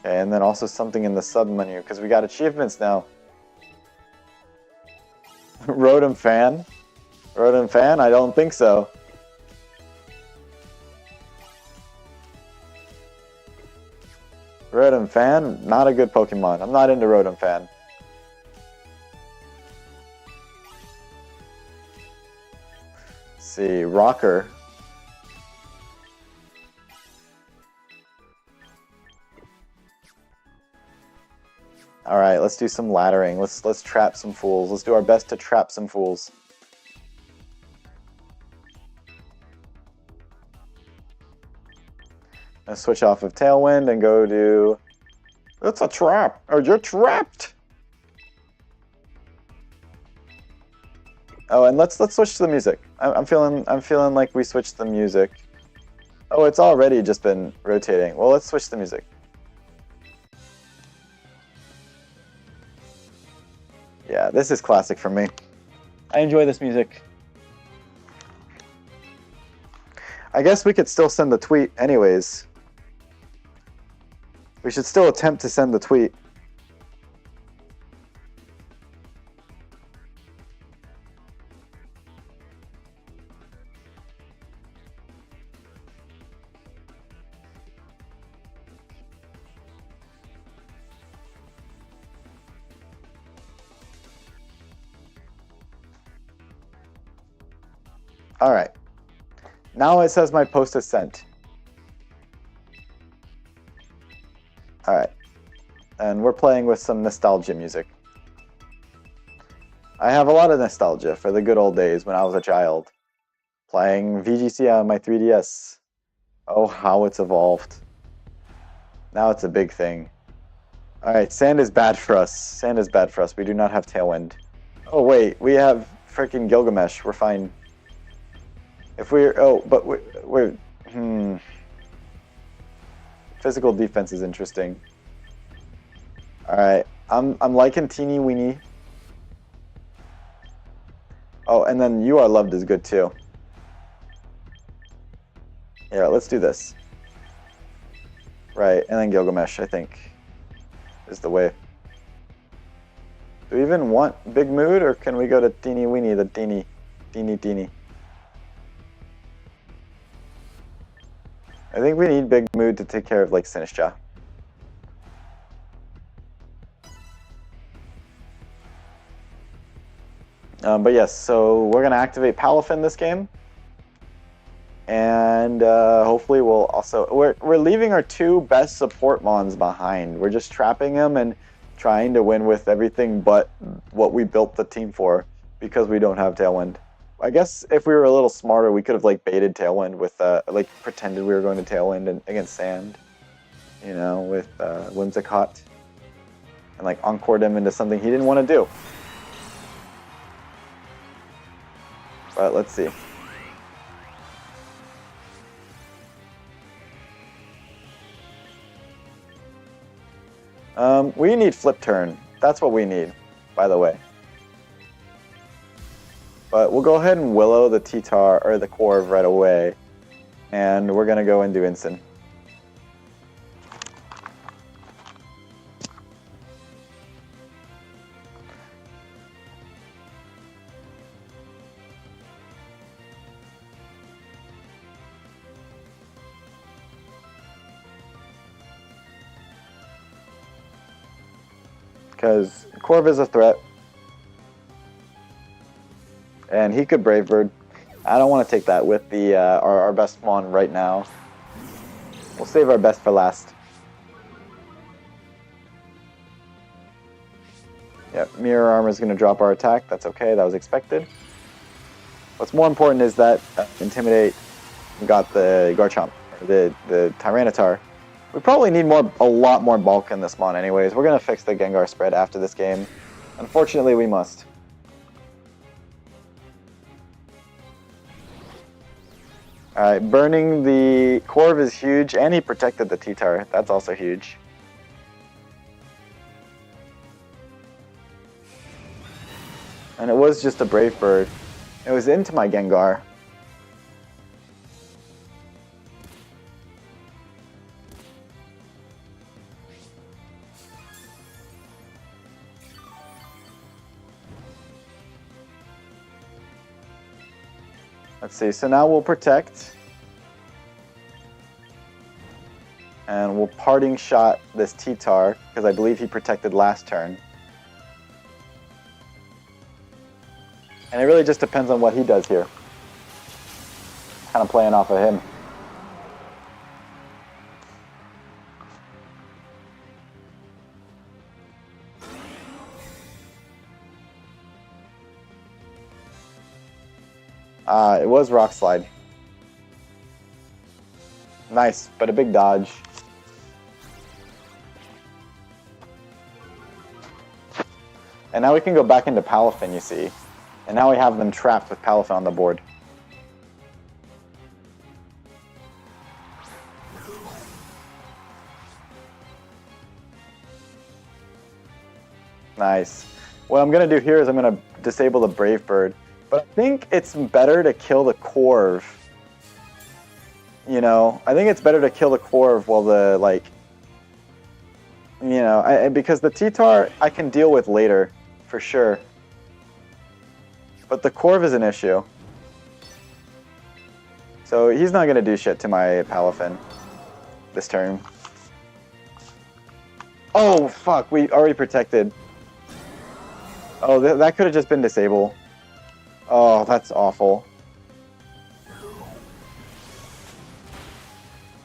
Okay, and then also something in the sub menu, because we got achievements now. Rotom fan? Rotom fan? I don't think so. Rotom fan? Not a good Pokemon. I'm not into Rotom fan. Let's see, Rocker. Alright, let's do some laddering. Let's trap some fools. Let's do our best to trap some fools. Let's switch off of Tailwind and go to... It's a trap! Or you're trapped! Oh, and let's switch to the music. I'm feeling like we switched the music. Oh, it's already just been rotating. Well, let's switch the music. Yeah, this is classic for me. I enjoy this music. I guess we could still send the tweet anyways. We should still attempt to send the tweet. All right. Now it says my post is sent. All right. And we're playing with some nostalgia music. I have a lot of nostalgia for the good old days when I was a child. Playing VGC on my 3DS. Oh, how it's evolved. Now it's a big thing. All right, sand is bad for us. Sand is bad for us. We do not have Tailwind. Oh, wait. We have freaking Gilgamesh. We're fine. If we're... Oh, but we're... Physical defense is interesting. Alright. I'm liking Teeny Weeny. Oh, and then You Are Loved is good too. Yeah, let's do this. Right, and then Gilgamesh, I think, is the way. Do we even want Big Mood, or can we go to Teeny Weeny, the Teeny? I think we need Big Mood to take care of, like, Sinistcha. But yes, so we're going to activate Palafin this game. And hopefully we'll also... We're leaving our two best support mons behind. We're just trapping them and trying to win with everything but what we built the team for, because we don't have Tailwind. I guess if we were a little smarter, we could have like baited Tailwind with like pretended we were going to Tailwind and against Sand, you know, with Whimsicott, and like encored him into something he didn't want to do. But let's see. We need Flip Turn. That's what we need, by the way. But we'll go ahead and Willow the T-Tar, or the Corv right away. And we're going to go and do Instant. Because Corv is a threat. And he could Brave Bird. I don't want to take that with the our best mon right now. We'll save our best for last. Yep, Mirror Armor is going to drop our attack. That's okay, that was expected. What's more important is that Intimidate got the Garchomp, the Tyranitar. We probably need a lot more bulk in this mon anyways. We're going to fix the Gengar spread after this game. Unfortunately, we must. Alright, burning the Corv is huge, and he protected the T-Tar. That's also huge. And it was just a Brave Bird. It was into my Gengar. Let's see. So now we'll protect. And we'll parting shot this T-Tar, because I believe he protected last turn. And it really just depends on what he does here. Kind of playing off of him. It was Rock Slide. Nice, but a big dodge. And now we can go back into Palafin, you see. And now we have them trapped with Palafin on the board. Nice. What I'm going to do here is I'm going to disable the Brave Bird. But I think it's better to kill the Corv. You know, I think it's better to kill the Corv while the, like... You know, because the T-Tar I can deal with later, for sure. But the Corv is an issue. So he's not going to do shit to my Palafin this turn. Oh, fuck, we already protected. Oh, that could have just been disable. Oh, that's awful.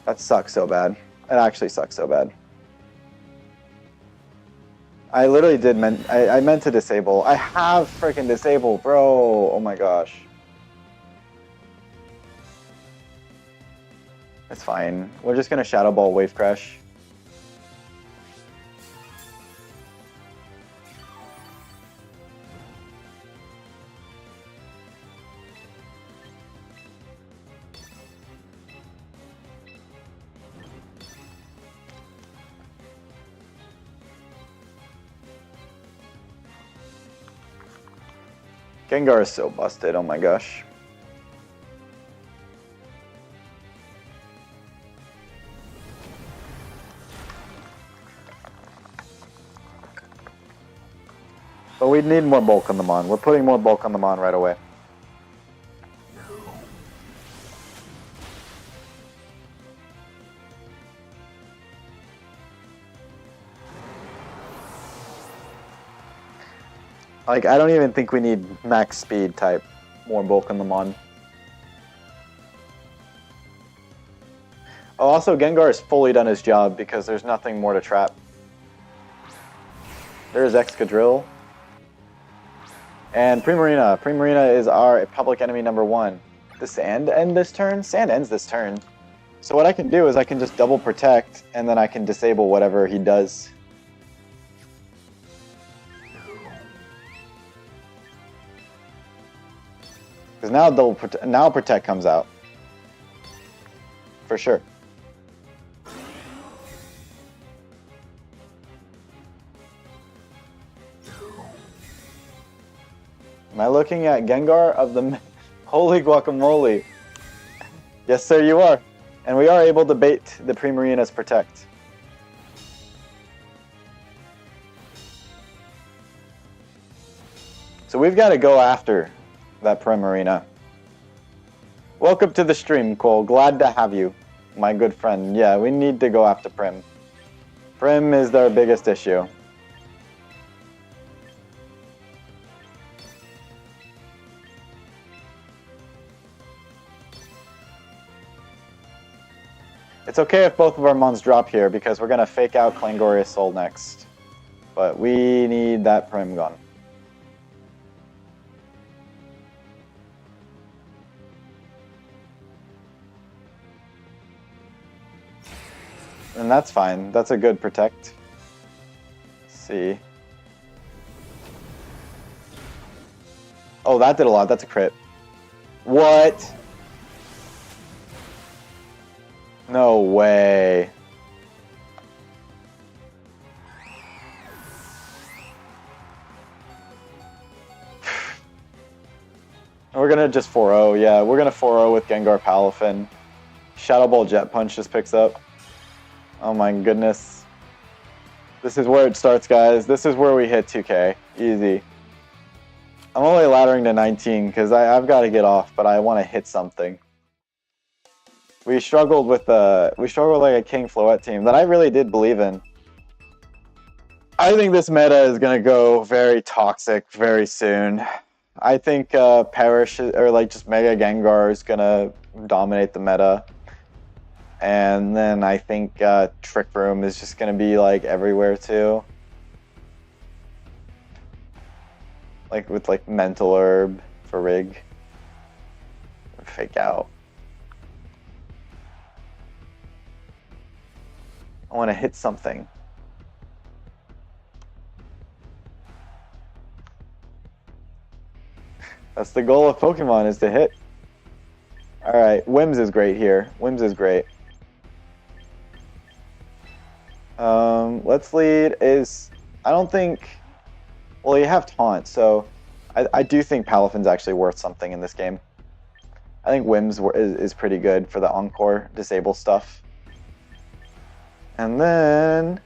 That sucks so bad. It actually sucks so bad. I literally did I meant to disable. I have freaking disabled, bro. Oh my gosh. It's fine. We're just gonna Shadow Ball Wave Crash. Gengar is so busted, oh my gosh. But we need more bulk on the Mon. We're putting more bulk on the Mon right away. Like, I don't even think we need max speed type more bulk on the Mon. Oh, also, Gengar has fully done his job because there's nothing more to trap. There's Excadrill. And Primarina. Primarina is our public enemy #1. Does Sand end this turn? Sand ends this turn. So what I can do is I can just double protect, and then I can disable whatever he does. Because now protect comes out. For sure. Am I looking at Gengar of the... Holy guacamole. Yes, sir, you are. And we are able to bait the Primarina's protect. So we've got to go after that Primarina. Welcome to the stream, Cole. Glad to have you, my good friend. Yeah, we need to go after Prim. Prim is our biggest issue. It's okay if both of our Mons drop here because we're going to fake out Clangorious Soul next. But we need that Prim gone. And that's fine. That's a good protect. Let's see. Oh, that did a lot. That's a crit. What? No way. We're gonna just 4-0. Yeah, we're gonna 4-0 with Gengar Palafin. Shadow Ball Jet Punch just picks up. Oh my goodness. This is where it starts, guys. This is where we hit 2K. Easy. I'm only laddering to 19 because I've got to get off, but I want to hit something. We struggled like a King Floette team that I really did believe in. I think this meta is going to go very toxic very soon. I think Perish or like just Mega Gengar is going to dominate the meta. And then I think Trick Room is just going to be like everywhere too. Like with like Mental Herb for Rig. Fake Out. I want to hit something. That's the goal of Pokemon, is to hit. Alright, Wims is great here. Wims is great. Let's lead is... I don't think... Well, you have Taunt, so I do think Palafin's actually worth something in this game. I think Wims is pretty good for the Encore disable stuff. And then...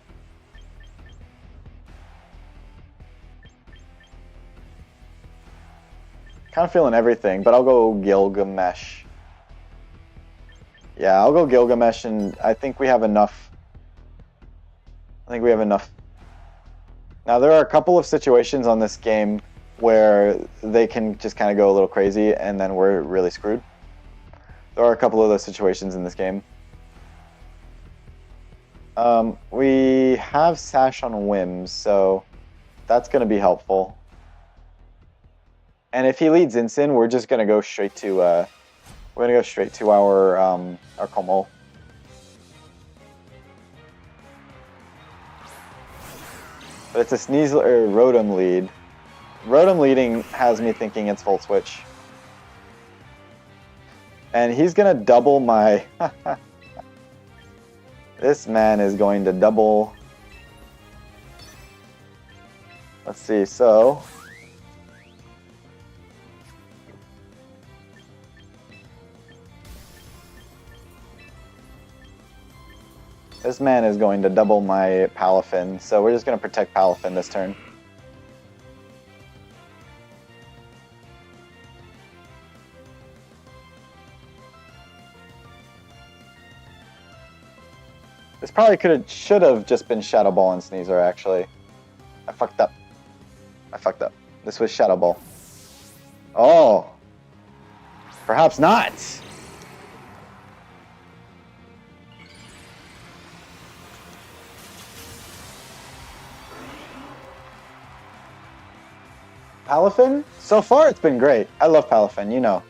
kind of feeling everything, but I'll go Gilgamesh. Yeah, I'll go Gilgamesh, and I think we have enough. Now, there are a couple of situations on this game where they can just kind of go a little crazy, and then we're really screwed. There are a couple of those situations in this game. We have Sash on Wims, so that's going to be helpful. And if he leads Incin, we're just going to go straight to our Como. But it's a Sneasel or Rotom lead. Rotom leading has me thinking it's Volt Switch. And he's going to double my... This man is going to double... Let's see, so... This man is going to double my Palafin, so we're just going to protect Palafin this turn. This probably should have just been Shadow Ball and Sneasler, actually. I fucked up. This was Shadow Ball. Oh! Perhaps not! Palafin? So far, it's been great. I love Palafin, you know.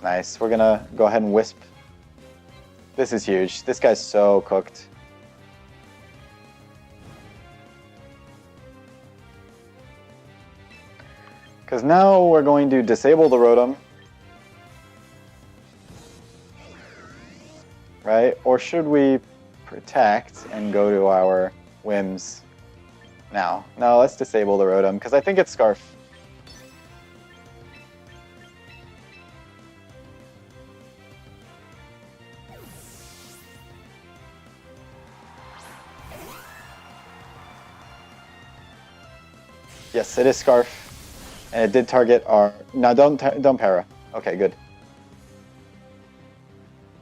Nice. We're gonna go ahead and Wisp. This is huge. This guy's so cooked. Because now we're going to disable the Rotom. Right? Or should we protect and go to our Wims now? No, let's disable the Rotom, because I think it's Scarf. Yes, it is Scarf. And it did target our... No, don't para. Okay, good.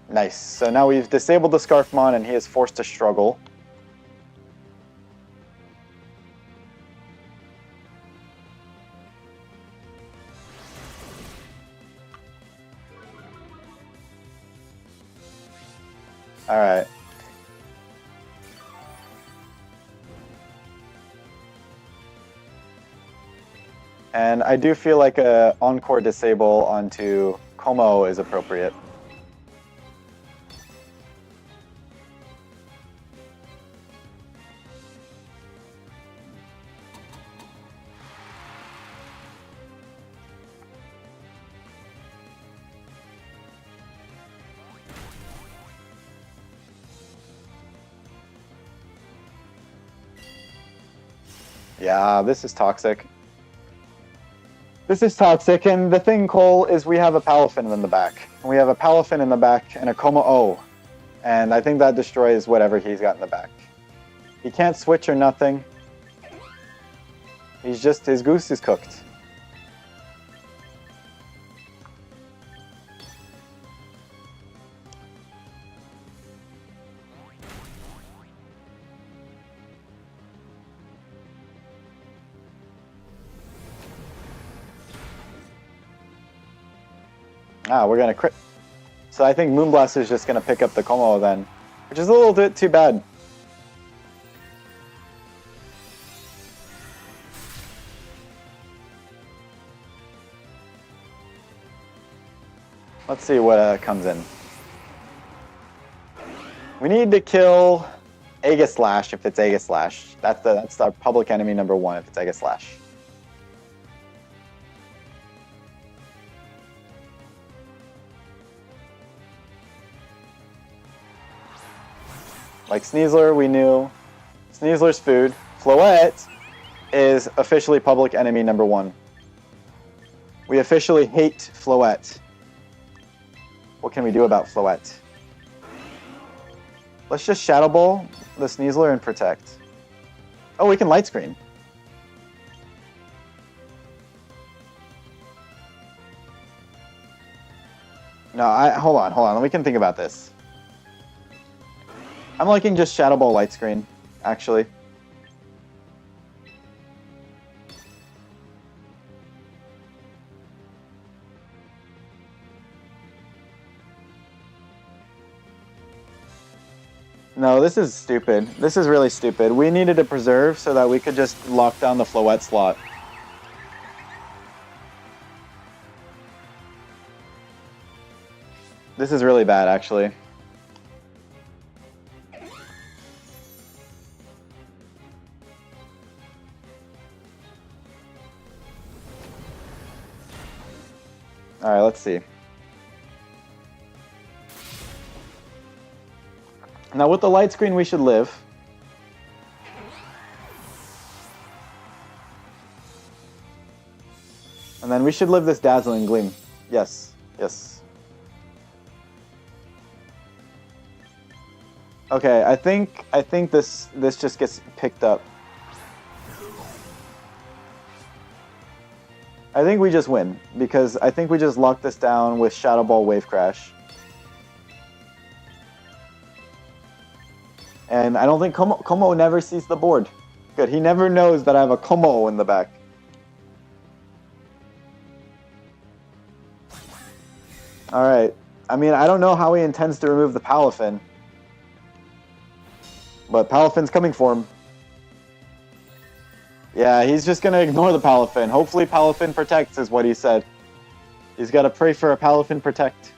Nice. So now we've disabled the Scarfmon, and he is forced to struggle. Alright. And I do feel like a Encore disable onto Como is appropriate. Yeah, this is toxic. This is toxic, and the thing, Cole, is we have a Palafin in the back. We have a Palafin in the back and a Como-O. And I think that destroys whatever he's got in the back. He can't switch or nothing. He's just, his goose is cooked. Ah, we're gonna crit. So I think Moonblast is just gonna pick up the Como then, which is a little bit too bad. Let's see what comes in. We need to kill Aegislash if it's Aegislash. That's our public enemy number 1 if it's Aegislash. Like Sneasler, we knew. Sneasler's food. Floette is officially public enemy number 1. We officially hate Floette. What can we do about Floette? Let's just Shadow Ball the Sneasler and protect. Oh, we can Light Screen. No, hold on. We can think about this. I'm liking just Shadow Ball Light Screen, actually. No, this is stupid. This is really stupid. We needed to preserve so that we could just lock down the Floette slot. This is really bad, actually. Alright, let's see. Now with the Light Screen we should live. And then we should live this Dazzling Gleam. Yes, yes. Okay, I think this just gets picked up. I think we just win, because I think we just lock this down with Shadow Ball Wave Crash. And I don't think Como never sees the board. Good, he never knows that I have a Como in the back. Alright, I mean, I don't know how he intends to remove the Palafin. But Palafin's coming for him. Yeah, he's just gonna ignore the Palafin. Hopefully Palafin protects is what he said. He's gotta pray for a Palafin protect.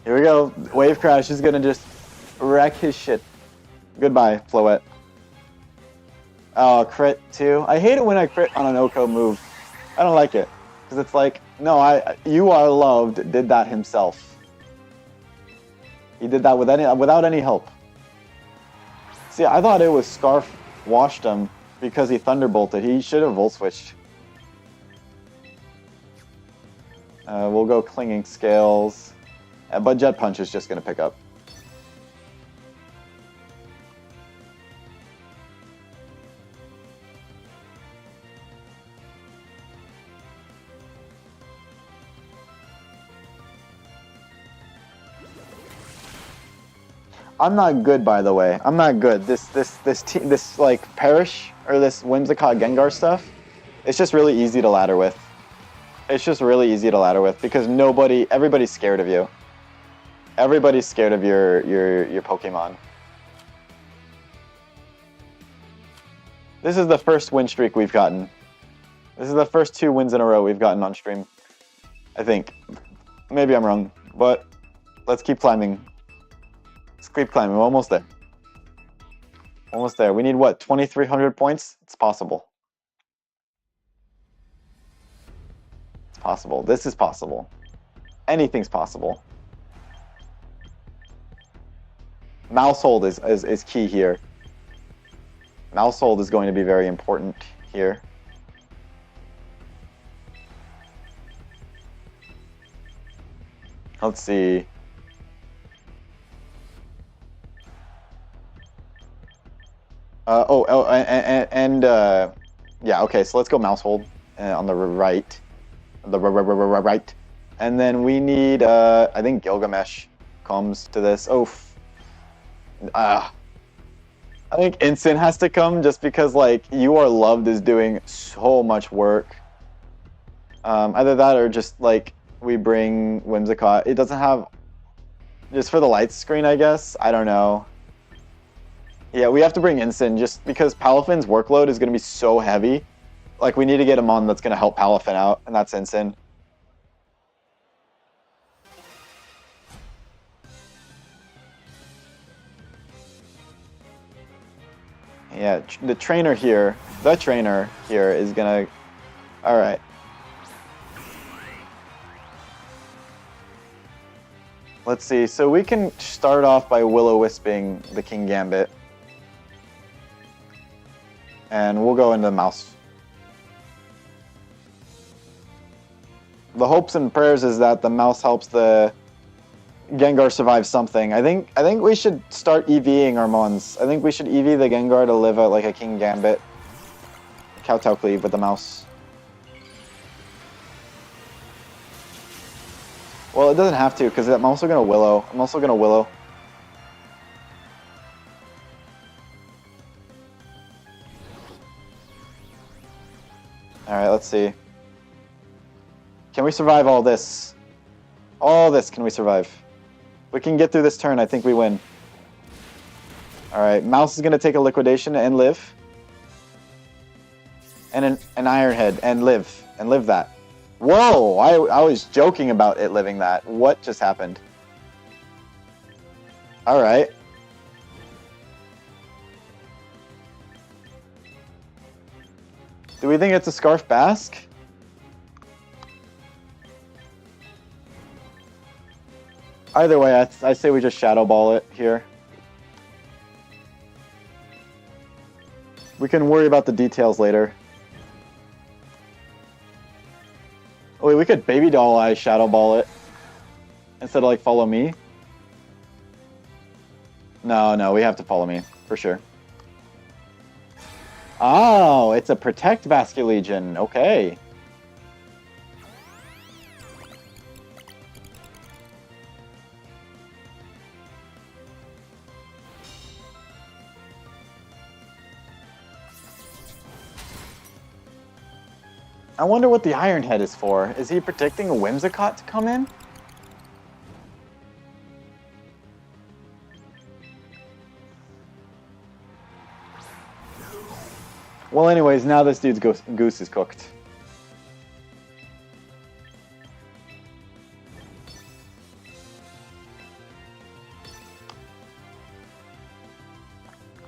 Here we go. Wave Crash is gonna just wreck his shit. Goodbye, Floette. Oh, crit too. I hate it when I crit on an Oko move. I don't like it. Because it's like, no, You Are Loved did that himself. He did that without any help. See, I thought it was Scarf washed him because he Thunderbolted. He should have Volt Switched. We'll go Clinging Scales. But Jet Punch is just going to pick up. I'm not good, by the way. I'm not good. This like Perish or this Whimsicott Gengar stuff, it's just really easy to ladder with. It's just really easy to ladder with because everybody's scared of you. Everybody's scared of your Pokemon. This is the first win streak we've gotten. This is the first 2 wins in a row we've gotten on stream. I think. Maybe I'm wrong, but let's keep climbing. Let's keep climbing. We're almost there. Almost there. We need what? 2,300 points? It's possible. It's possible. This is possible. Anything's possible. Mouse hold is key here. Mouse hold is going to be very important here. Let's see. Yeah, okay, so let's go mouse hold on the right. Right. And then we need, I think Gilgamesh comes to this. I think Instant has to come just because, like, You Are Loved is doing so much work. Either that or just, like, we bring Whimsicott. It doesn't have... Just for the light screen, I guess? I don't know. Yeah, we have to bring Instant just because Palafin's workload is going to be so heavy. Like, we need to get him on that's going to help Palafin out, and that's Instant. Yeah, the trainer here is going to... Alright. Let's see, so we can start off by Will-O-Wisping the Kingambit. And we'll go into the mouse. The hopes and prayers is that the mouse helps the Gengar survive something. I think we should start EVing our Mons. I think we should EV the Gengar to live out like a Kingambit. Kowtow Cleave with the mouse. Well, it doesn't have to, because I'm also going to Willow. Alright, let's see. Can we survive all this? All this can we survive? We can get through this turn, I think we win. Alright, Mouse is going to take a Liquidation and live. And an Iron Head and live. And live that. Whoa! I was joking about it living that. What just happened? Alright. Do we think it's a Scarf Basque? Either way, I say we just Shadow Ball it here. We can worry about the details later. Oh, wait, we could Baby Doll Eye Shadow Ball it instead of like Follow Me. No, we have to Follow Me for sure. Oh, it's a Protect Basculegion. Okay. I wonder what the Iron Head is for. Is he predicting a Whimsicott to come in? Well, anyways, now this dude's goose is cooked.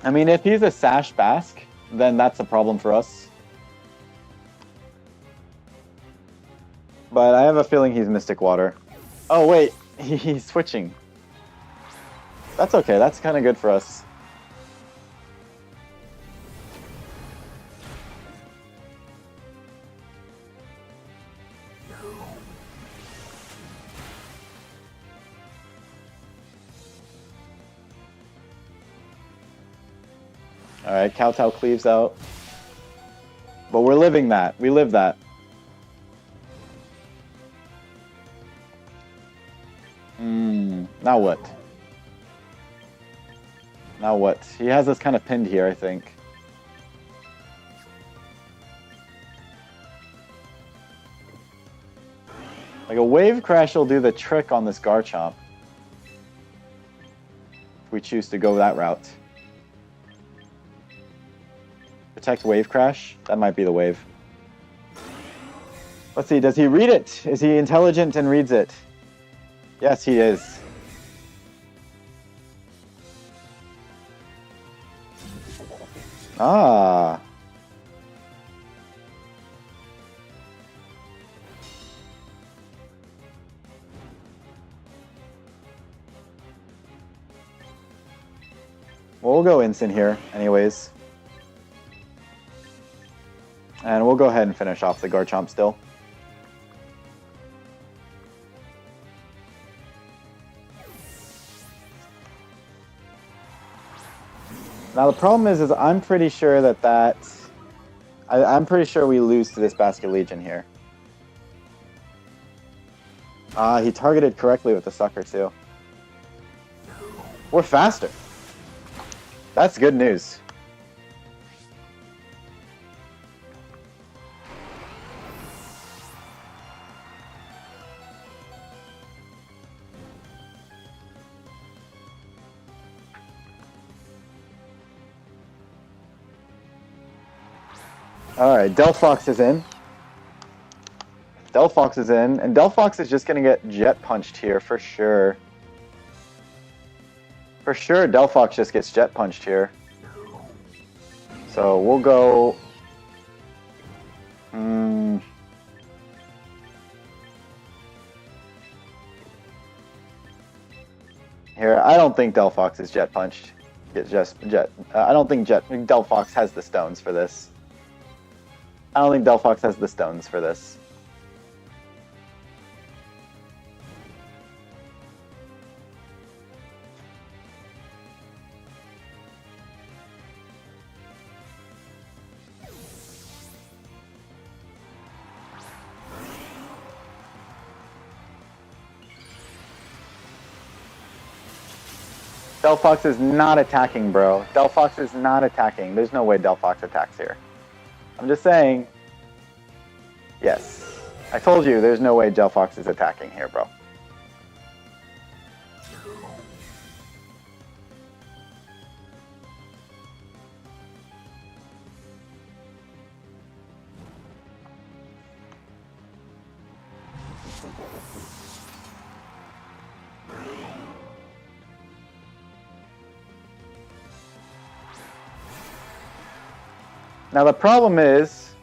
I mean, if he's a Sash Basque, then that's a problem for us. But I have a feeling he's Mystic Water. Oh, wait. He's switching. That's okay. That's kind of good for us. Alright, Kowtow Cleaves out. But we're living that. We live that. Now what? Now what? He has us kind of pinned here, I think. Like a Wave Crash will do the trick on this Garchomp. If we choose to go that route. Protect Wave Crash? That might be the wave. Let's see, does he read it? Is he intelligent and reads it? Yes, he is. Ah. Well, we'll go Instant here, anyways. And we'll go ahead and finish off the Garchomp still. Now the problem is I'm pretty sure I'm pretty sure we lose to this Basket Legion here. He targeted correctly with the sucker too. We're faster. That's good news. Alright, Delphox is in. Delphox is in, and Delphox is just gonna get jet punched here for sure. For sure, Delphox just gets jet punched here. So we'll go... Here, I don't think Delphox is jet punched. I don't think Delphox has the stones for this. I don't think Delphox has the stones for this. Delphox is not attacking, bro. Delphox is not attacking. There's no way Delphox attacks here. I'm just saying. Yes. I told you there's no way Delphox is attacking here, bro. Now the problem is,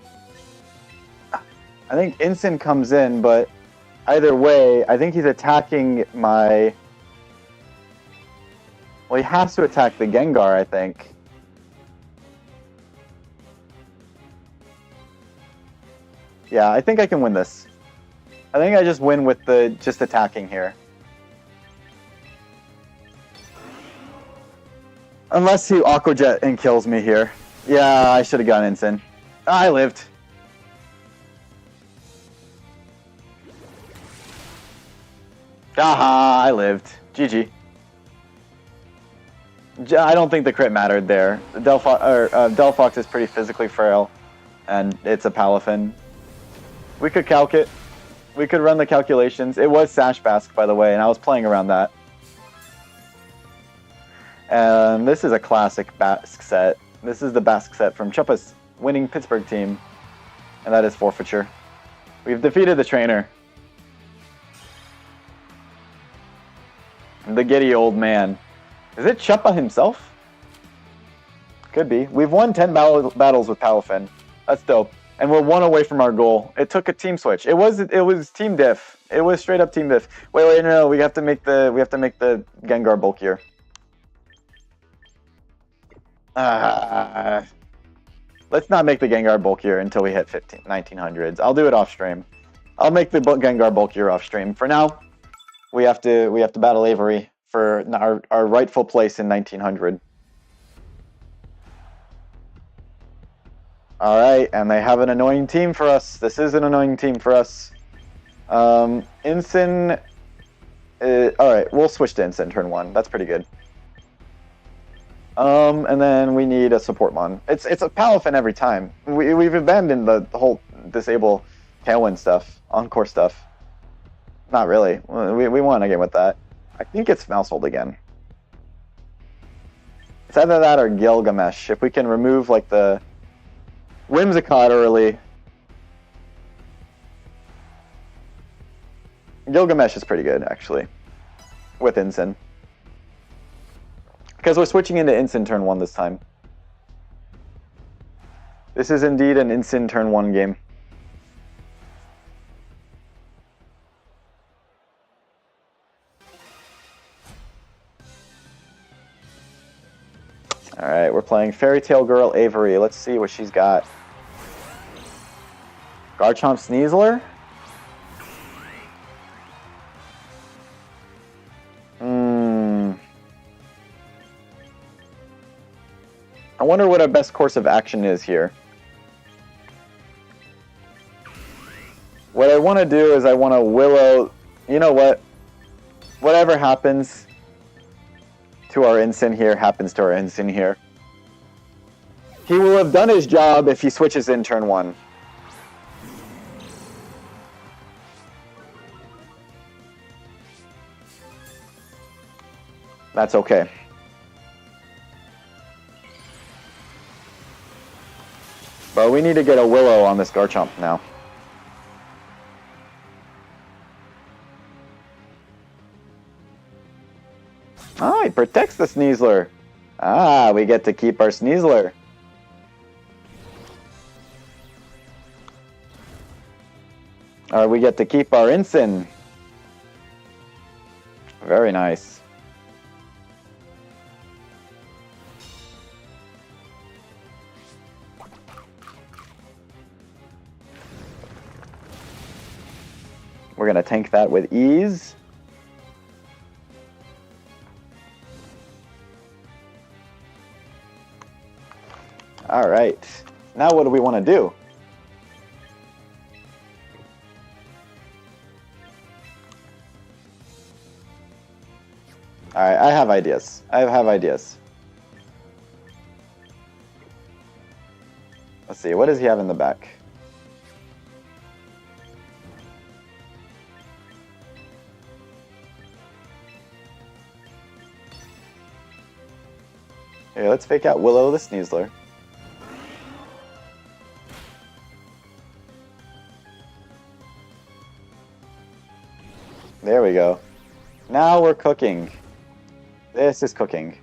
I think Incin comes in, but either way, I think he's attacking my... Well, he has to attack the Gengar, I think. Yeah, I think I can win this. I think I just win with the just attacking here. Unless he Aqua Jet and kills me here. Yeah, I should have gotten Incin. I lived. Aha, I lived. GG. I don't think the crit mattered there. Delphox is pretty physically frail, and it's a Palafin. We could calc it. We could run the calculations. It was Sash Bask, by the way, and I was playing around that. And this is a classic Bask set. This is the Bask set from Chuppa's winning Pittsburgh team, and that is Forfeiture. We've defeated the trainer. The giddy old man. Is it Chuppa himself? Could be. We've won 10 battles with Palafin. That's dope. And we're one away from our goal. It took a team switch. It was team diff. It was straight up team diff. Wait, no, we have to make the Gengar bulkier. Let's not make the Gengar bulkier until we hit 1900s. I'll do it off stream. I'll make the Gengar bulkier off stream. For now, we have to battle Avery for our rightful place in 1900. All right, and they have an annoying team for us. This is an annoying team for us. Incin. All right, we'll switch to Incin turn 1. That's pretty good. And then we need a support mon. It's a Palafin every time. We've abandoned the whole disable Tailwind stuff, Encore stuff. Not really. We won again with that. I think it's Mousehold again. It's either that or Gilgamesh. If we can remove like the Whimsicott early. Gilgamesh is pretty good actually with Incin. Because we're switching into Incin turn 1 this time. This is indeed an Incin turn 1 game. Alright, we're playing Fairy Tail Girl Avery. Let's see what she's got. Garchomp Sneasler? I wonder what our best course of action is here. What I want to do is I want to Willow... You know what? Whatever happens to our Ensign here happens to our Ensign here. He will have done his job if he switches in turn 1. That's okay. But we need to get a Willow on this Garchomp now. Oh, he protects the Sneasler. Ah, we get to keep our Sneasler. Or we get to keep our Ensign. Very nice. We're going to tank that with ease. All right. Now what do we want to do? All right, I have ideas. I have ideas. Let's see, what does he have in the back? Here, let's fake out Willow the Sneasler. There we go. Now we're cooking. This is cooking.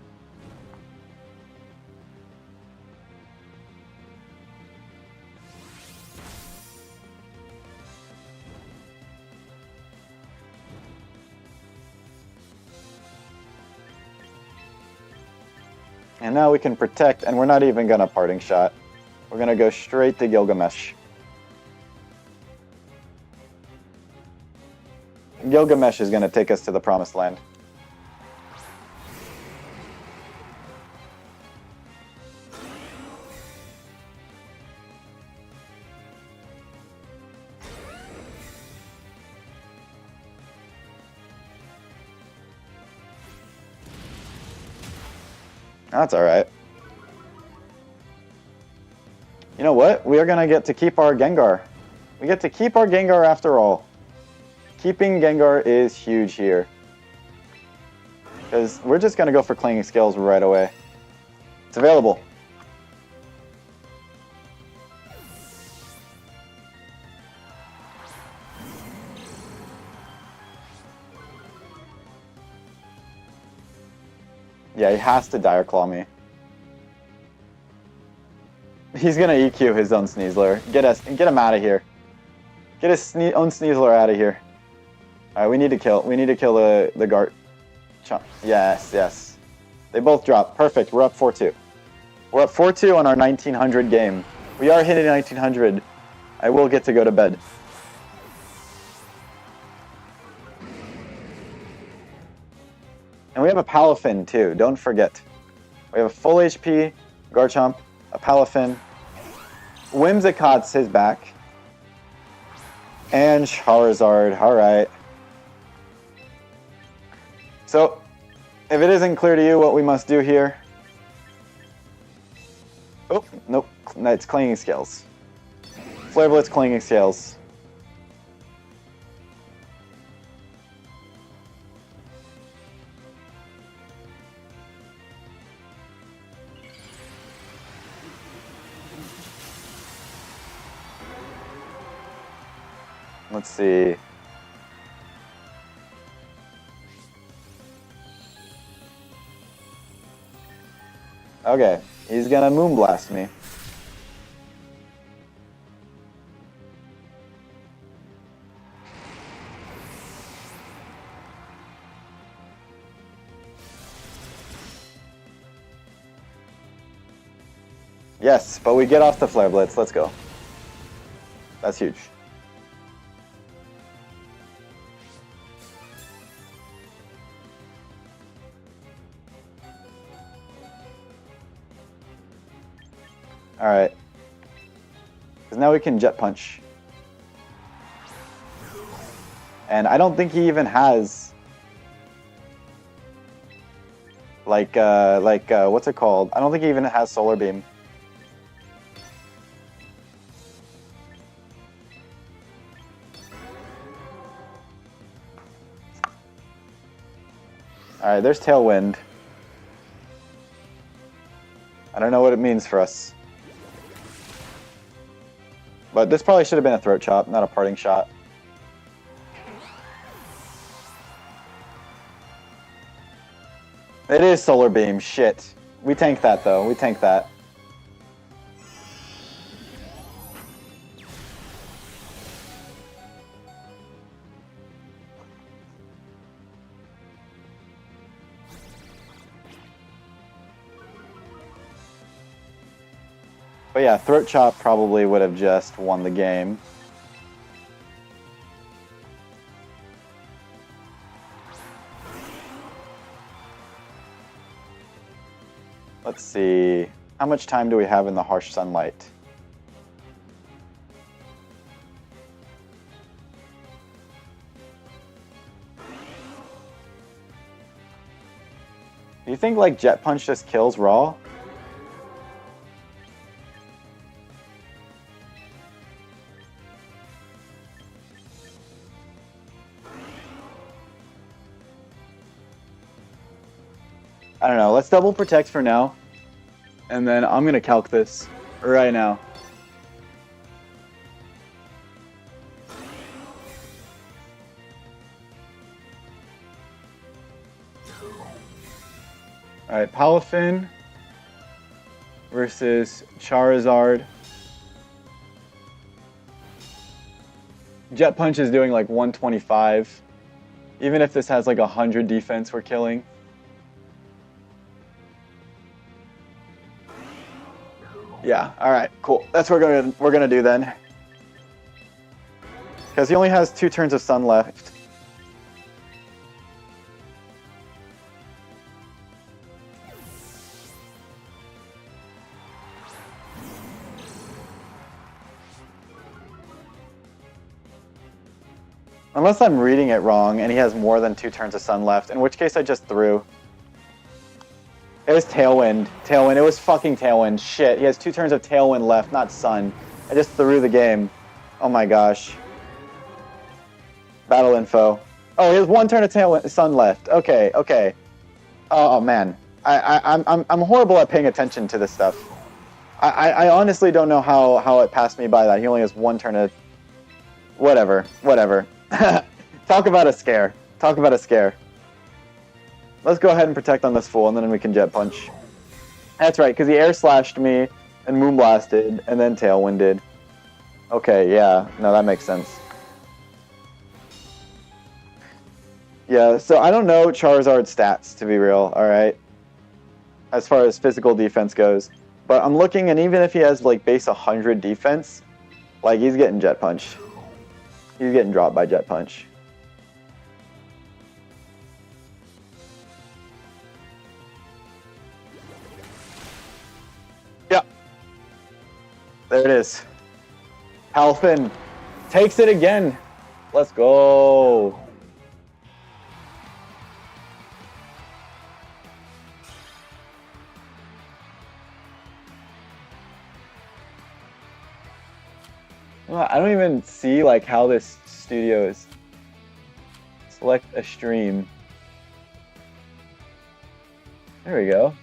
And now we can protect, and we're not even gonna parting shot. We're gonna go straight to Gilgamesh. Gilgamesh is gonna take us to the promised land. That's alright. You know what? We are going to get to keep our Gengar. We get to keep our Gengar after all. Keeping Gengar is huge here. Because we're just going to go for Clanging Scales right away. It's available. Yeah, he has to Dire Claw me. He's gonna EQ his own Sneasler. Get him out of here. Get his own Sneasler out of here. Alright, we need to kill the Garchomp. Yes, yes. They both drop. Perfect. We're up 4-2. We're up 4-2 on our 1900 game. We are hitting 1900. I will get to go to bed. And we have a Palafin too, don't forget. We have a full HP Garchomp, a Palafin, Whimsicott's his back, and Charizard, alright. So, if it isn't clear to you what we must do here... Oh, nope, it's Clanging Scales. Flare Blitz, Clanging Scales. Let's see. Okay, he's gonna Moonblast me. Yes, but we get off the Flare Blitz. Let's go. That's huge. Alright. Because now we can Jet Punch. And I don't think he even has... Like, what's it called? I don't think he even has Solar Beam. Alright, there's Tailwind. I don't know what it means for us. But this probably should have been a Throat Chop, not a Parting Shot. It is Solar Beam, shit. We tanked that though, we tanked that. But yeah, Throat Chop probably would have just won the game. Let's see. How much time do we have in the harsh sunlight? Do you think like Jet Punch just kills Raw? I don't know, let's double protect for now. And then I'm gonna calc this right now. Alright, Palafin versus Charizard. Jet Punch is doing like 125. Even if this has like 100 defense, we're killing. Yeah, alright, cool. That's what we're gonna do then. Because he only has 2 turns of Sun left. Unless I'm reading it wrong and he has more than 2 turns of Sun left, in which case I just threw. It was Tailwind. Tailwind. It was fucking Tailwind. Shit. He has 2 turns of Tailwind left, not Sun. I just threw the game. Oh my gosh. Battle info. Oh, he has 1 turn of Tailwind, Sun left. Okay, okay. Oh man. I'm horrible at paying attention to this stuff. I honestly don't know how it passed me by that. He only has 1 turn of... Whatever. Whatever. Talk about a scare. Talk about a scare. Let's go ahead and protect on this fool, and then we can Jet Punch. That's right, because he Air Slashed me, and Moonblasted, and then Tailwinded. Okay, yeah. No, that makes sense. Yeah, so I don't know Charizard's stats, to be real, alright? As far as physical defense goes. But I'm looking, and even if he has, like, base 100 defense, like, he's getting Jet Punch. He's getting dropped by Jet Punch. There it is. Palafin takes it again. Let's go. Well, I don't even see like how this studio is. Select a stream. There we go.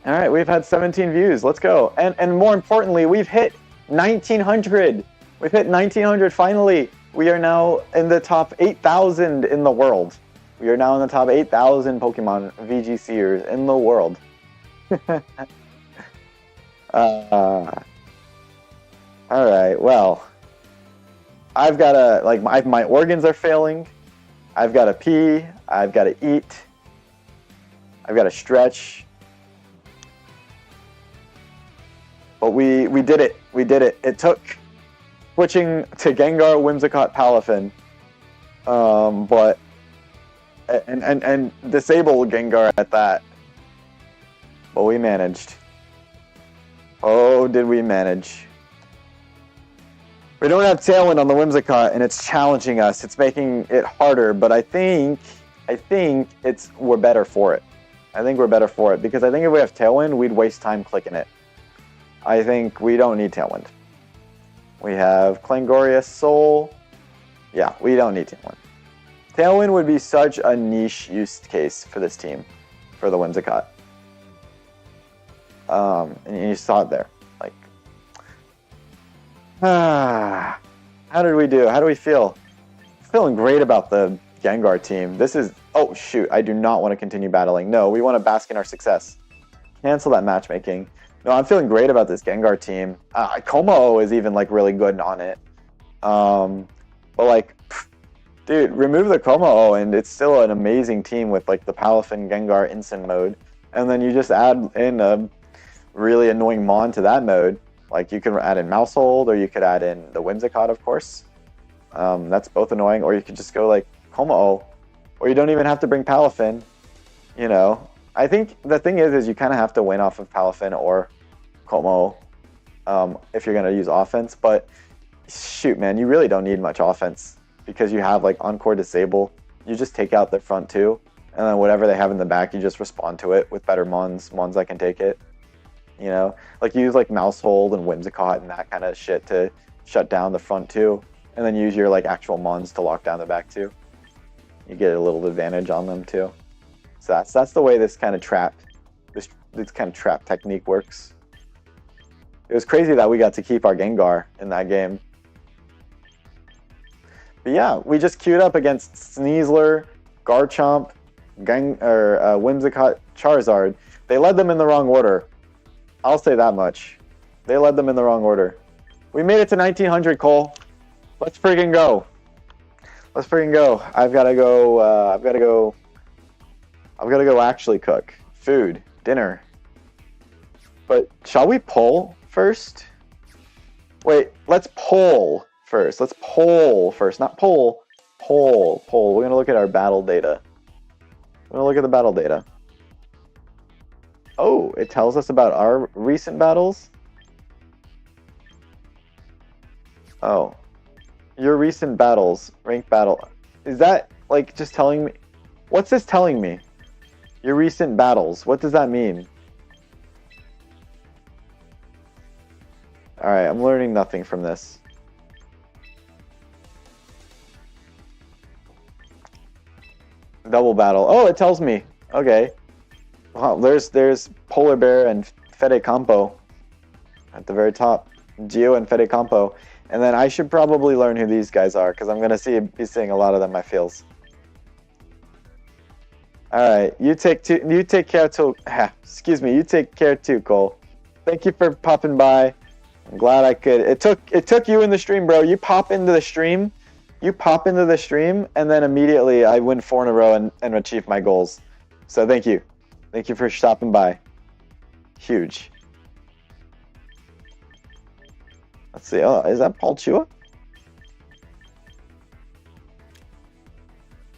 All right, we've had 17 views. Let's go. And more importantly, we've hit 1,900. We've hit 1,900 finally. We are now in the top 8,000 in the world. We are now in the top 8,000 Pokemon VGCers in the world. All right, well, I've got to, like, my organs are failing. I've got to pee. I've got to eat. I've got to stretch. But we did it. We did it. It took switching to Gengar, Whimsicott, Palafin. But and disable Gengar at that. But we managed. Oh, did we manage? We don't have Tailwind on the Whimsicott, and it's challenging us. It's making it harder, but I think we're better for it. I think we're better for it, because I think if we have Tailwind, we'd waste time clicking it. I think we don't need Tailwind. We have Clangorious Soul. Yeah, we don't need Tailwind. Tailwind would be such a niche use case for this team, for the Whimsicott. And you saw it there. Like, how did we do? How do we feel? Feeling great about the Gengar team. This is... Oh, shoot. I do not want to continue battling. No, we want to bask in our success. Cancel that matchmaking. No, I'm feeling great about this Gengar team. Como is even, like, really good on it. But, like, dude, remove the Como and it's still an amazing team with, like, the Palafin Gengar Instant mode. And then you just add in a really annoying Mon to that mode. Like, you can add in Maushold, or you could add in the Whimsicott, of course. That's both annoying. Or you could just go, like, Como. Or you don't even have to bring Palafin, you know. I think the thing is you kind of have to win off of Palafin or Como if you're going to use offense. But, shoot, man, you really don't need much offense because you have, like, Encore Disable. You just take out the front two, and then whatever they have in the back, you just respond to it with better Mons that can take it. You know? Like, you use, like, Maushold and Whimsicott and that kind of shit to shut down the front two, and then use your, like, actual Mons to lock down the back two. You get a little advantage on them too. So that's the way this kind of trap technique works. It was crazy that we got to keep our Gengar in that game. But yeah, we just queued up against Sneasler, Garchomp, Whimsicott, Charizard. They led them in the wrong order. I'll say that much. They led them in the wrong order. We made it to 1900, Cole. Let's freaking go. Let's freaking go. I've got to go actually cook. Food. Dinner. But shall we poll first? Wait, let's poll first. Let's poll first. Not poll. Poll. Poll. We're going to look at our battle data. We're going to look at the battle data. Oh, it tells us about our recent battles? Oh. Your recent battles, ranked battle. Is that, like, just telling me? What's this telling me? Your recent battles. What does that mean? Alright, I'm learning nothing from this. Double battle. Oh, it tells me. Okay. Wow, there's Polar Bear and Fede Campo at the very top. Geo and Fede Campo. And then I should probably learn who these guys are, because I'm going to be seeing a lot of them, I feels. Alright, you take care too, you take care too, Cole. Thank you for popping by. I'm glad I could. It took you in the stream, bro. You pop into the stream, and then immediately I win 4 in a row and achieve my goals. So thank you. Thank you for stopping by. Huge. Let's see. Oh, is that Paul Chua?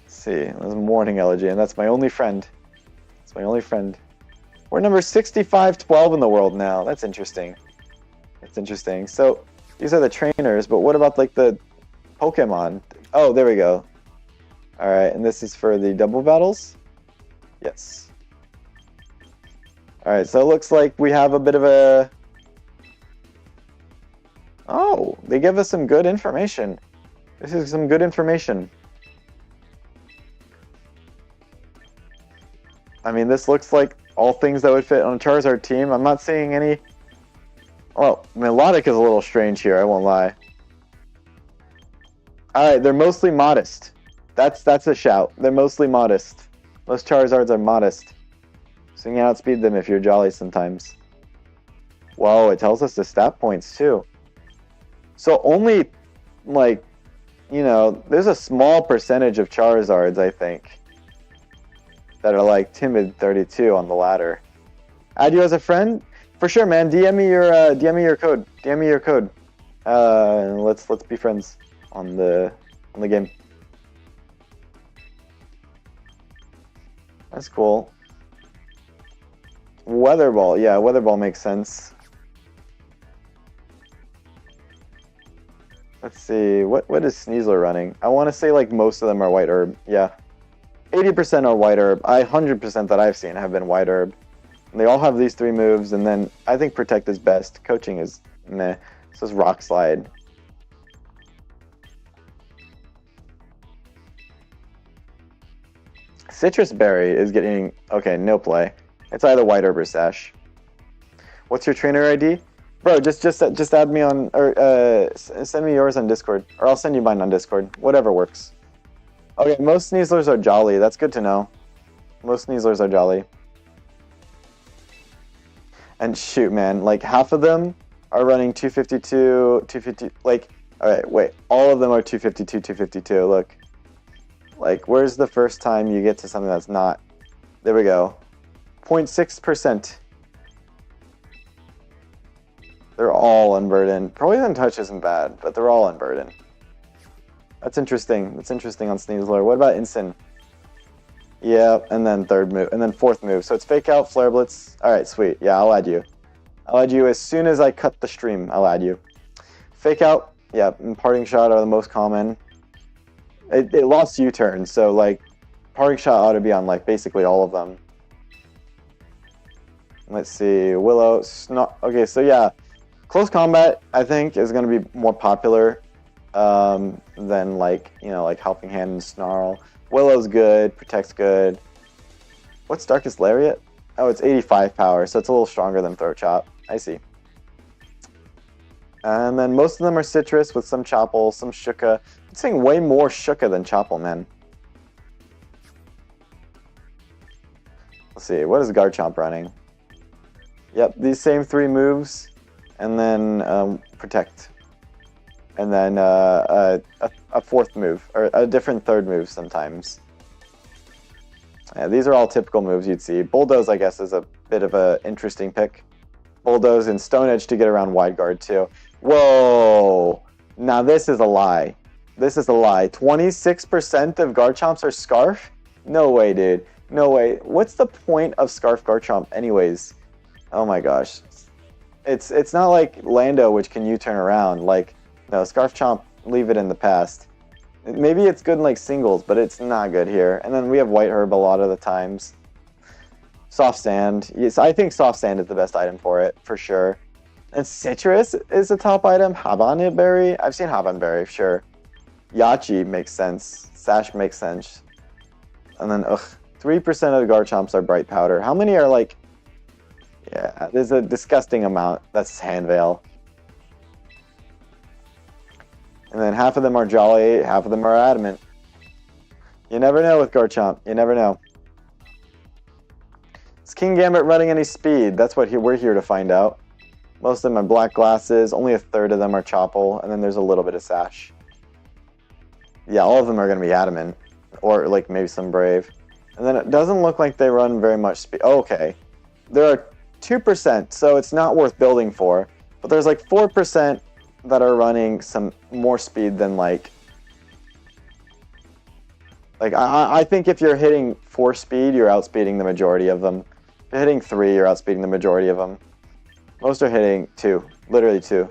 Let's see. That's Morning Elegy, and that's my only friend. That's my only friend. We're number 6512 in the world now. That's interesting. That's interesting. So these are the trainers, but what about, like, the Pokemon? Oh, there we go. All right, and this is for the double battles? Yes. All right, so it looks like we have a bit of a... Oh, they give us some good information. This is some good information. I mean, this looks like all things that would fit on a Charizard team. I'm not seeing any... Well, Melodic is a little strange here, I won't lie. Alright, they're mostly modest. That's a shout. They're mostly modest. Most Charizards are modest. So you can outspeed them if you're jolly sometimes. Whoa, it tells us the stat points too. So only, like, you know, there's a small percentage of Charizards, I think, that are like timid 32 on the ladder. Add you as a friend? For sure, man. DM me your code. DM me your code. Let's be friends on the game. That's cool. Weather Ball. Yeah, Weather Ball makes sense. Let's see. What is Sneasler running? I want to say like most of them are White Herb. Yeah. 80% are White Herb. 100% that I've seen have been White Herb. And they all have these 3 moves, and then I think Protect is best. Coaching is meh. This is Rock Slide. Citrus Berry is getting... Okay, no play. It's either White Herb or Sash. What's your trainer ID? Bro, just add me on... Or send me yours on Discord. Or I'll send you mine on Discord. Whatever works. Okay, most Sneaslers are Jolly. That's good to know. Most Sneaslers are Jolly. And shoot, man. Like, half of them are running 252, 250... Like, alright, wait. All of them are 252, 252. Look. Like, where's the first time you get to something that's not? There we go. 0.6%. They're all unburdened. Poison Touch isn't bad, but they're all unburdened. That's interesting. That's interesting on Sneasler. What about Instant? Yeah, and then 3rd move, and then 4th move. So it's Fake Out, Flare Blitz. Alright, sweet. Yeah, I'll add you. I'll add you as soon as I cut the stream. I'll add you. Fake Out, yeah, and Parting Shot are the most common. It lost U-turn, so like Parting Shot ought to be on like basically all of them. Let's see, Willow, okay, so yeah, Close Combat I think is going to be more popular than like, you know, like Helping Hand and Snarl. Willow's good, Protect's good. What's Darkest Lariat? Oh, it's 85 power, so it's a little stronger than Throat Chop. I see. And then most of them are Citrus with some Chopple, some Shuka. I'm seeing way more Shuka than Chopple, man. Let's see, what is Garchomp running? Yep, these same 3 moves, and then Protect. And then a 4th move, or a different 3rd move sometimes. Yeah, these are all typical moves you'd see. Bulldoze, I guess, is a bit of an interesting pick. Bulldoze and Stone Edge to get around Wide Guard, too. Whoa! Now this is a lie. This is a lie. 26% of Garchomps are Scarf? No way, dude. No way. What's the point of Scarf Garchomp anyways? Oh my gosh. It's not like Lando, which can U-turn around. Like, no, Scarf Chomp, leave it in the past. Maybe it's good in like singles, but it's not good here. And then we have White Herb a lot of the times. Soft Sand. Yes, I think Soft Sand is the best item for it, for sure. And Citrus is the top item. Habanberry Berry. I've seen Habanberry Berry, sure. Yachi makes sense. Sash makes sense. And then, 3% of the Garchomps are Bright Powder. How many are like... Yeah, there's a disgusting amount. That's Hand Veil. And then half of them are Jolly, half of them are Adamant. You never know with Garchomp. You never know. Is Kingambit running any speed? That's what we're here to find out. Most of them are Black Glasses. Only a 1/3 of them are Chopple. And then there's a little bit of Sash. Yeah, all of them are going to be Adamant. Or like maybe some Brave. And then it doesn't look like they run very much speed. Oh, okay. There are 2%, so it's not worth building for. But there's like 4% that are running some more speed than like I think if you're hitting 4 speed, you're outspeeding the majority of them. If you're hitting 3, you're outspeeding the majority of them. Most are hitting 2, literally 2.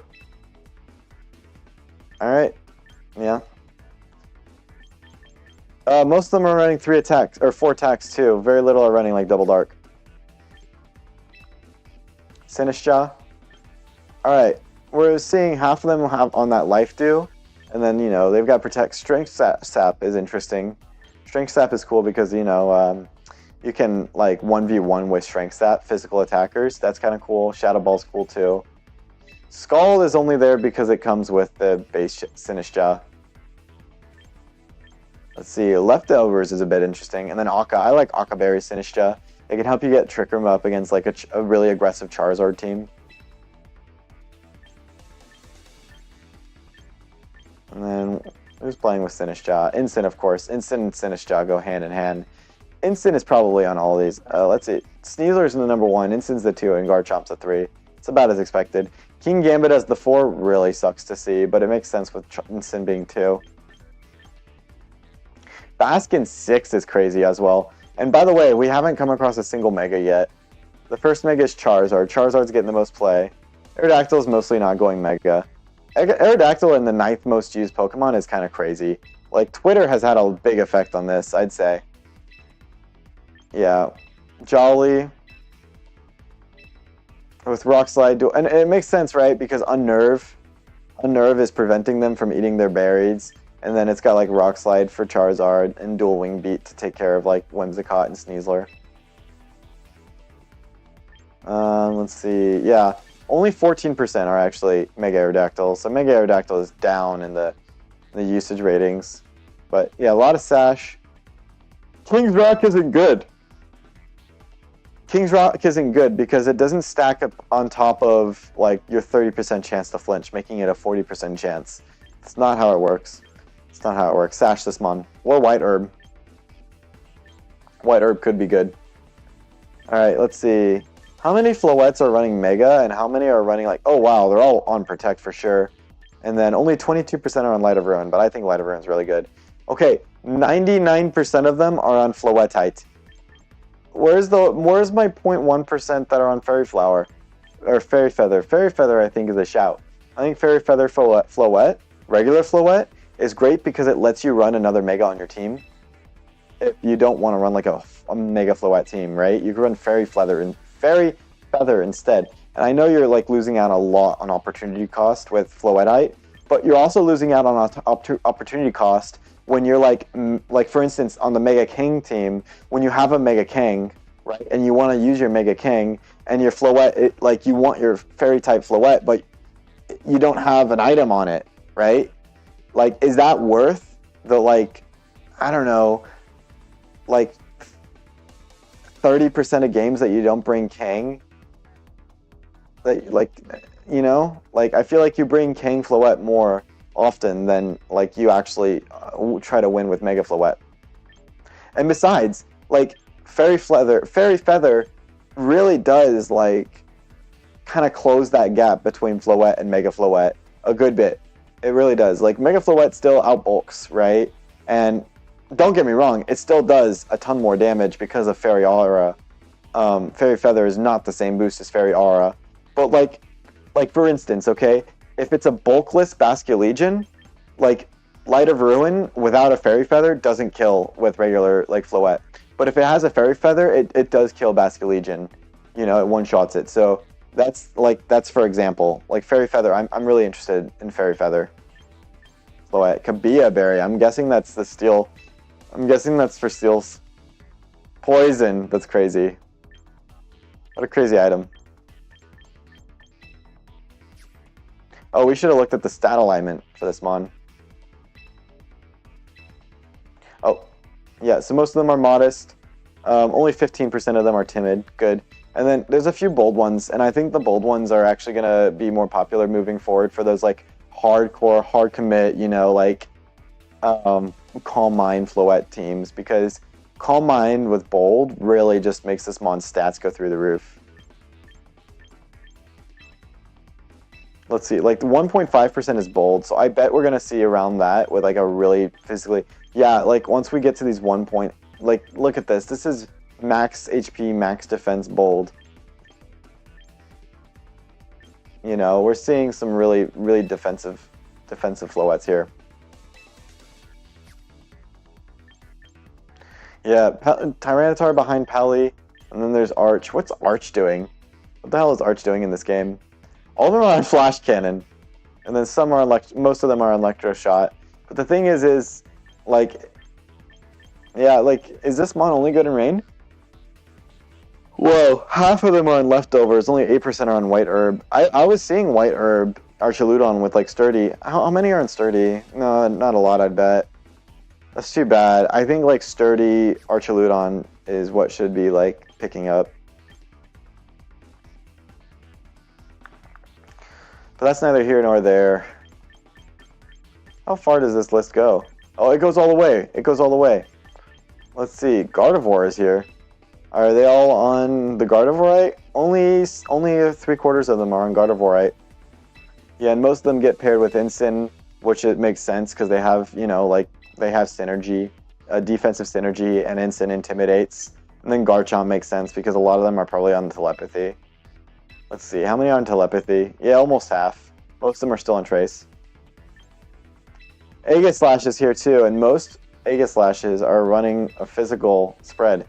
Alright, yeah. Most of them are running 3 attacks, or 4 attacks too. Very little are running like Double Dark. Sinistcha. Alright, we're seeing half of them have on that Life Dew. And then, you know, they've got Protect. Strength Sap is interesting. Strength Sap is cool because, you know, you can, like, 1v1 with Strength Sap, physical attackers. That's kind of cool. Shadow Ball's cool, too. Skull is only there because it comes with the base Sinistcha. Let's see. Leftovers is a bit interesting. And then Akka. I like Akka Berry Sinistcha. It can help you get Trick Room up against, like, a really aggressive Charizard team. And then, who's playing with Sinistcha? Instant, of course. Instant and Sinistcha go hand in hand. Instant is probably on all of these. Let's see. Sneasler's the number 1, Instant's the 2, and Garchomp's the 3. It's about as expected. Kingambit as the 4 really sucks to see, but it makes sense with Instant being 2. Baskin 6 is crazy as well. And by the way, we haven't come across a single Mega yet. The first Mega is Charizard. Charizard's getting the most play. Aerodactyl's mostly not going Mega. Aerodactyl in the 9th most used Pokemon is kind of crazy. Like, Twitter has had a big effect on this, I'd say. Yeah. Jolly. With Rock Slide. And it makes sense, right? Because Unnerve is preventing them from eating their berries. And then it's got, like, Rock Slide for Charizard and Dual Wing Beat to take care of, like, Whimsicott and Sneasler. Let's see. Yeah. Only 14% are actually Mega Aerodactyl. So Mega Aerodactyl is down in the usage ratings. But yeah, a lot of Sash. King's Rock isn't good. King's Rock isn't good because it doesn't stack up on top of like your 30% chance to flinch, making it a 40% chance. It's not how it works. It's not how it works. Sash this mon. Or White Herb. White Herb could be good. Alright, let's see. How many Floettes are running Mega, and how many are running like... Oh, wow, they're all on Protect for sure. And then only 22% are on Light of Ruin, but I think Light of Ruin's really good. Okay, 99% of them are on Floettite. Where's my 0.1% that are on Fairy Flower? Or Fairy Feather? Fairy Feather, I think, is a shout. I think Fairy Feather Floette, regular Floette, is great because it lets you run another Mega on your team. If you don't want to run like a Mega Floette team, right? You can run Fairy Feather instead. And I know you're like losing out a lot on opportunity cost with Floettite, but you're also losing out on opportunity cost when you're like for instance on the Mega King team, when you have a Mega King, right? And you want to use your Mega King and your Floette, like you want your Fairy type Floette, but you don't have an item on it, right? Like, is that worth the like, I don't know, like 30% of games that you don't bring Kang? Like, you know, like I feel like you bring Kang Floette more often than like you actually try to win with Mega Floette. And besides, like Fairy Feather really does like kind of close that gap between Floette and Mega Floette a good bit. It really does. Like Mega Floette still outbulks, right? And don't get me wrong, it still does a ton more damage because of Fairy Aura. Fairy Feather is not the same boost as Fairy Aura. But like for instance, okay, if it's a bulkless Basculegion, like Light of Ruin without a Fairy Feather doesn't kill with regular like Floette. But if it has a Fairy Feather, it does kill Basculegion. You know, it one-shots it. So that's for example. Like Fairy Feather, I'm really interested in Fairy Feather. Floette. Kabia Berry, I'm guessing that's the Steel. I'm guessing that's for Steel's. Poison, that's crazy. What a crazy item. Oh, we should have looked at the stat alignment for this mon. Oh, yeah, so most of them are modest. Only 15% of them are timid. Good. And then there's a few bold ones, and I think the bold ones are actually going to be more popular moving forward for those, like, hardcore, hard commit, you know, like, Calm Mind Floette teams, because Calm Mind with bold really just makes this mon's stats go through the roof. Let's see, like 1.5% is bold, so I bet we're gonna see around that with like a really physically, yeah, like once we get to these 1 point, like look at this. This is max HP, max defense bold. You know, we're seeing some really, really defensive Floettes here. Yeah, Tyranitar behind Pally, and then there's Arch. What's Arch doing? What the hell is Arch doing in this game? All of them are on Flash Cannon, and then some are most of them are on Electro Shot. But the thing is like, yeah, like, is this mon only good in rain? Whoa, half of them are on Leftovers. Only 8% are on White Herb. I was seeing White Herb Archaludon with like Sturdy. How many are on Sturdy? No, not a lot, I'd bet. That's too bad. I think like Sturdy Archaludon is what should be like picking up. But that's neither here nor there. How far does this list go? Oh, it goes all the way. It goes all the way. Let's see. Gardevoir is here. Are they all on the Gardevoirite? Only 3/4 of them are on Gardevoirite. Yeah, and most of them get paired with Incin, which it makes sense because they have, you know, like they have synergy defensive synergy and instant intimidates. And then Garchomp makes sense because a lot of them are probably on telepathy. Let's see, how many are on telepathy? Yeah, almost half. Most of them are still on trace. Aegislash is here too, and most Aegislashes are running a physical spread.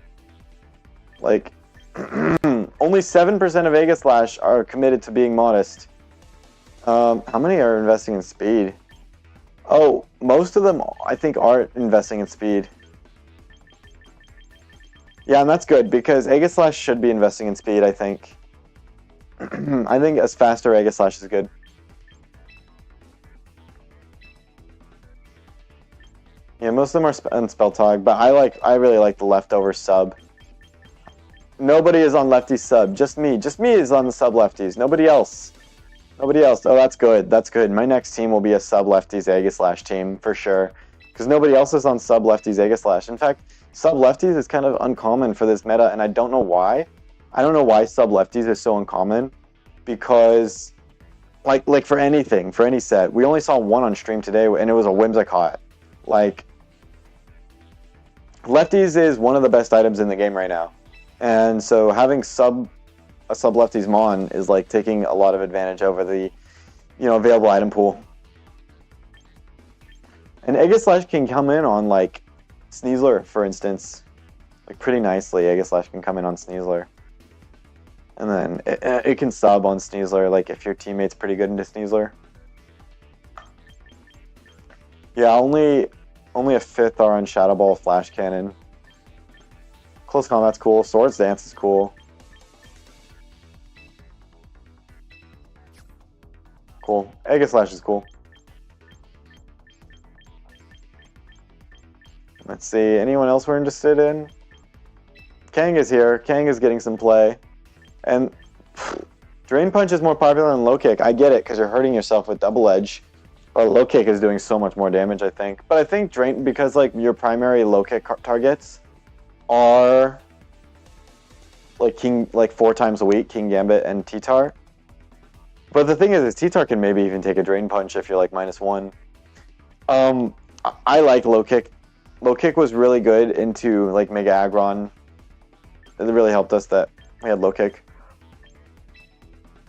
Like, only 7% of Aegislash are committed to being modest. How many are investing in speed? Oh, most of them, I think, are investing in speed. Yeah, and that's good, because Aegislash should be investing in speed, I think. I think as faster Aegislash is good. Yeah, most of them are on Spelltog, but I really like the leftover sub. Nobody is on lefty sub, just me. Just me is on the sub lefties, nobody else. Nobody else. Oh, that's good. That's good. My next team will be a sub lefties Aegislash team for sure, because nobody else is on sub lefties Aegislash. In fact, sub lefties is kind of uncommon for this meta, and I don't know why. I don't know why sub lefties is so uncommon, because like for anything, for any set, we only saw one on stream today, and it was a Whimsicott. Like, lefties is one of the best items in the game right now, and so having a sub lefties mon is like taking a lot of advantage over the, available item pool. And Aegislash can come in on like Sneasler, for instance, like pretty nicely. Aegislash can come in on Sneasler, and then it can sub on Sneasler, like if your teammate's pretty good into Sneasler. Yeah, only a fifth are on Shadow Ball, Flash Cannon. Close Combat's cool. Swords Dance is cool. Cool. Aegislash is cool. Let's see. Anyone else we're interested in? Kang is here. Kang is getting some play. And Drain Punch is more popular than Low Kick. I get it, because you're hurting yourself with Double Edge. But Low Kick is doing so much more damage, I think. But I think Drain, because like your primary Low Kick targets are like 4 times a week, Kingambit and T-Tar. But the thing is T-Tar can maybe even take a Drain Punch if you're like -1. I like Low Kick. Low Kick was really good into like Mega Aggron. It really helped us that we had Low Kick.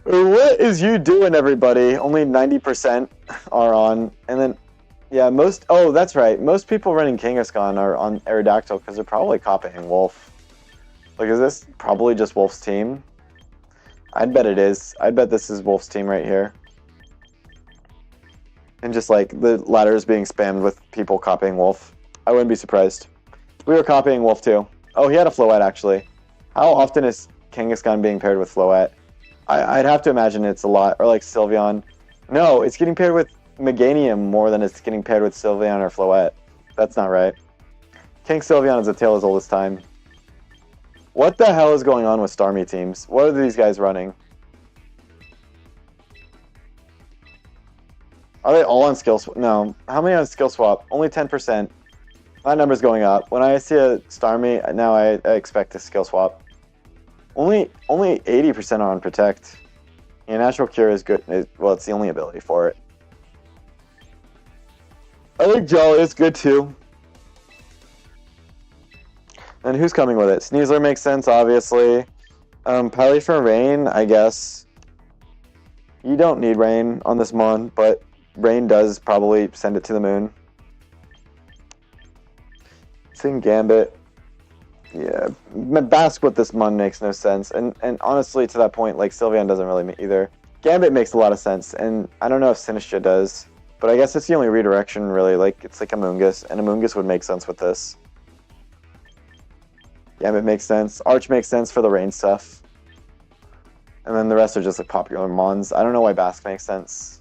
What is you doing, everybody? Only 90% are on. And then, yeah, oh, that's right. Most people running Kangaskhan are on Aerodactyl because they're probably copying Wolf. Like, is this probably just Wolf's team? I'd bet it is. I bet this is Wolf's team right here. And just like the ladder is being spammed with people copying Wolf. I wouldn't be surprised. We were copying Wolf too. Oh, he had a Floette actually. How often is Kangaskhan being paired with Floette? I'd have to imagine it's a lot. Or like Sylveon. No, it's getting paired with Meganium more than it's getting paired with Sylveon or Floette. That's not right. King Sylveon is a tale as old as time. What the hell is going on with Starmie teams? What are these guys running? Are they all on skill swap? No. How many on skill swap? Only 10%. That number's going up. When I see a Starmie, now I expect a skill swap. Only 80% are on Protect. Yeah, Natural Cure is good. Well, it's the only ability for it. I think Jolly is good too. And who's coming with it? Sneasler makes sense, obviously. Pally for Rain, I guess. You don't need Rain on this mon, but Rain does probably send it to the moon. Sing Gambit. Yeah, Bask with this mon makes no sense. And honestly, to that point, like, Sylveon doesn't really either. Gambit makes a lot of sense, and I don't know if Sinistcha does. But I guess it's the only redirection, really. Like, it's like Amoonguss, and Amoonguss would make sense with this. Gambit makes sense. Arch makes sense for the rain stuff. And then the rest are just like popular mons. I don't know why Bask makes sense.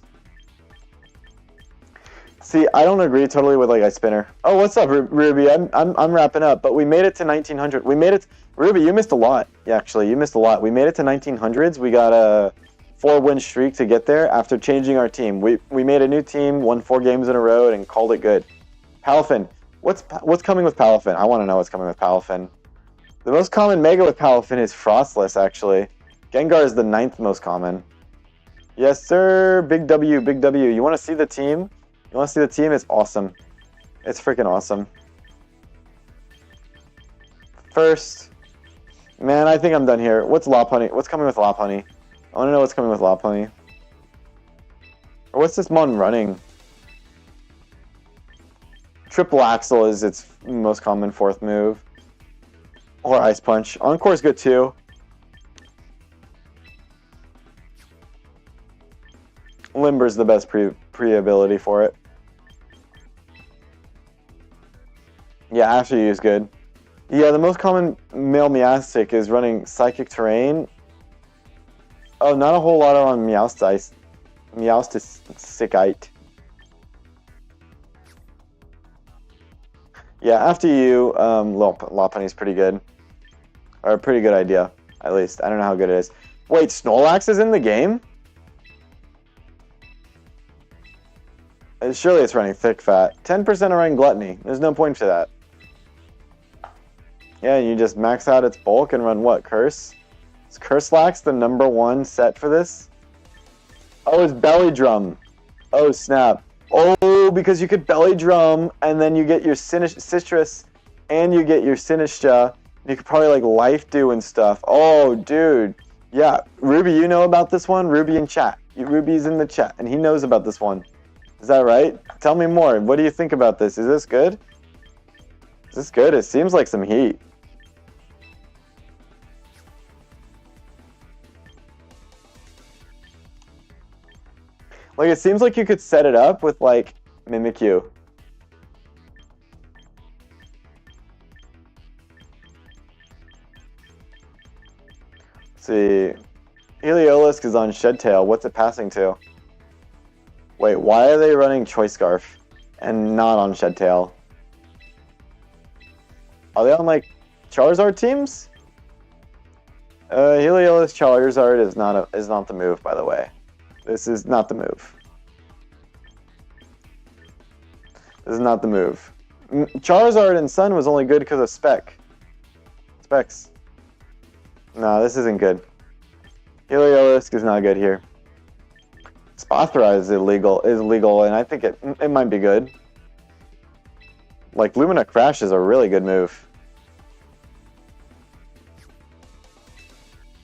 See, I don't agree totally with like Ice Spinner. Oh, what's up, Ruby? I'm wrapping up, but we made it to 1900. We made it. Ruby, you missed a lot. Yeah, actually, you missed a lot. We made it to 1900s. We got a 4-win streak to get there after changing our team. We made a new team, won 4 games in a row, and called it good. Palafin. What's coming with Palafin? I want to know what's coming with Palafin. The most common Mega with Palafin is Frostless, actually. Gengar is the 9th most common. Yes, sir. Big W, Big W. You want to see the team? You want to see the team? It's awesome. It's freaking awesome. First. Man, I think I'm done here. What's Lopunny? What's coming with Lopunny? I want to know what's coming with Lopunny. Or what's this mon running? Triple Axle is its most common fourth move. Or Ice Punch. Encore is good too. Limber's the best pre-ability for it. Yeah, After You is good. Yeah, the most common male Meowstic is running Psychic Terrain. Oh, not a whole lot on Meowsticite. Yeah, After You, Lopunny is pretty good. Or a pretty good idea, at least. I don't know how good it is. Wait, Snorlax is in the game? Surely it's running Thick Fat. 10% are running Gluttony. There's no point to that. Yeah, you just max out its bulk and run what? Curse? Is Curselax the #1 set for this? Oh, it's Belly Drum. Oh, snap. Oh, because you could Belly Drum, and then you get your Citrus, and you get your Sinistra. You could probably, like, Life Dew and stuff. Oh, dude. Yeah, Ruby, you know about this one? Ruby in chat. Ruby's in the chat, and he knows about this one. Is that right? Tell me more. What do you think about this? Is this good? Is this good? It seems like some heat. Like, it seems like you could set it up with, like, Mimikyu. Let's see. Heliolisk is on Shedtail. What's it passing to? Wait, why are they running Choice Scarf and not on Shedtail? Are they on, like, Charizard teams? Heliolisk Charizard is not the move, by the way. This is not the move. This is not the move. Charizard and Sun was only good because of Specs. No, this isn't good. Heliolisk is not good here. Spathra is illegal, and I think it might be good. Like, Lumina Crash is a really good move.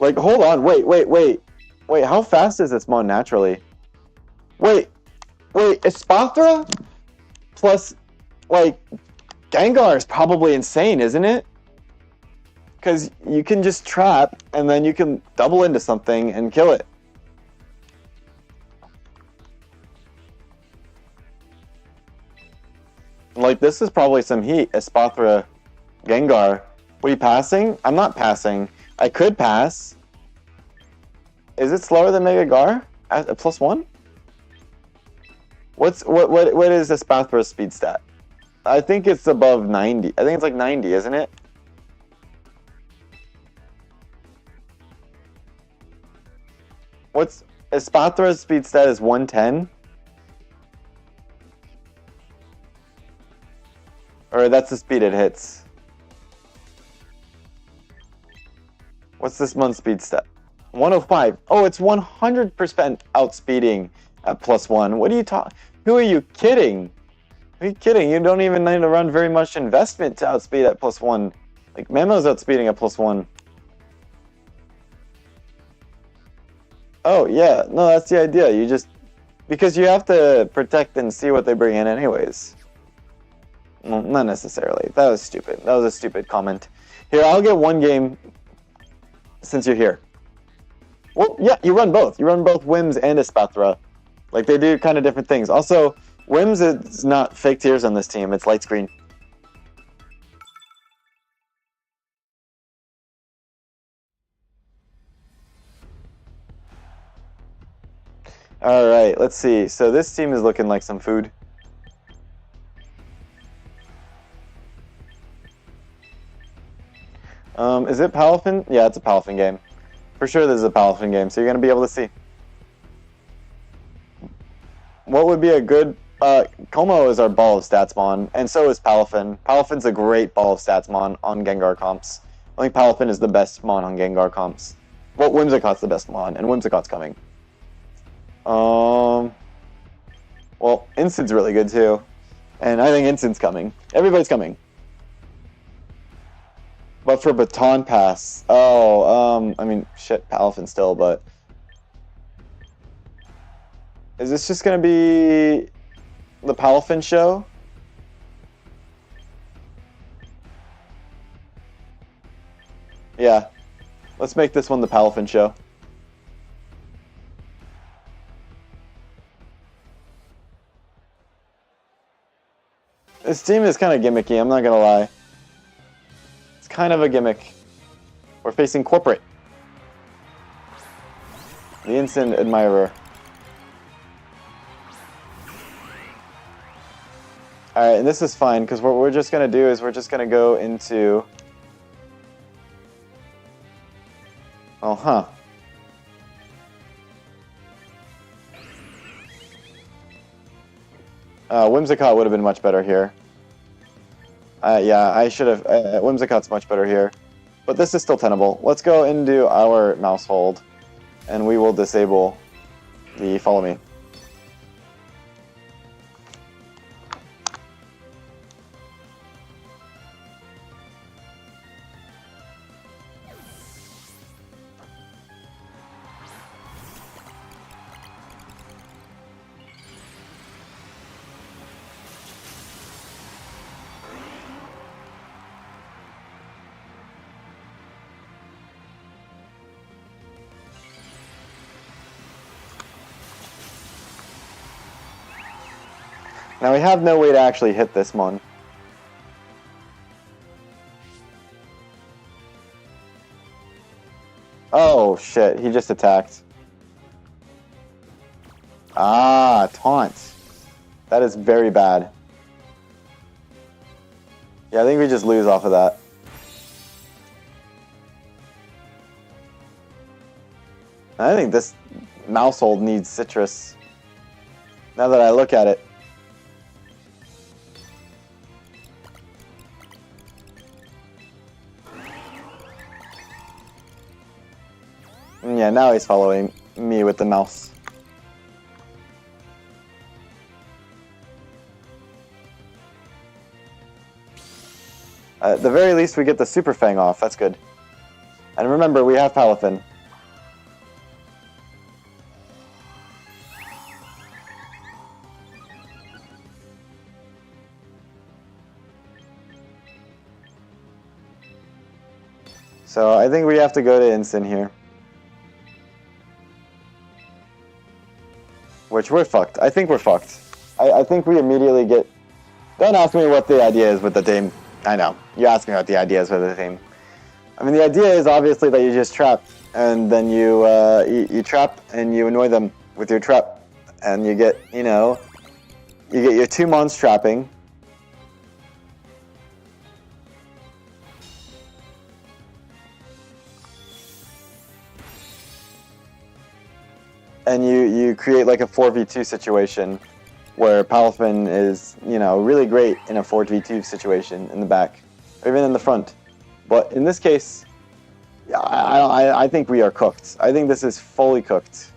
Like, hold on, wait. Wait, how fast is this mon naturally? Wait, is Spathra plus, like, Gengar is probably insane, isn't it? Because you can just trap, and then you can double into something and kill it. Like, this is probably some heat. Espathra Gengar. What are you passing? I'm not passing. I could pass. Is it slower than Mega Gar? At +1? What is Espathra's speed stat? I think it's above 90. I think it's like 90, isn't it? What's Espathra's speed stat is 110? Or that's the speed it hits. What's this month's speed stat? 105. Oh, it's 100% outspeeding at +1. What are you talking? Who are you kidding? Are you kidding? You don't even need to run very much investment to outspeed at +1. Like, Memo's outspeeding at +1. Oh, yeah. No, that's the idea. You just... Because you have to protect and see what they bring in anyways. Well, not necessarily. That was stupid. That was a stupid comment. Here, I'll get one game since you're here. Well, yeah, you run both. You run both Wims and Espathra. Like, they do kind of different things. Also, Wims is not fake tears on this team. It's light screen. Alright, let's see. So this team is looking like some food. Is it Palafin? Yeah, it's a Palafin game. For sure this is a Palafin game, so you're going to be able to see. What would be a good... Como is our ball of stats mon, and so is Palafin. Palafin's a great ball of stats mon on Gengar comps. I think Palafin is the best mon on Gengar comps. Well, Whimsicott's the best mon, and Whimsicott's coming. Well, Instant's really good too. And I think Instant's coming. Everybody's coming. But for Baton Pass, oh, I mean, shit, Palafin still, but is this just gonna be the Palafin show? Yeah, let's make this one the Palafin show. This team is kind of gimmicky, I'm not gonna lie. It's kind of a gimmick. We're facing Corporate. The Instant Admirer. Alright, and this is fine, because what we're just going to do is we're just going to go into... Oh, huh. Whimsicott would have been much better here. Yeah, I should have... Whimsicott's much better here. But this is still tenable. Let's go into our mouse hold, and we will disable the Follow Me. Now we have no way to actually hit this one. Oh shit, he just attacked. Ah, taunt. That is very bad. Yeah, I think we just lose off of that. I think this mouse hold needs citrus. Now that I look at it. Yeah, now he's following me with the mouse. At the very least, we get the Super Fang off. That's good. And remember, we have Palafin. So I think we have to go to Instant here. Which we're fucked. I think we're fucked. I think we immediately get... Don't ask me what the idea is with the team. I know. You ask me what the idea is with the team. I mean, the idea is obviously that you just trap. And then you trap and you annoy them with your trap. And you get, you know... You get your 2 months trapping. And you create like a 4v2 situation where Palafin is, you know, really great in a 4v2 situation in the back, or even in the front. But in this case, I think we are cooked. I think this is fully cooked.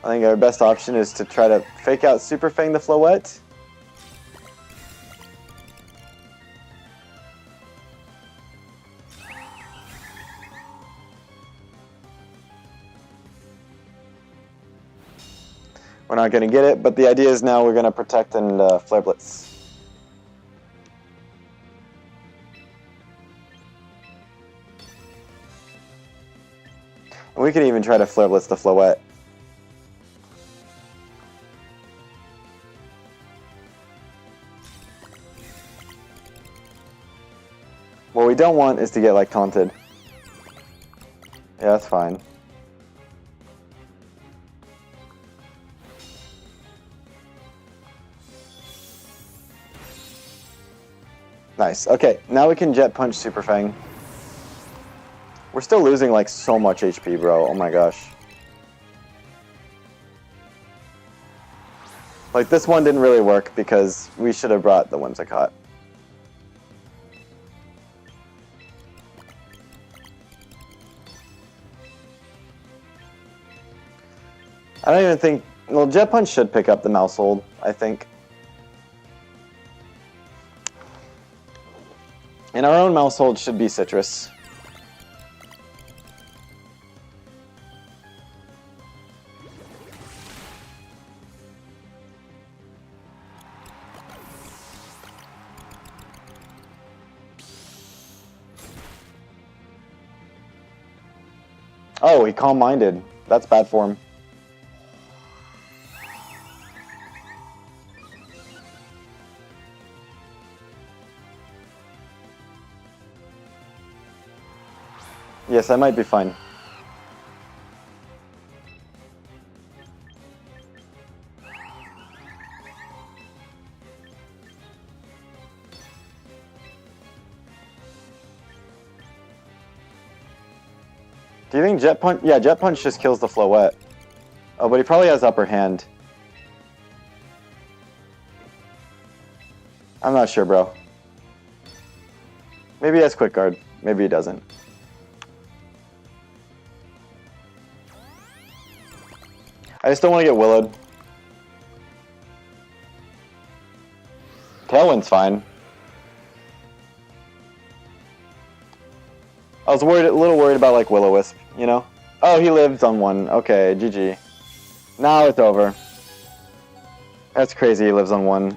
I think our best option is to try to fake out Super Fang the Floette. We're not going to get it, but the idea is now we're going to protect and Flare Blitz. And we can even try to Flare Blitz the Floette. What we don't want is to get like taunted. Yeah, that's fine. Nice. Okay, now we can Jet Punch Super Fang. We're still losing like so much HP, bro. Oh my gosh. Like this one didn't really work because we should have brought the Whimsicott. I don't even think Well, Jet Punch should pick up the Mouse Hold, I think. And our own Mouse Hold should be Citrus. Oh, he calm-minded. That's bad for him. Yes, I might be fine. Do you think Jet Punch? Yeah, Jet Punch just kills the Floette. Oh, but he probably has upper hand. I'm not sure, bro. Maybe he has Quick Guard. Maybe he doesn't. I just don't want to get Willowed. Tailwind's fine. I was a little worried about like Will-O-Wisp, you know? Oh, he lived on one. Okay, GG. Now it's over. That's crazy, he lives on one.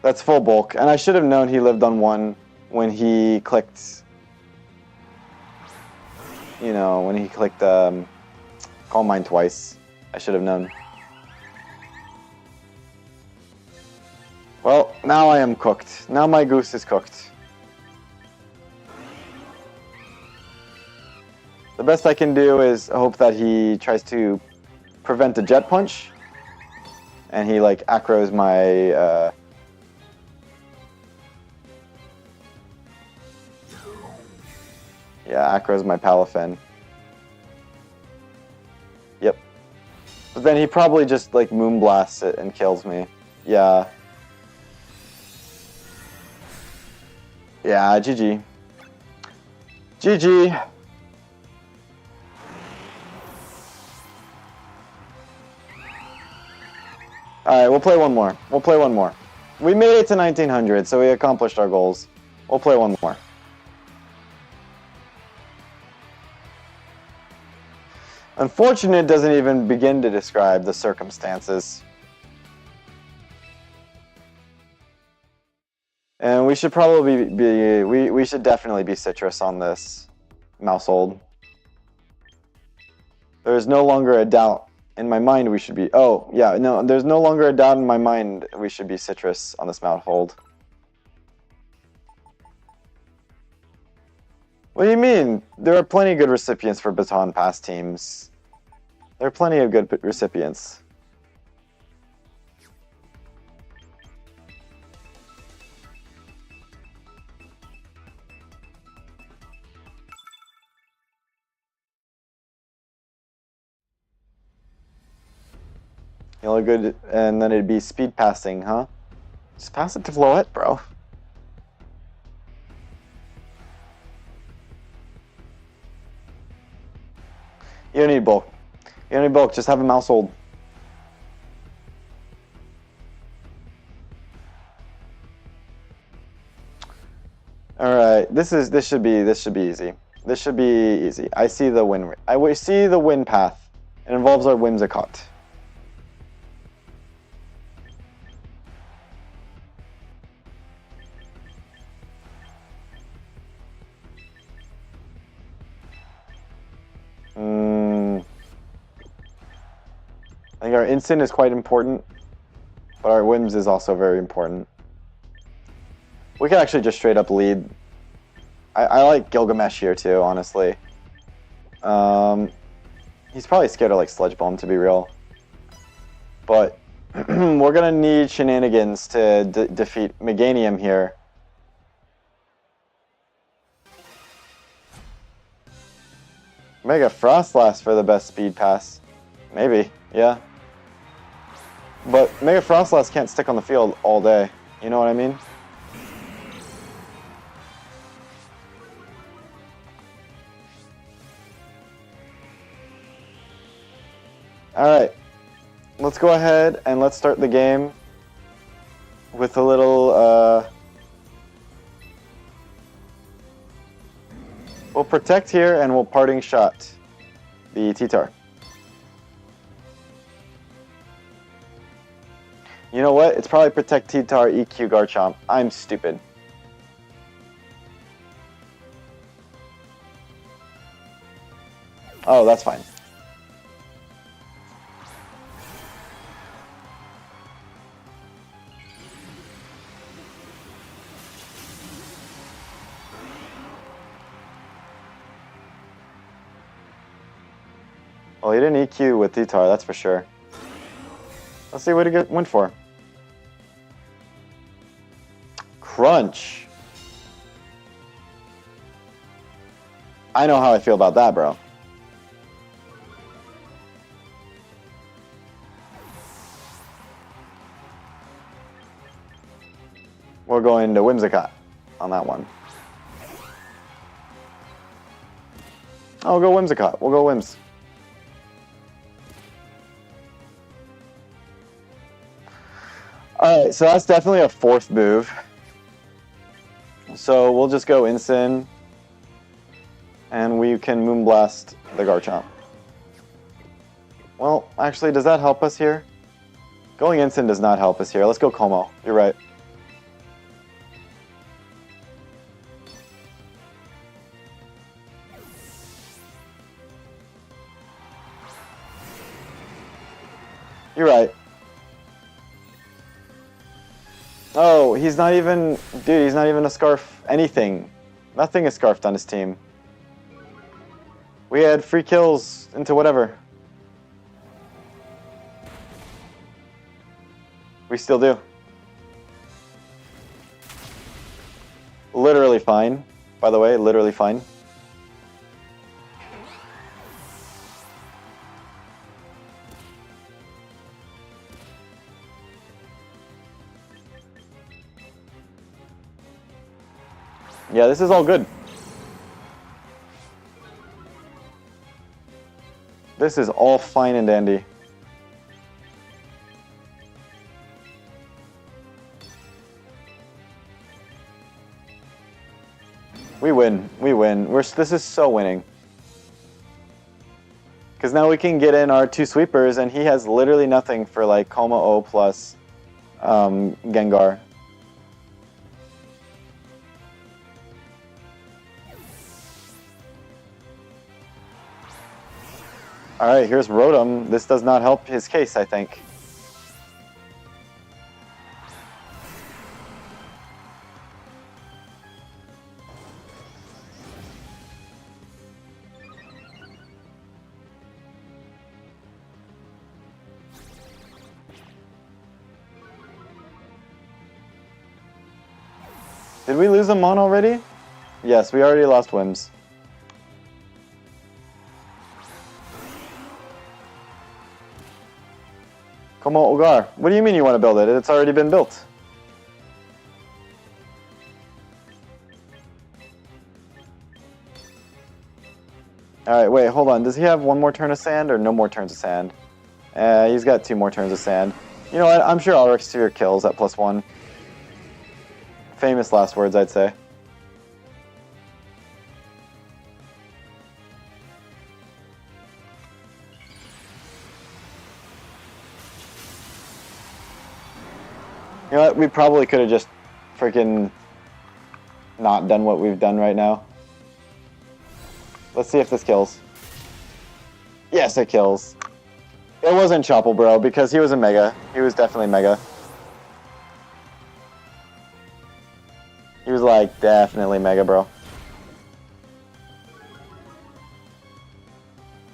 That's full bulk. And I should have known he lived on one when he clicked... You know, when he clicked Calm Mind twice. I should have known. Well, now I am cooked. Now my goose is cooked. The best I can do is hope that he tries to prevent a Jet Punch. And he, like, acros my... Yeah, acros my Palafin. Yep. But then he probably just, like, Moonblasts it and kills me. Yeah. Yeah, GG. GG. Alright, we'll play one more. We'll play one more. We made it to 1900, so we accomplished our goals. We'll play one more. Unfortunate doesn't even begin to describe the circumstances. And we should probably we should definitely be Citrus on this Mouse Hold. There is no longer a doubt in my mind we should be... Oh, yeah, no, there's no longer a doubt in my mind we should be Citrus on this Mouse Hold. What do you mean? There are plenty of good recipients for Baton Pass teams. There are plenty of good recipients. The only good, and then it'd be speed passing, huh? Just pass it to Floette, bro. You don't need bulk. You don't need bulk, just have a Mouse Hold. Alright, this should be easy. This should be easy. I see the win. I see the win path. It involves our Whimsicott. I think our instant is quite important, but our whims is also very important. We could actually just straight up lead. I like Gilgamesh here too, honestly. He's probably scared of like Sludge Bomb, to be real. But we're gonna need shenanigans to defeat Meganium here. Mega Frostlass for the best speed pass. Maybe, yeah. But Mega Frostlass can't stick on the field all day. You know what I mean? Alright. Let's go ahead and let's start the game with a little, we'll protect here and we'll parting shot the T-Tar. You know what? It's probably protect T-Tar, EQ Garchomp. I'm stupid. Oh, that's fine. Well, he didn't EQ with T-Tar, that's for sure. Let's see what he went for. Crunch. I know how I feel about that, bro. We're going to Whimsicott on that one. I'll go Whimsicott. We'll go Whims. Alright, so that's definitely a fourth move. So we'll just go Incin. And we can Moonblast the Garchomp. Well, actually, does that help us here? Going Incin does not help us here. Let's go Como. You're right. You're right. Oh, he's not even... Dude, he's not even a Scarf anything. Nothing is Scarfed on his team. We had free kills into whatever. We still do. Literally fine. By the way, literally fine. Yeah, this is all good. This is all fine and dandy. We win. We win. This is so winning. Because now we can get in our two sweepers, and he has literally nothing for like Como-O plus Gengar. Alright, here's Rotom. This does not help his case, I think. Did we lose a Mon already? Yes, we already lost Wims. Come on, Ogar. What do you mean you want to build it? It's already been built. Alright, wait, hold on. Does he have one more turn of sand or no more turns of sand? He's got 2 more turns of sand. You know what? I'm sure Ulrich Sphere kills at +1. Famous last words, I'd say. You know what? We probably could have just freaking not done what we've done right now. Let's see if this kills. Yes, it kills. It wasn't Chople, bro, because he was a Mega. He was definitely Mega. He was like, definitely Mega, bro.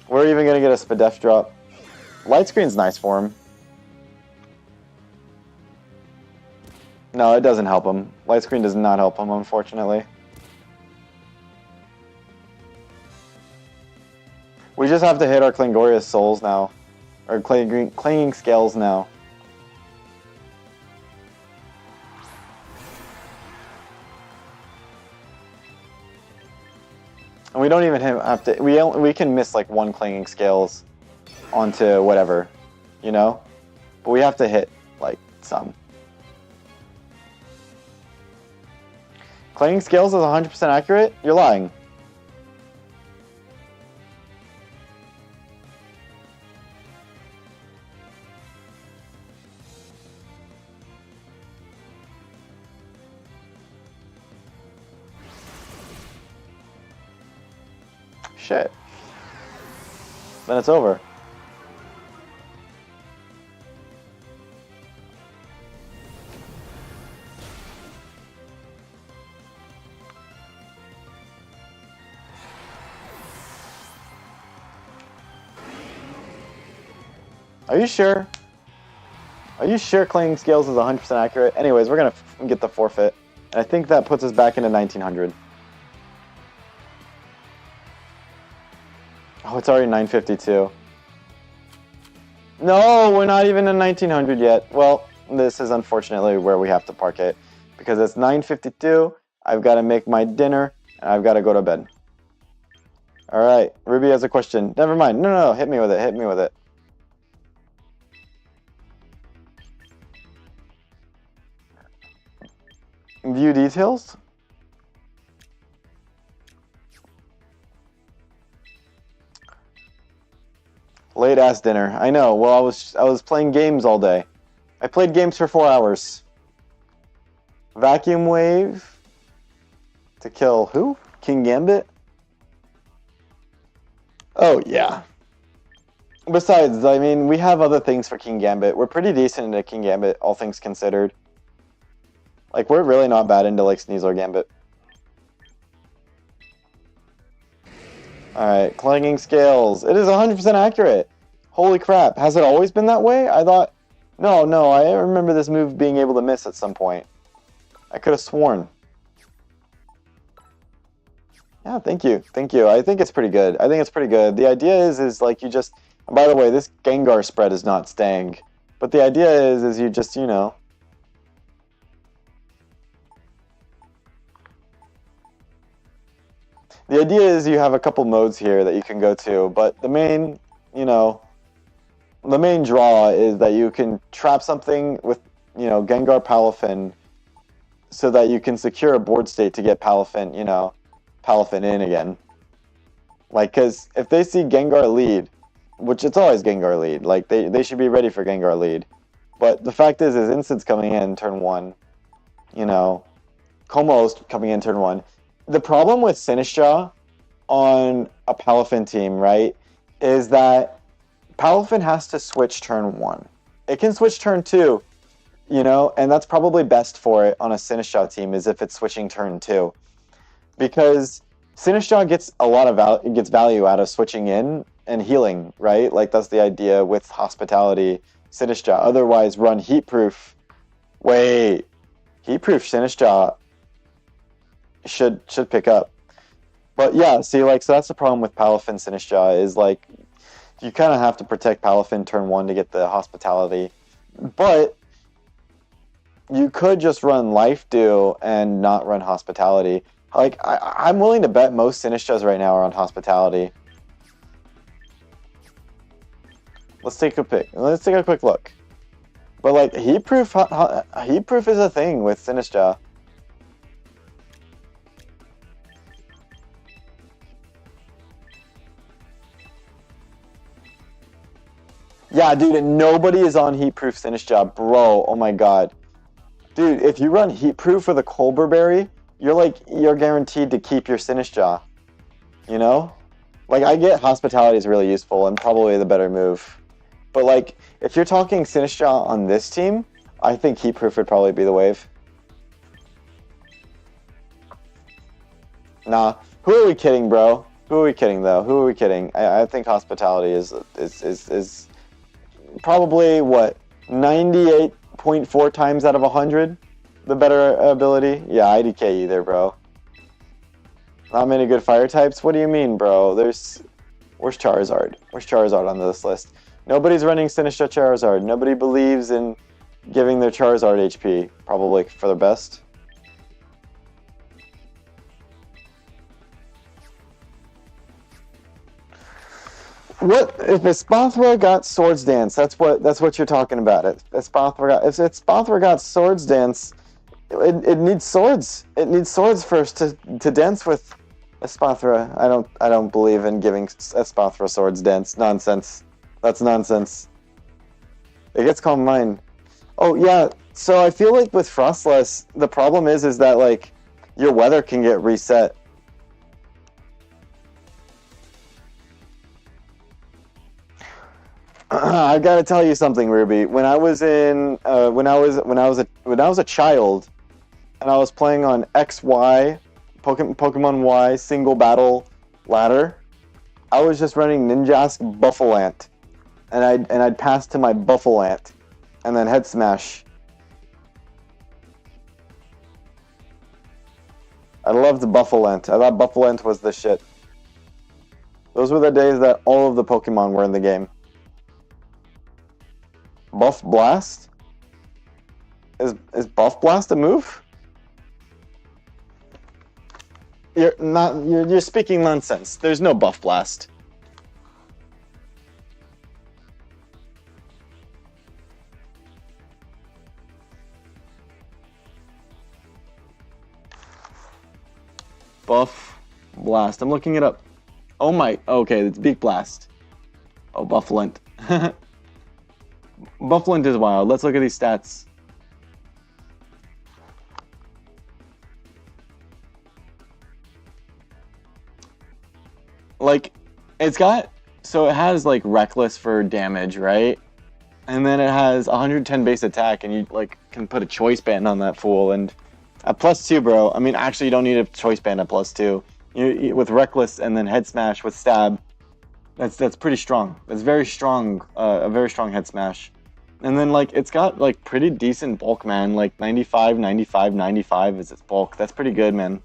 We're even going to get a Spadef drop. Light Screen's nice for him. No, it doesn't help him. Light Screen does not help him, unfortunately. We just have to hit our Klingorious Souls now. Or Clanging Scales now. And we don't even have to... We can miss like 1 Clanging Scales onto whatever, you know? But we have to hit, like, some. Clanging Scales is 100% accurate? You're lying. Shit. Then it's over. Are you sure? Are you sure Clanging Scales is 100% accurate? Anyways, we're going to get the forfeit. And I think that puts us back into 1900. Oh, it's already 9:52. No, we're not even in 1900 yet. Well, this is unfortunately where we have to park it. Because it's 9:52, I've got to make my dinner, and I've got to go to bed. Alright, Ruby has a question. Never mind. No, hit me with it, hit me with it. View details? Late ass dinner. I know. Well, I was playing games all day. I played games for 4 hours. Vacuum Wave to kill who? King Gambit? Oh yeah. Besides, I mean, we have other things for King Gambit. We're pretty decent into King Gambit, all things considered. Like, we're really not bad into, like, Sneasler Gambit. Alright, Clanging Scales. It is 100% accurate. Holy crap. Has it always been that way? I thought... No, I remember this move being able to miss at some point. I could have sworn. Yeah, thank you. Thank you. I think it's pretty good. I think it's pretty good. The idea is like, you just... By the way, this Gengar spread is not staying. But the idea is you just, you know... The idea is you have a couple modes here that you can go to, but the main, you know, the main draw is that you can trap something with, you know, Gengar Palafin so that you can secure a board state to get Palafin, you know, Palafin in again. Like, because if they see Gengar lead, which it's always Gengar lead, like, they should be ready for Gengar lead. But the fact is Instant's coming in turn 1, you know, Komo's coming in turn 1. The problem with Sinistcha on a Palafin team, right, is that Palafin has to switch turn 1. It can switch turn 2, you know, and that's probably best for it on a Sinistcha team, is if it's switching turn 2. Because Sinistcha gets a lot of value out of switching in and healing, right? Like, that's the idea with Hospitality Sinistcha. Otherwise, run Heatproof. Wait, Heatproof Sinistcha should pick up. But yeah, see, like, so that's the problem with Palafin Sinistcha, is like, you kind of have to protect Palafin turn 1 to get the Hospitality. But you could just run Life Dew and not run Hospitality. Like, I'm willing to bet most Sinistchas right now are on Hospitality. Let's take a quick look. But like, Heatproof is a thing with Sinistcha. Yeah, dude, and nobody is on Heatproof Sinistcha, bro. Oh my god. Dude, if you run Heatproof for the Colbur Berry, you're guaranteed to keep your Sinistcha. You know? Like, I get Hospitality is really useful and probably the better move. But like, if you're talking Sinistcha on this team, I think Heatproof would probably be the wave. Nah. Who are we kidding, bro? Who are we kidding, though? Who are we kidding? I think Hospitality is probably, what, 98.4 times out of 100 the better ability? Yeah, IDK you there, bro. Not many good fire types? What do you mean, bro? Where's Charizard? Where's Charizard on this list? Nobody's running Sinistcha Charizard. Nobody believes in giving their Charizard HP, probably for the best. What if Espathra got Swords Dance? That's what you're talking about. If Espathra got Swords Dance, it needs swords. It needs swords first to dance with Espathra. I don't believe in giving Espathra Swords Dance. Nonsense. That's nonsense. It gets Calm Mind. Oh yeah. So I feel like with Frostless, the problem is that like your weather can get reset. I gotta tell you something, Ruby. When I was a child, and I was playing on XY, Pokemon Y single battle ladder, I was just running Ninjask Buffleant, and I'd pass to my Buffleant, and then Head Smash. I loved Buffleant. I thought Buffleant was the shit. Those were the days that all of the Pokemon were in the game. Buff Blast? Is Buff Blast a move? You're speaking nonsense. There's no Buff Blast. Buff Blast. I'm looking it up. Oh my. Okay, it's Beak Blast. Oh, Bufflint. Bufflint is wild. Let's look at these stats. Like, it's got, so it has like Reckless for damage, right? And then it has 110 base attack, and you like can put a choice band on that fool. And at +2, bro. I mean, actually, you don't need a choice band at +2. With Reckless and then Head Smash with Stab, that's pretty strong. That's very strong. A very strong Head Smash. And then like it's got like pretty decent bulk, man. Like 95, 95, 95 is its bulk. That's pretty good, man.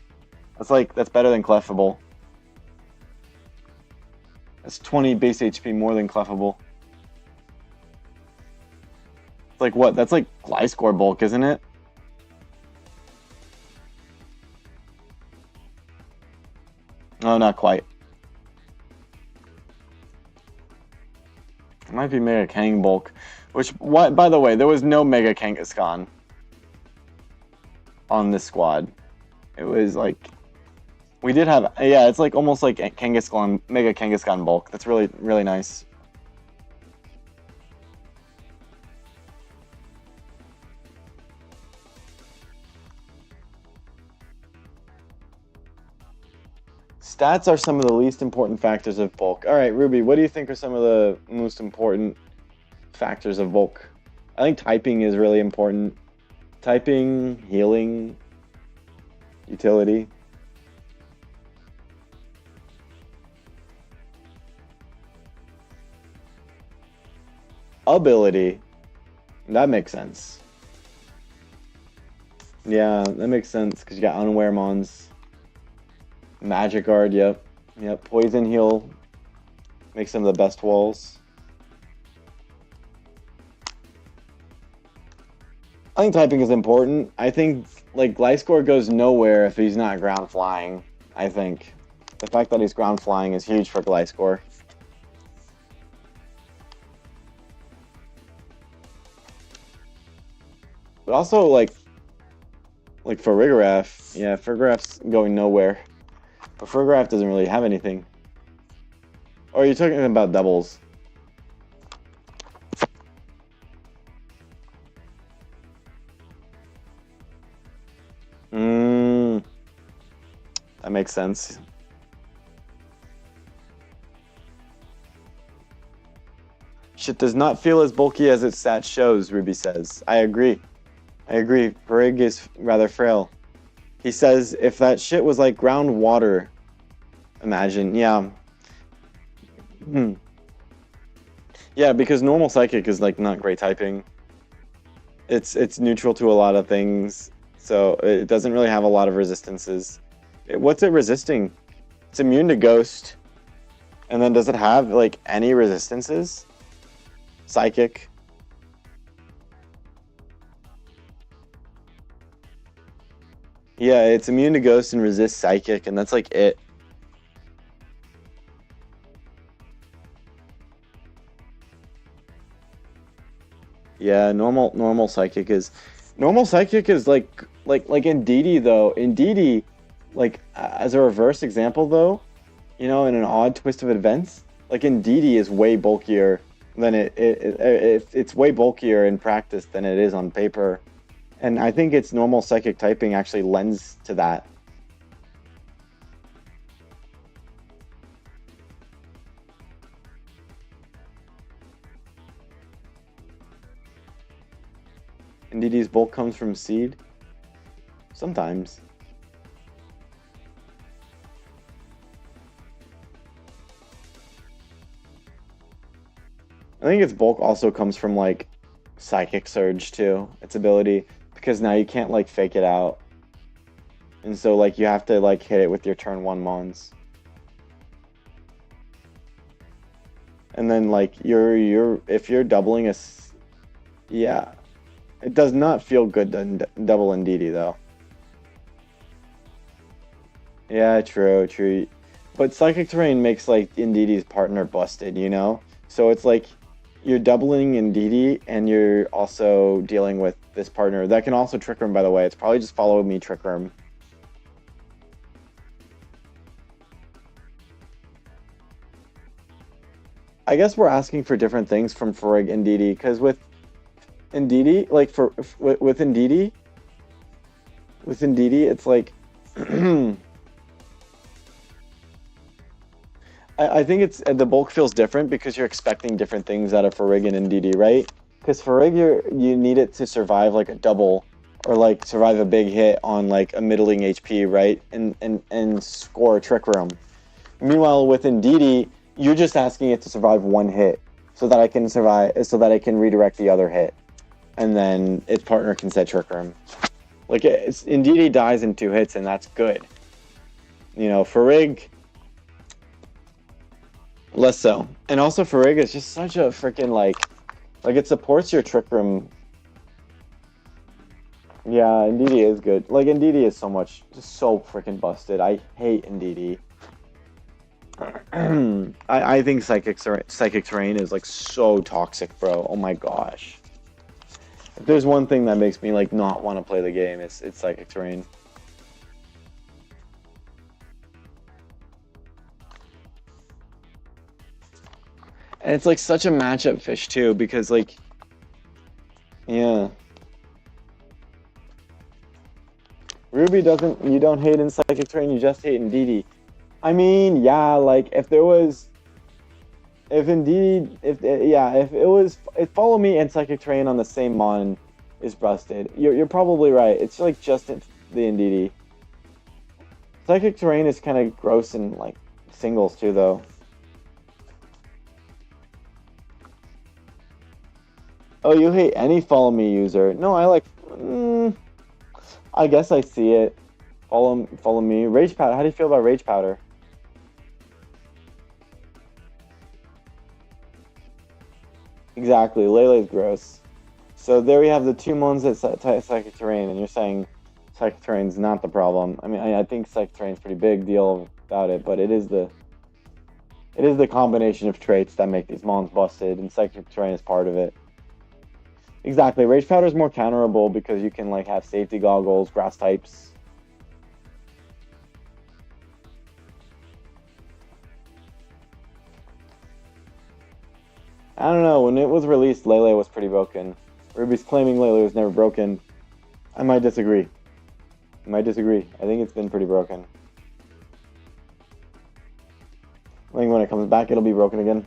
That's better than Clefable. That's 20 base HP more than Clefable. It's like what? That's like Gliscor bulk, isn't it? Oh, not quite. It might be Mega Kang bulk. By the way, there was no Mega Kangaskhan on this squad. It was like, we did have, yeah, it's like almost like Kangaskhan, Mega Kangaskhan bulk. That's really, really nice. Stats are some of the least important factors of bulk. All right, Ruby, what do you think are some of the most important factors of bulk? I think typing is really important. Typing, healing, utility. Ability. That makes sense. Yeah, that makes sense because you got Unaware Mons. Magic Guard, yep. Yep, Poison Heal makes some of the best walls. I think typing is important. I think like Gliscor goes nowhere if he's not ground flying. I think the fact that he's ground flying is huge for Gliscor. But also like Farigiraf. Yeah, Farigiraf's going nowhere. But Farigiraf doesn't really have anything. Or are you talking about doubles? That makes sense. Shit does not feel as bulky as its stat shows, Ruby says. I agree. Farig is rather frail. He says, if that shit was like groundwater, imagine, yeah. Yeah, because normal Psychic is like not great typing. It's neutral to a lot of things, so it doesn't really have a lot of resistances. What's it resisting? It's immune to Ghost. And then does it have like any resistances? Psychic. Yeah, it's immune to Ghost and resists Psychic, and that's like it. Yeah, normal psychic is like in DD though. In DD, like as a reverse example though, you know, in an odd twist of events, like in DD is way bulkier than it's way bulkier in practice than it is on paper. And I think its normal psychic typing actually lends to that. And DD's bulk comes from seed? Sometimes. I think its bulk also comes from like Psychic Surge too, its ability, because now you can't like fake it out. And so like you have to like hit it with your turn 1 mons. And then like if you're doubling yeah. It does not feel good to double Indeedee though. Yeah, true. But Psychic Terrain makes like Indeedee's partner busted, you know? So it's like you're doubling Indeedee and you're also dealing with this partner. That can also Trick Room, by the way. It's probably just Follow Me Trick Room. I guess we're asking for different things from Farig and Indeedee, because with Indeedee, like with Indeedee, it's like I think it's the bulk feels different because you're expecting different things out of Farig and Indeedee, right? Because Farig you need it to survive like a double or like survive a big hit on like a middling HP, right? And score a Trick Room. Meanwhile, with Indeedee, you're just asking it to survive 1 hit so that I can redirect the other hit. And then its partner can set Trick Room. Like, Indeedee dies in 2 hits, and that's good. You know, Farig, less so. And also, Farig is just such a freaking, like, it supports your Trick Room. Yeah, Indeedee is good. Like, Indeedee is just so freaking busted. I hate Indeedee. I think Psychic Terrain is, like, so toxic, bro. Oh my gosh. If there's one thing that makes me like not want to play the game, it's Psychic Terrain. And it's like such a matchup fish too, because like, yeah. Ruby you don't hate in Psychic Terrain, you just hate in DD. I mean, yeah, like if it was Follow Me and Psychic Terrain on the same mon is busted. You're probably right. It's like just the Indeedee. Psychic Terrain is kind of gross in like singles too, though. Oh, you hate any Follow Me user? No, I like. I guess I see it. Follow Me. Rage Powder. How do you feel about Rage Powder? Exactly, Lele's gross. So there we have the 2 mons at Psychic Terrain, and you're saying Psychic Terrain's not the problem. I mean, I think Psychic Terrain's a pretty big deal about it, but it is the combination of traits that make these mons busted, and Psychic Terrain is part of it. Exactly, Rage Powder is more counterable because you can like have safety goggles, grass types. I don't know, when it was released, Lele was pretty broken. Ruby's claiming Lele was never broken. I might disagree. I think it's been pretty broken. I think when it comes back, it'll be broken again.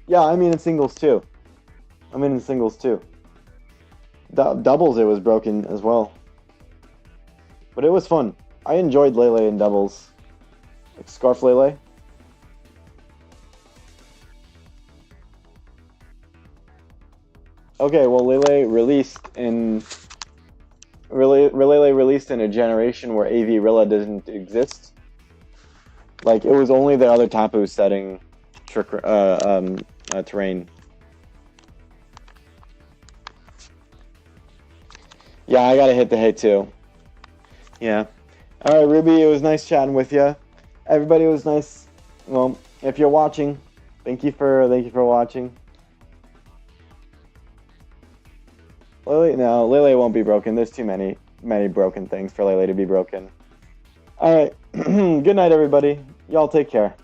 Yeah, I mean in singles too. Doubles, it was broken as well. But it was fun. I enjoyed Lele in doubles. Like Scarf Lele. Okay, well, Lele released in a generation where AV Rilla didn't exist. Like, it was only the other Tapu setting terrain. Yeah, I gotta hit the hay too. Yeah. All right, Ruby, it was nice chatting with you. Everybody, it was nice. Well, if you're watching, Thank you for watching. Lele won't be broken. There's too many broken things for Lele to be broken. All right. Good night, everybody. Y'all take care.